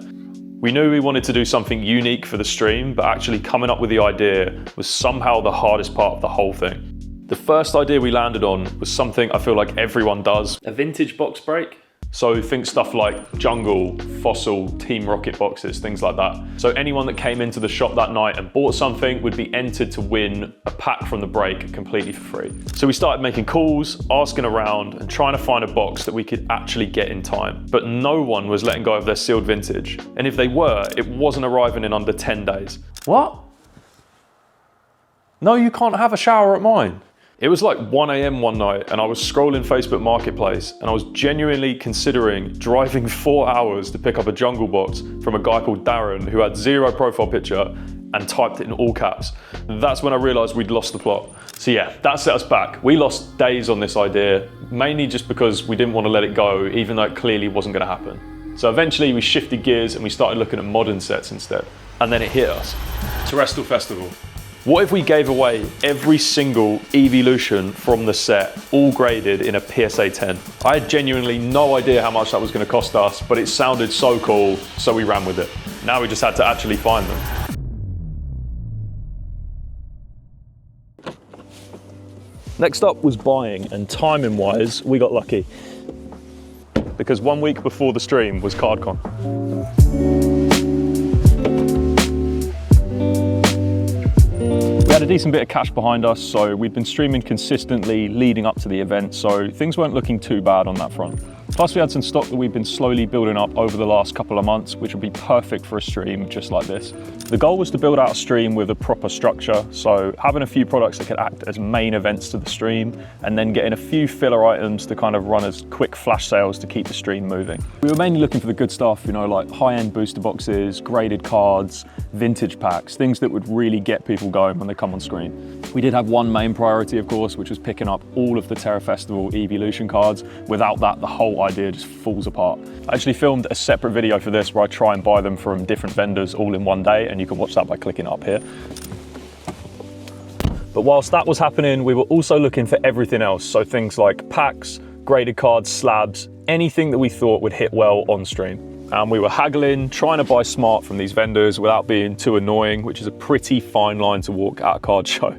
We knew we wanted to do something unique for the stream, but actually coming up with the idea was somehow the hardest part of the whole thing. The first idea we landed on was something I feel like everyone does, a vintage box break. So think stuff like Jungle, Fossil, Team Rocket boxes, things like that. So anyone that came into the shop that night and bought something would be entered to win a pack from the break completely for free. So we started making calls, asking around, and trying to find a box that we could actually get in time. But no one was letting go of their sealed vintage. And if they were, it wasn't arriving in under 10 days. What? No, you can't have a shower at mine. It was like 1 a.m. one night and I was scrolling Facebook Marketplace and I was genuinely considering driving 4 hours to pick up a Jungle box from a guy called Darren who had zero profile picture and typed it in all caps. That's when I realized we'd lost the plot. So yeah, that set us back. We lost days on this idea, mainly just because we didn't want to let it go, even though it clearly wasn't going to happen. So eventually we shifted gears and we started looking at modern sets instead. And then it hit us. Terrestrial Festival. What if we gave away every single evolution from the set, all graded in a PSA 10? I had genuinely no idea how much that was going to cost us, but it sounded so cool, so we ran with it. Now we just had to actually find them. Next up was buying, and timing-wise, we got lucky. Because 1 week before the stream was CardCon. We had a decent bit of cash behind us, so we'd been streaming consistently leading up to the event, so things weren't looking too bad on that front. Plus we had some stock that we've been slowly building up over the last couple of months, which would be perfect for a stream just like this. The goal was to build out a stream with a proper structure, so having a few products that could act as main events to the stream, and then getting a few filler items to kind of run as quick flash sales to keep the stream moving. We were mainly looking for the good stuff, you know, like high-end booster boxes, graded cards, vintage packs, things that would really get people going when they come on screen. We did have one main priority, of course, which was picking up all of the Terra Festival Evolution cards. Without that, the whole idea just falls apart. I actually filmed a separate video for this where I try and buy them from different vendors all in one day, and you can watch that by clicking up here. But whilst that was happening, we were also looking for everything else. So things like packs, graded cards, slabs, anything that we thought would hit well on stream. And we were haggling, trying to buy smart from these vendors without being too annoying, which is a pretty fine line to walk at a card show.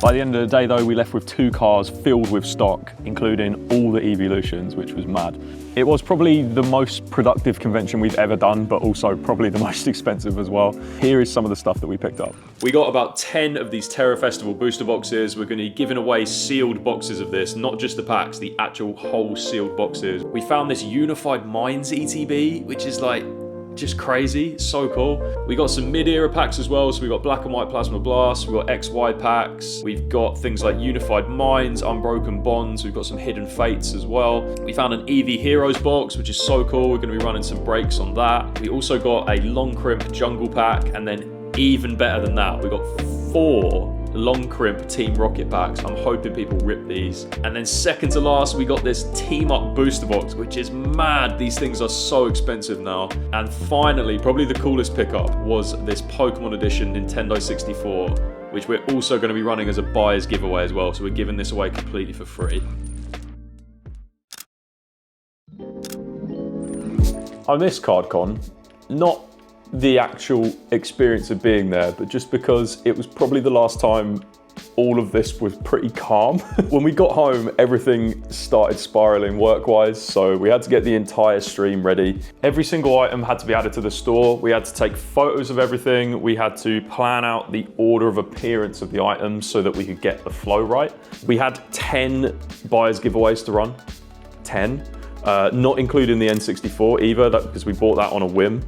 By the end of the day though, we left with 2 cars filled with stock, including all the evolutions, which was mad. It was probably the most productive convention we've ever done, but also probably the most expensive as well. Here is some of the stuff that we picked up. We got about 10 of these Terra Festival booster boxes. We're going to be giving away sealed boxes of this, not just the packs, the actual whole sealed boxes. We found this Unified Minds ETB, which is like, just crazy, so cool. We got some mid-era packs as well, so we got Black and White Plasma Blast, we've got XY packs, we've got things like Unified Minds, Unbroken Bonds, we've got some Hidden Fates as well. We found an EV Heroes box, which is so cool, we're gonna be running some breaks on that. We also got a Long Crimp Jungle pack, and then even better than that, we got 4 long crimp Team Rocket packs. I'm hoping people rip these. And then second to last, we got this Team Up booster box, which is mad. These things are so expensive now. And finally, probably the coolest pickup was this Pokemon Edition Nintendo 64, which we're also going to be running as a buyer's giveaway as well. So we're giving this away completely for free. I miss CardCon, not the actual experience of being there, but just because it was probably the last time all of this was pretty calm. When we got home, everything started spiraling work-wise, so we had to get the entire stream ready. Every single item had to be added to the store. We had to take photos of everything. We had to plan out the order of appearance of the items so that we could get the flow right. We had 10 buyers giveaways to run, 10. Not including the N64 either, because we bought that on a whim.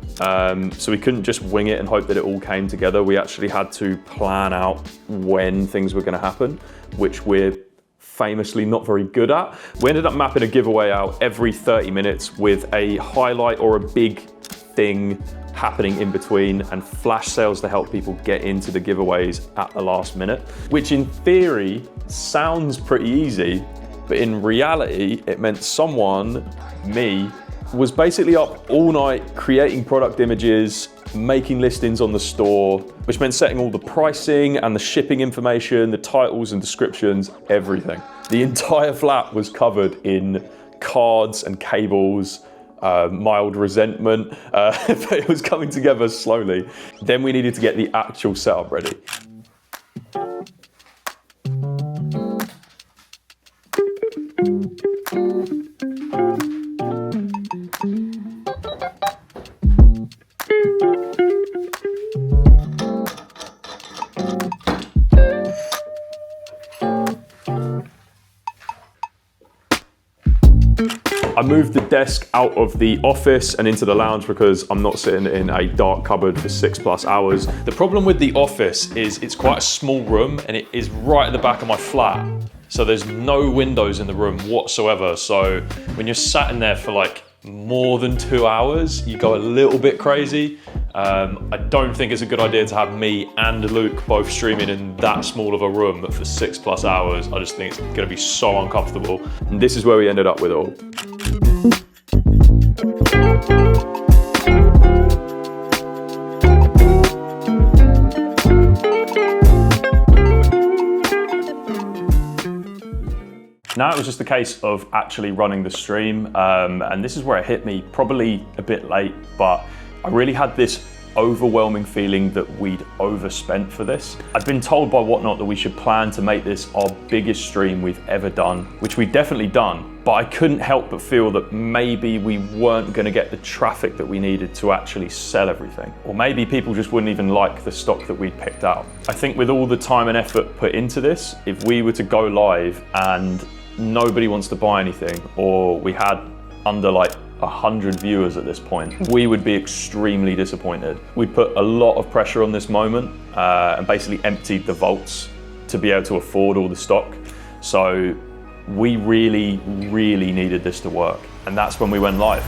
So we couldn't just wing it and hope that it all came together. We actually had to plan out when things were gonna happen, which we're famously not very good at. We ended up mapping a giveaway out every 30 minutes with a highlight or a big thing happening in between, and flash sales to help people get into the giveaways at the last minute, which in theory sounds pretty easy. But in reality, it meant someone, me, was basically up all night creating product images, making listings on the store, which meant setting all the pricing and the shipping information, the titles and descriptions, everything. The entire flat was covered in cards and cables, mild resentment, but it was coming together slowly. Then we needed to get the actual setup ready. I moved the desk out of the office and into the lounge because I'm not sitting in a dark cupboard for 6+ hours. The problem with the office is it's quite a small room and it is right at the back of my flat. So there's no windows in the room whatsoever. So when you're sat in there for like more than 2 hours, you go a little bit crazy. I don't think it's a good idea to have me and Luke both streaming in that small of a room for 6+ hours. I just think it's gonna be so uncomfortable. And this is where we ended up with it all. Now it was just a case of actually running the stream, and this is where it hit me, probably a bit late, but I really had this overwhelming feeling that we'd overspent for this. I'd been told by Whatnot that we should plan to make this our biggest stream we've ever done, which we've definitely done, but I couldn't help but feel that maybe we weren't gonna get the traffic that we needed to actually sell everything. Or maybe people just wouldn't even like the stock that we'd picked out. I think with all the time and effort put into this, if we were to go live and nobody wants to buy anything, or we had under like 100 viewers at this point, we would be extremely disappointed. We put a lot of pressure on this moment and basically emptied the vaults to be able to afford all the stock. So we really, really needed this to work. And that's when we went live.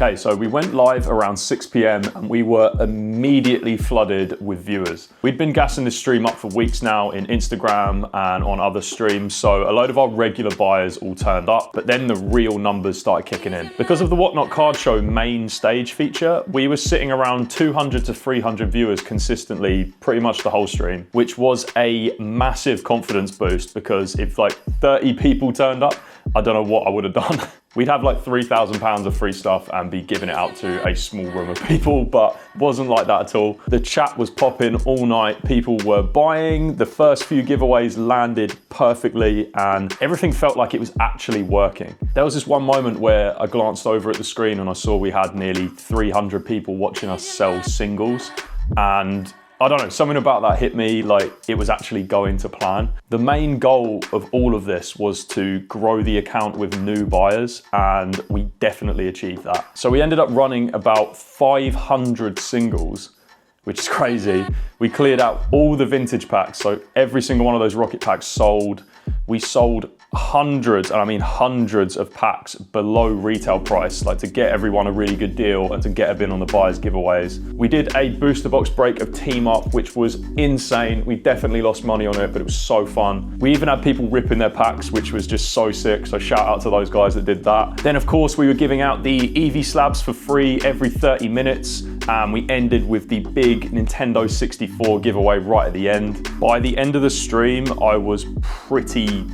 Okay, so we went live around 6 p.m. and we were immediately flooded with viewers. We'd been gassing this stream up for weeks now in Instagram and on other streams, so a load of our regular buyers all turned up, but then the real numbers started kicking in. Because of the Whatnot Card Show main stage feature, we were sitting around 200 to 300 viewers consistently pretty much the whole stream, which was a massive confidence boost, because if like 30 people turned up, I don't know what I would have done. We'd have like £3,000 of free stuff and be giving it out to a small room of people, but it wasn't like that at all. The chat was popping all night. People were buying. The first few giveaways landed perfectly and everything felt like it was actually working. There was this one moment where I glanced over at the screen and I saw we had nearly 300 people watching us sell singles, and I don't know, something about that hit me like it was actually going to plan. The main goal of all of this was to grow the account with new buyers, and we definitely achieved that. So we ended up running about 500 singles, which is crazy. We cleared out all the vintage packs, so every single one of those rocket packs sold. We sold hundreds, and I mean hundreds of packs below retail price, like to get everyone a really good deal and to get a bin on the buyers giveaways. We did a booster box break of Team Up, which was insane. We definitely lost money on it, but it was so fun. We even had people ripping their packs, which was just so sick. So shout out to those guys that did that. Then of course we were giving out the Eevee slabs for free every 30 minutes. And we ended with the big Nintendo 64 giveaway right at the end. By the end of the stream, I was pretty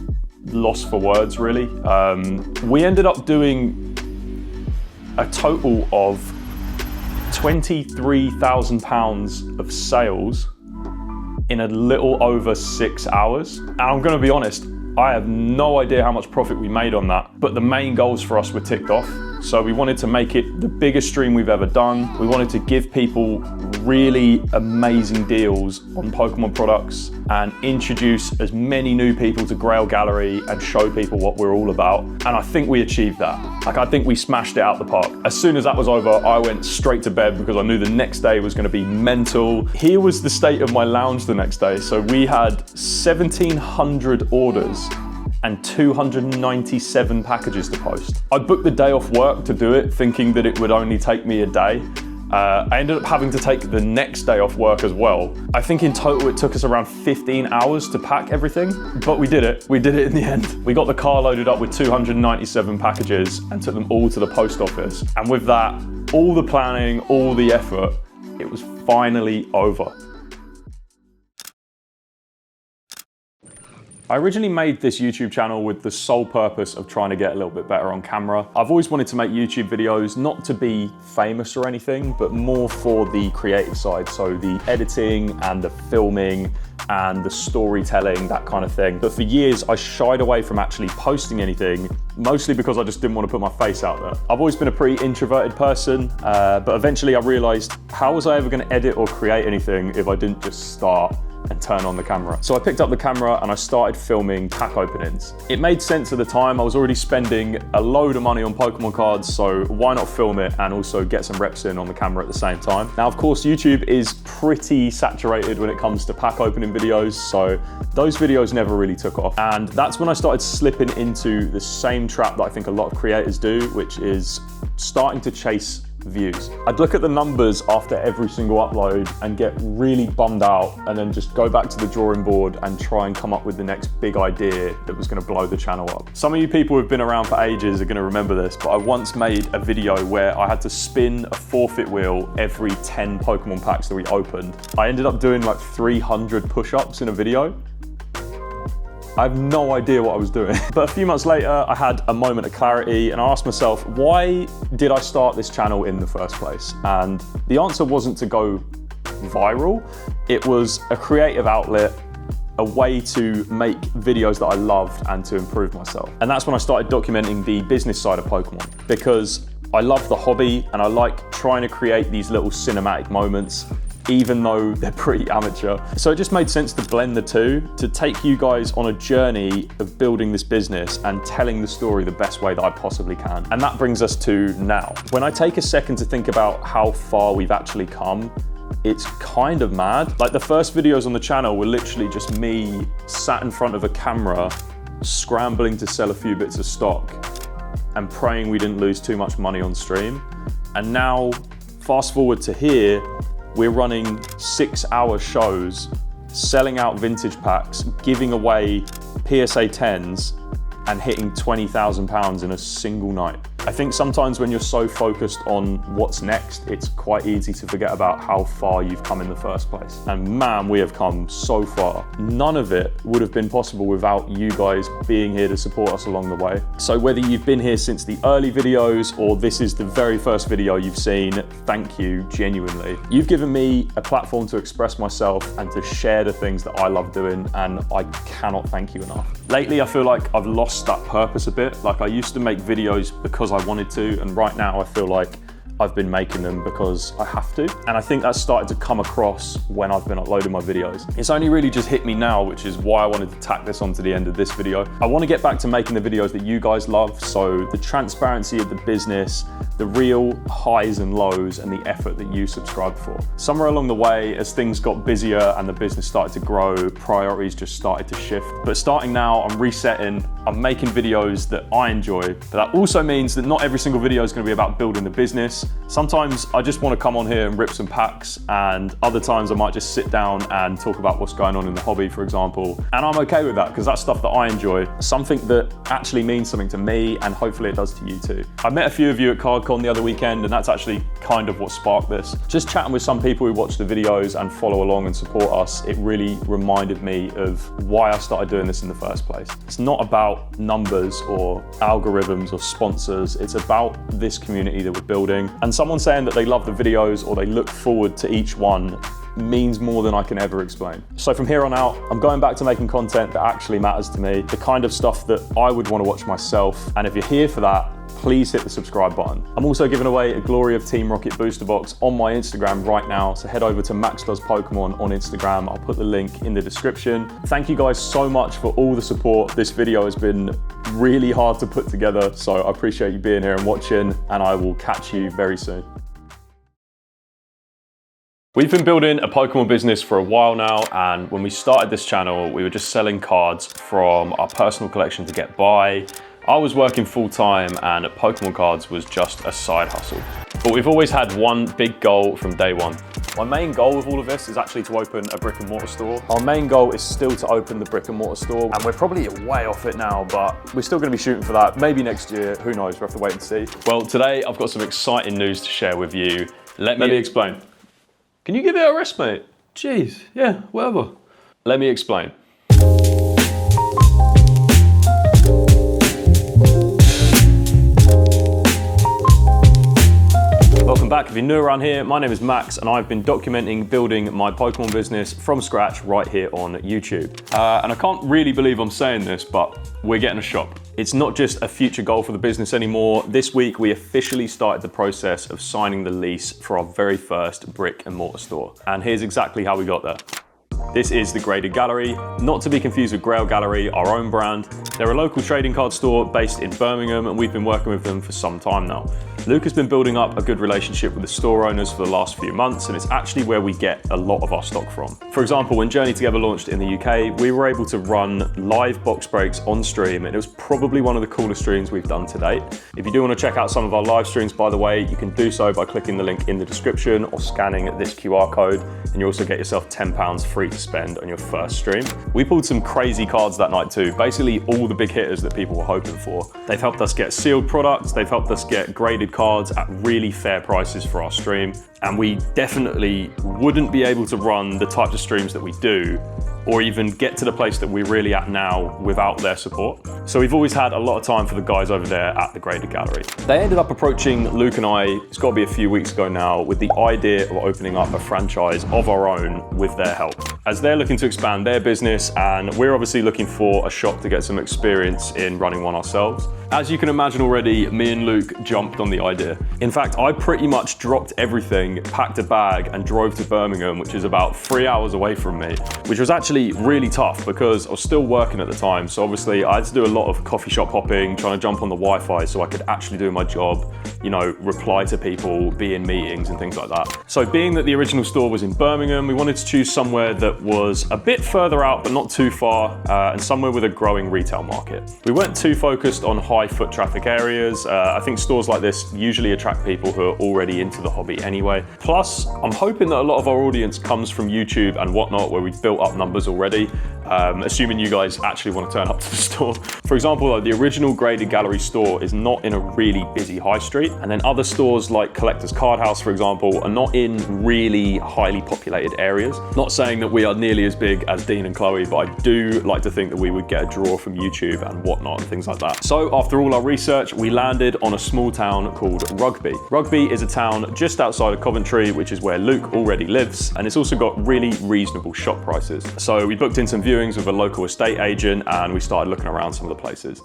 lost for words, really. We ended up doing a total of £23,000 of sales in a little over 6 hours. And I'm gonna be honest, I have no idea how much profit we made on that, but the main goals for us were ticked off. So we wanted to make it the biggest stream we've ever done. We wanted to give people really amazing deals on Pokemon products and introduce as many new people to Grail Gallery and show people what we're all about. And I think we achieved that. Like, I think we smashed it out the park. As soon as that was over, I went straight to bed because I knew the next day was gonna be mental. Here was the state of my lounge the next day. So we had 1,700 orders and 297 packages to post. I booked the day off work to do it, thinking that it would only take me a day. I ended up having to take the next day off work as well. I think in total it took us around 15 hours to pack everything, but we did it. We did it in the end. We got the car loaded up with 297 packages and took them all to the post office. And with that, all the planning, all the effort, it was finally over. I originally made this YouTube channel with the sole purpose of trying to get a little bit better on camera. I've always wanted to make YouTube videos, not to be famous or anything, but more for the creative side. So the editing and the filming and the storytelling, that kind of thing. But for years, I shied away from actually posting anything, mostly because I just didn't want to put my face out there. I've always been a pretty introverted person, but eventually I realized, how was I ever going to edit or create anything if I didn't just start and turn on the camera? So I picked up the camera and I started filming pack openings. It made sense at the time. I was already spending a load of money on Pokemon cards, so why not film it and also get some reps in on the camera at the same time? Now, of course, YouTube is pretty saturated when it comes to pack opening videos, so those videos never really took off. And that's when I started slipping into the same trap that I think a lot of creators do, which is starting to chase views. I'd look at the numbers after every single upload and get really bummed out, and then just go back to the drawing board and try and come up with the next big idea that was going to blow the channel up. Some of you people who've been around for ages are going to remember this, but I once made a video where I had to spin a forfeit wheel every 10 Pokemon packs that we opened. I ended up doing like 300 push-ups in a video. I have no idea what I was doing. But a few months later, I had a moment of clarity and I asked myself, why did I start this channel in the first place? And the answer wasn't to go viral. It was a creative outlet, a way to make videos that I loved and to improve myself. And that's when I started documenting the business side of Pokemon, because I love the hobby and I like trying to create these little cinematic moments, even though they're pretty amateur. So it just made sense to blend the two, to take you guys on a journey of building this business and telling the story the best way that I possibly can. And that brings us to now. When I take a second to think about how far we've actually come, it's kind of mad. Like, the first videos on the channel were literally just me sat in front of a camera, scrambling to sell a few bits of stock and praying we didn't lose too much money on stream. And now, fast forward to here, we're running 6-hour shows, selling out vintage packs, giving away PSA 10s, and hitting £20,000 in a single night. I think sometimes when you're so focused on what's next, it's quite easy to forget about how far you've come in the first place. And man, we have come so far. None of it would have been possible without you guys being here to support us along the way. So whether you've been here since the early videos or this is the very first video you've seen, thank you, genuinely. You've given me a platform to express myself and to share the things that I love doing, and I cannot thank you enough. Lately, I feel like I've lost that purpose a bit. Like, I used to make videos because I wanted to, and right now I feel like I've been making them because I have to. And I think that's started to come across when I've been uploading my videos. It's only really just hit me now, which is why I wanted to tack this onto the end of this video. I want to get back to making the videos that you guys love. So the transparency of the business, the real highs and lows and the effort that you subscribed for. Somewhere along the way, as things got busier and the business started to grow, priorities just started to shift. But starting now, I'm resetting, I'm making videos that I enjoy, but that also means that not every single video is going to be about building the business. Sometimes I just want to come on here and rip some packs, and other times I might just sit down and talk about what's going on in the hobby, for example. And I'm okay with that because that's stuff that I enjoy, something that actually means something to me, and hopefully it does to you too. I met a few of you at CardCon the other weekend, and that's actually kind of what sparked this. Just chatting with some people who watch the videos and follow along and support us, it really reminded me of why I started doing this in the first place. It's not about numbers or algorithms or sponsors, it's about this community that we're building. And someone saying that they love the videos or they look forward to each one means more than I can ever explain. So from here on out, I'm going back to making content that actually matters to me, the kind of stuff that I would want to watch myself. And if you're here for that, please hit the subscribe button. I'm also giving away a Glory of Team Rocket booster box on my Instagram right now, so head over to Max Does Pokemon on Instagram. I'll put the link in the description. Thank you guys so much for all the support. This video has been really hard to put together, so I appreciate you being here and watching, and I will catch you very soon. We've been building a Pokemon business for a while now, and when we started this channel, we were just selling cards from our personal collection to get by. I was working full time and Pokemon cards was just a side hustle. But we've always had one big goal from day one. My main goal with all of this is actually to open a brick and mortar store. Our main goal is still to open the brick and mortar store, and we're probably way off it now, but we're still gonna be shooting for that. Maybe next year, who knows, we'll have to wait and see. Well, today I've got some exciting news to share with you. Let me explain. Can you give it a rest, mate? Jeez, yeah, whatever. Let me explain. Welcome back. If you're new around here, my name is Max and I've been documenting building my Pokemon business from scratch right here on YouTube. And I can't really believe I'm saying this, but we're getting a shop. It's not just a future goal for the business anymore. This week, we officially started the process of signing the lease for our very first brick and mortar store. And here's exactly how we got there. This is the Graded Gallery, not to be confused with Grail Gallery, our own brand. They're a local trading card store based in Birmingham, and we've been working with them for some time now. Luke has been building up a good relationship with the store owners for the last few months, and it's actually where we get a lot of our stock from. For example, when Journey Together launched in the UK, we were able to run live box breaks on stream, and it was probably one of the coolest streams we've done to date. If you do want to check out some of our live streams, by the way, you can do so by clicking the link in the description or scanning this QR code, and you also get yourself £10 free to spend on your first stream. We pulled some crazy cards that night too, basically all the big hitters that people were hoping for. They've helped us get sealed products, they've helped us get graded cards at really fair prices for our stream, and we definitely wouldn't be able to run the types of streams that we do or even get to the place that we're really at now without their support. So we've always had a lot of time for the guys over there at the Graded Gallery. They ended up approaching Luke and I, it's got to be a few weeks ago now, with the idea of opening up a franchise of our own with their help. As they're looking to expand their business, and we're obviously looking for a shop to get some experience in running one ourselves. As you can imagine already, me and Luke jumped on the idea. In fact, I pretty much dropped everything, packed a bag, and drove to Birmingham, which is about 3 hours away from me, which was actually really tough because I was still working at the time. So obviously I had to do a lot of coffee shop hopping, trying to jump on the Wi-Fi so I could actually do my job, you know, reply to people, be in meetings and things like that. So being that the original store was in Birmingham, we wanted to choose somewhere that was a bit further out, but not too far, and somewhere with a growing retail market. We weren't too focused on high foot traffic areas. I think stores like this usually attract people who are already into the hobby anyway. Plus, I'm hoping that a lot of our audience comes from YouTube and whatnot, where we've built up numbers already, assuming you guys actually want to turn up to the store. For example, the original Graded Gallery store is not in a really busy high street, and then other stores like Collector's Card House, for example, are not in really highly populated areas. Not saying that we are nearly as big as Dean and Chloe, but I do like to think that we would get a draw from YouTube and whatnot and things like that. So after all our research, we landed on a small town called Rugby. Rugby is a town just outside of Coventry, which is where Luke already lives, and it's also got really reasonable shop prices. So we booked in some viewings with a local estate agent and we started looking around some of the places.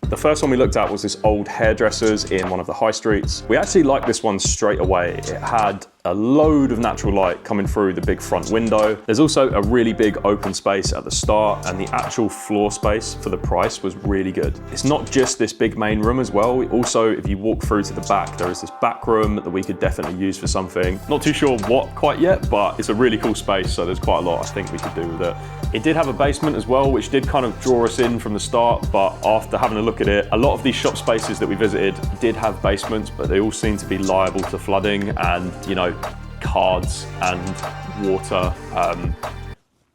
The first one we looked at was this old hairdresser's in one of the high streets. We actually liked this one straight away. It had a load of natural light coming through the big front window. There's also a really big open space at the start, and the actual floor space for the price was really good. It's not just this big main room as well. Also, if you walk through to the back, there is this back room that we could definitely use for something. Not too sure what quite yet, but it's a really cool space, so there's quite a lot I think we could do with it. It did have a basement as well, which did kind of draw us in from the start, but after having a look at it, a lot of these shop spaces that we visited did have basements, but they all seem to be liable to flooding and, you know, cards and water.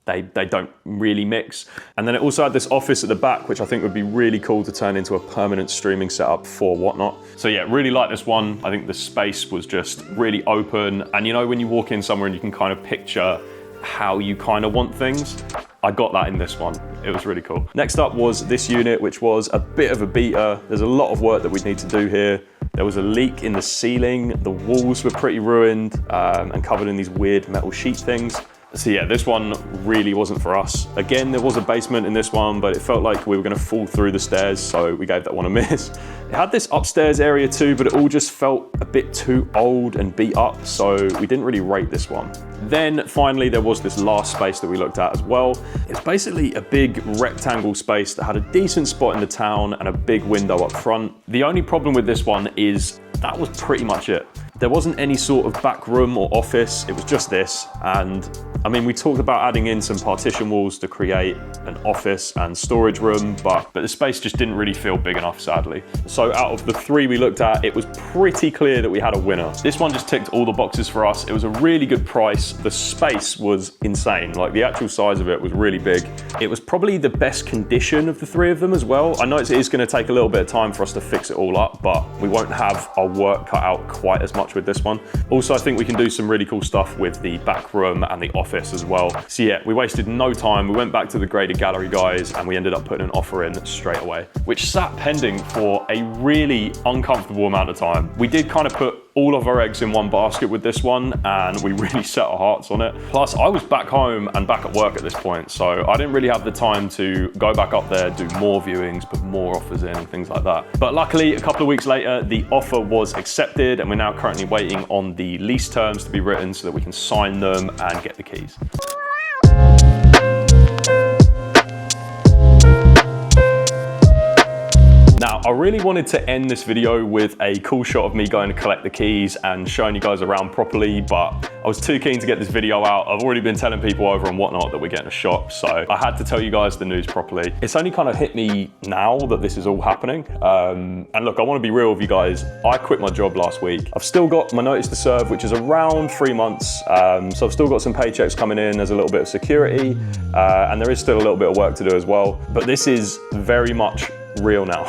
They don't really mix. And then it also had this office at the back, which I think would be really cool to turn into a permanent streaming setup for Whatnot. So yeah, really like this one. I think the space was just really open. And you know, when you walk in somewhere and you can kind of picture how you kind of want things, I got that in this one. It was really cool. Next up was this unit, which was a bit of a beater. There's a lot of work that we need to do here. There was a leak in the ceiling. The walls were pretty ruined and covered in these weird metal sheet things. So yeah, this one really wasn't for us. Again, there was a basement in this one, but it felt like we were gonna fall through the stairs, so we gave that one a miss. It had this upstairs area too, but it all just felt a bit too old and beat up, so we didn't really rate this one. Then finally, there was this last space that we looked at as well. It's basically a big rectangle space that had a decent spot in the town and a big window up front. The only problem with this one is that was pretty much it. There wasn't any sort of back room or office, it was just this. And I mean, we talked about adding in some partition walls to create an office and storage room, but the space just didn't really feel big enough, sadly. So out of the three we looked at, it was pretty clear that we had a winner. This one just ticked all the boxes for us. It was a really good price. The space was insane. Like, the actual size of it was really big. It was probably the best condition of the three of them as well. I know it is gonna take a little bit of time for us to fix it all up, but we won't have our work cut out quite as much with this one. Also, I think we can do some really cool stuff with the back room and the office as well. So yeah, we wasted no time. We went back to the graded gallery guys and we ended up putting an offer in straight away, which sat pending for a really uncomfortable amount of time. We did kind of put all of our eggs in one basket with this one, and we really set our hearts on it. Plus, I was back home and back at work at this point, so I didn't really have the time to go back up there, do more viewings, put more offers in and things like that. But luckily, a couple of weeks later, the offer was accepted, and we're now currently waiting on the lease terms to be written so that we can sign them and get the keys. Now, I really wanted to end this video with a cool shot of me going to collect the keys and showing you guys around properly, but I was too keen to get this video out. I've already been telling people over on Whatnot that we're getting a shop, so I had to tell you guys the news properly. It's only kind of hit me now that this is all happening. And look, I want to be real with you guys. I quit my job last week. I've still got my notice to serve, which is around 3 months. So I've still got some paychecks coming in. There's a little bit of security, and there is still a little bit of work to do as well. But this is very much real now.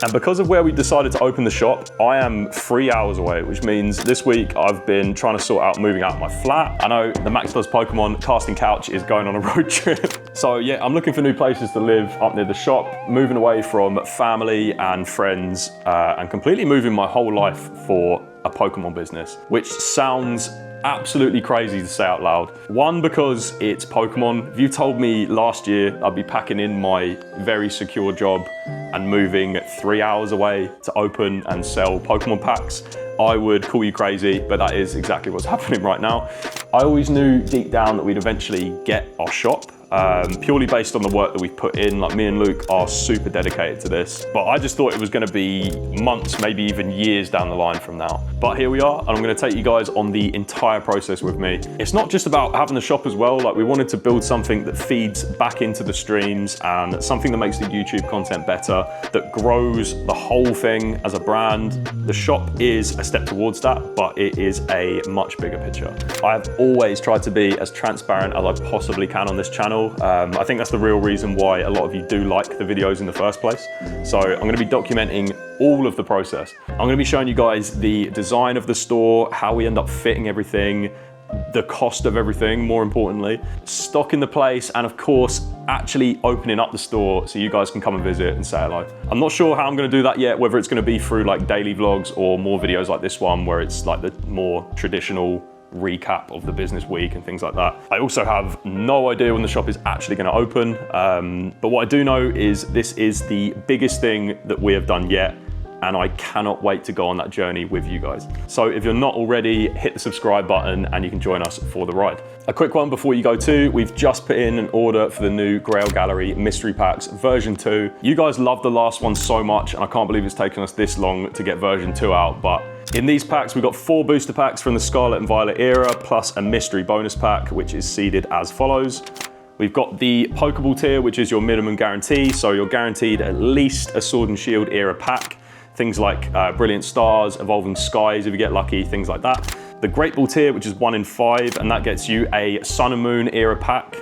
And because of where we decided to open the shop, I am 3 hours away, which means this week I've been trying to sort out moving out of my flat. I know the Max Does Pokemon casting couch is going on a road trip. So yeah, I'm looking for new places to live up near the shop, moving away from family and friends, and completely moving my whole life for a Pokemon business, which sounds absolutely crazy to say out loud. One, because it's Pokemon. If you told me last year I'd be packing in my very secure job and moving 3 hours away to open and sell Pokemon packs, I would call you crazy, but that is exactly what's happening right now. I always knew deep down that we'd eventually get our shop, purely based on the work that we've put in. Like, me and Luke are super dedicated to this, but I just thought it was gonna be months, maybe even years down the line from now. But here we are, and I'm gonna take you guys on the entire process with me. It's not just about having the shop as well. Like, we wanted to build something that feeds back into the streams and something that makes the YouTube content better, that grows the whole thing as a brand. The shop is a step towards that, but it is a much bigger picture. I've always tried to be as transparent as I possibly can on this channel. I think that's the real reason why a lot of you do like the videos in the first place. So I'm going to be documenting all of the process. I'm going to be showing you guys the design of the store, how we end up fitting everything, the cost of everything, more importantly, stock in the place, and of course, actually opening up the store so you guys can come and visit and say hello. I'm not sure how I'm going to do that yet, whether it's going to be through like daily vlogs or more videos like this one, where it's like the more traditional recap of the business week and things like that. I also have no idea when the shop is actually going to open, but what I do know is this is the biggest thing that we have done yet, and I cannot wait to go on that journey with you guys. So if you're not already, hit the subscribe button and you can join us for the ride. A quick one before you go too, we've just put in an order for the new Grail Gallery Mystery Packs version 2. You guys loved the last one so much, and I can't believe it's taken us this long to get version 2 out, but in these packs, we've got 4 booster packs from the Scarlet and Violet era, plus a mystery bonus pack, which is seeded as follows. We've got the Pokeball tier, which is your minimum guarantee, so you're guaranteed at least a Sword and Shield era pack. Things like Brilliant Stars, Evolving Skies, if you get lucky, things like that. The Great Ball tier, which is 1 in 5, and that gets you a Sun and Moon era pack.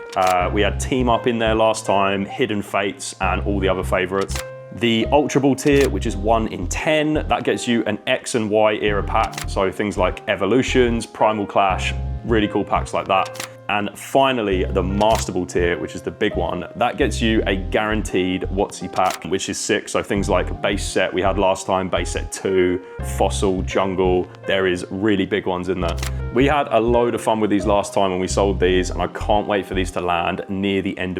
We had Team Up in there last time, Hidden Fates, and all the other favorites. The Ultra Ball tier, which is 1 in 10, that gets you an X and Y era pack. So things like Evolutions, Primal Clash, really cool packs like that. And finally, the Master Ball tier, which is the big one, that gets you a guaranteed WotC pack, which is sick. So things like base set we had last time, base set 2, Fossil, Jungle, there is really big ones in there. We had a load of fun with these last time when we sold these, and I can't wait for these to land near the end of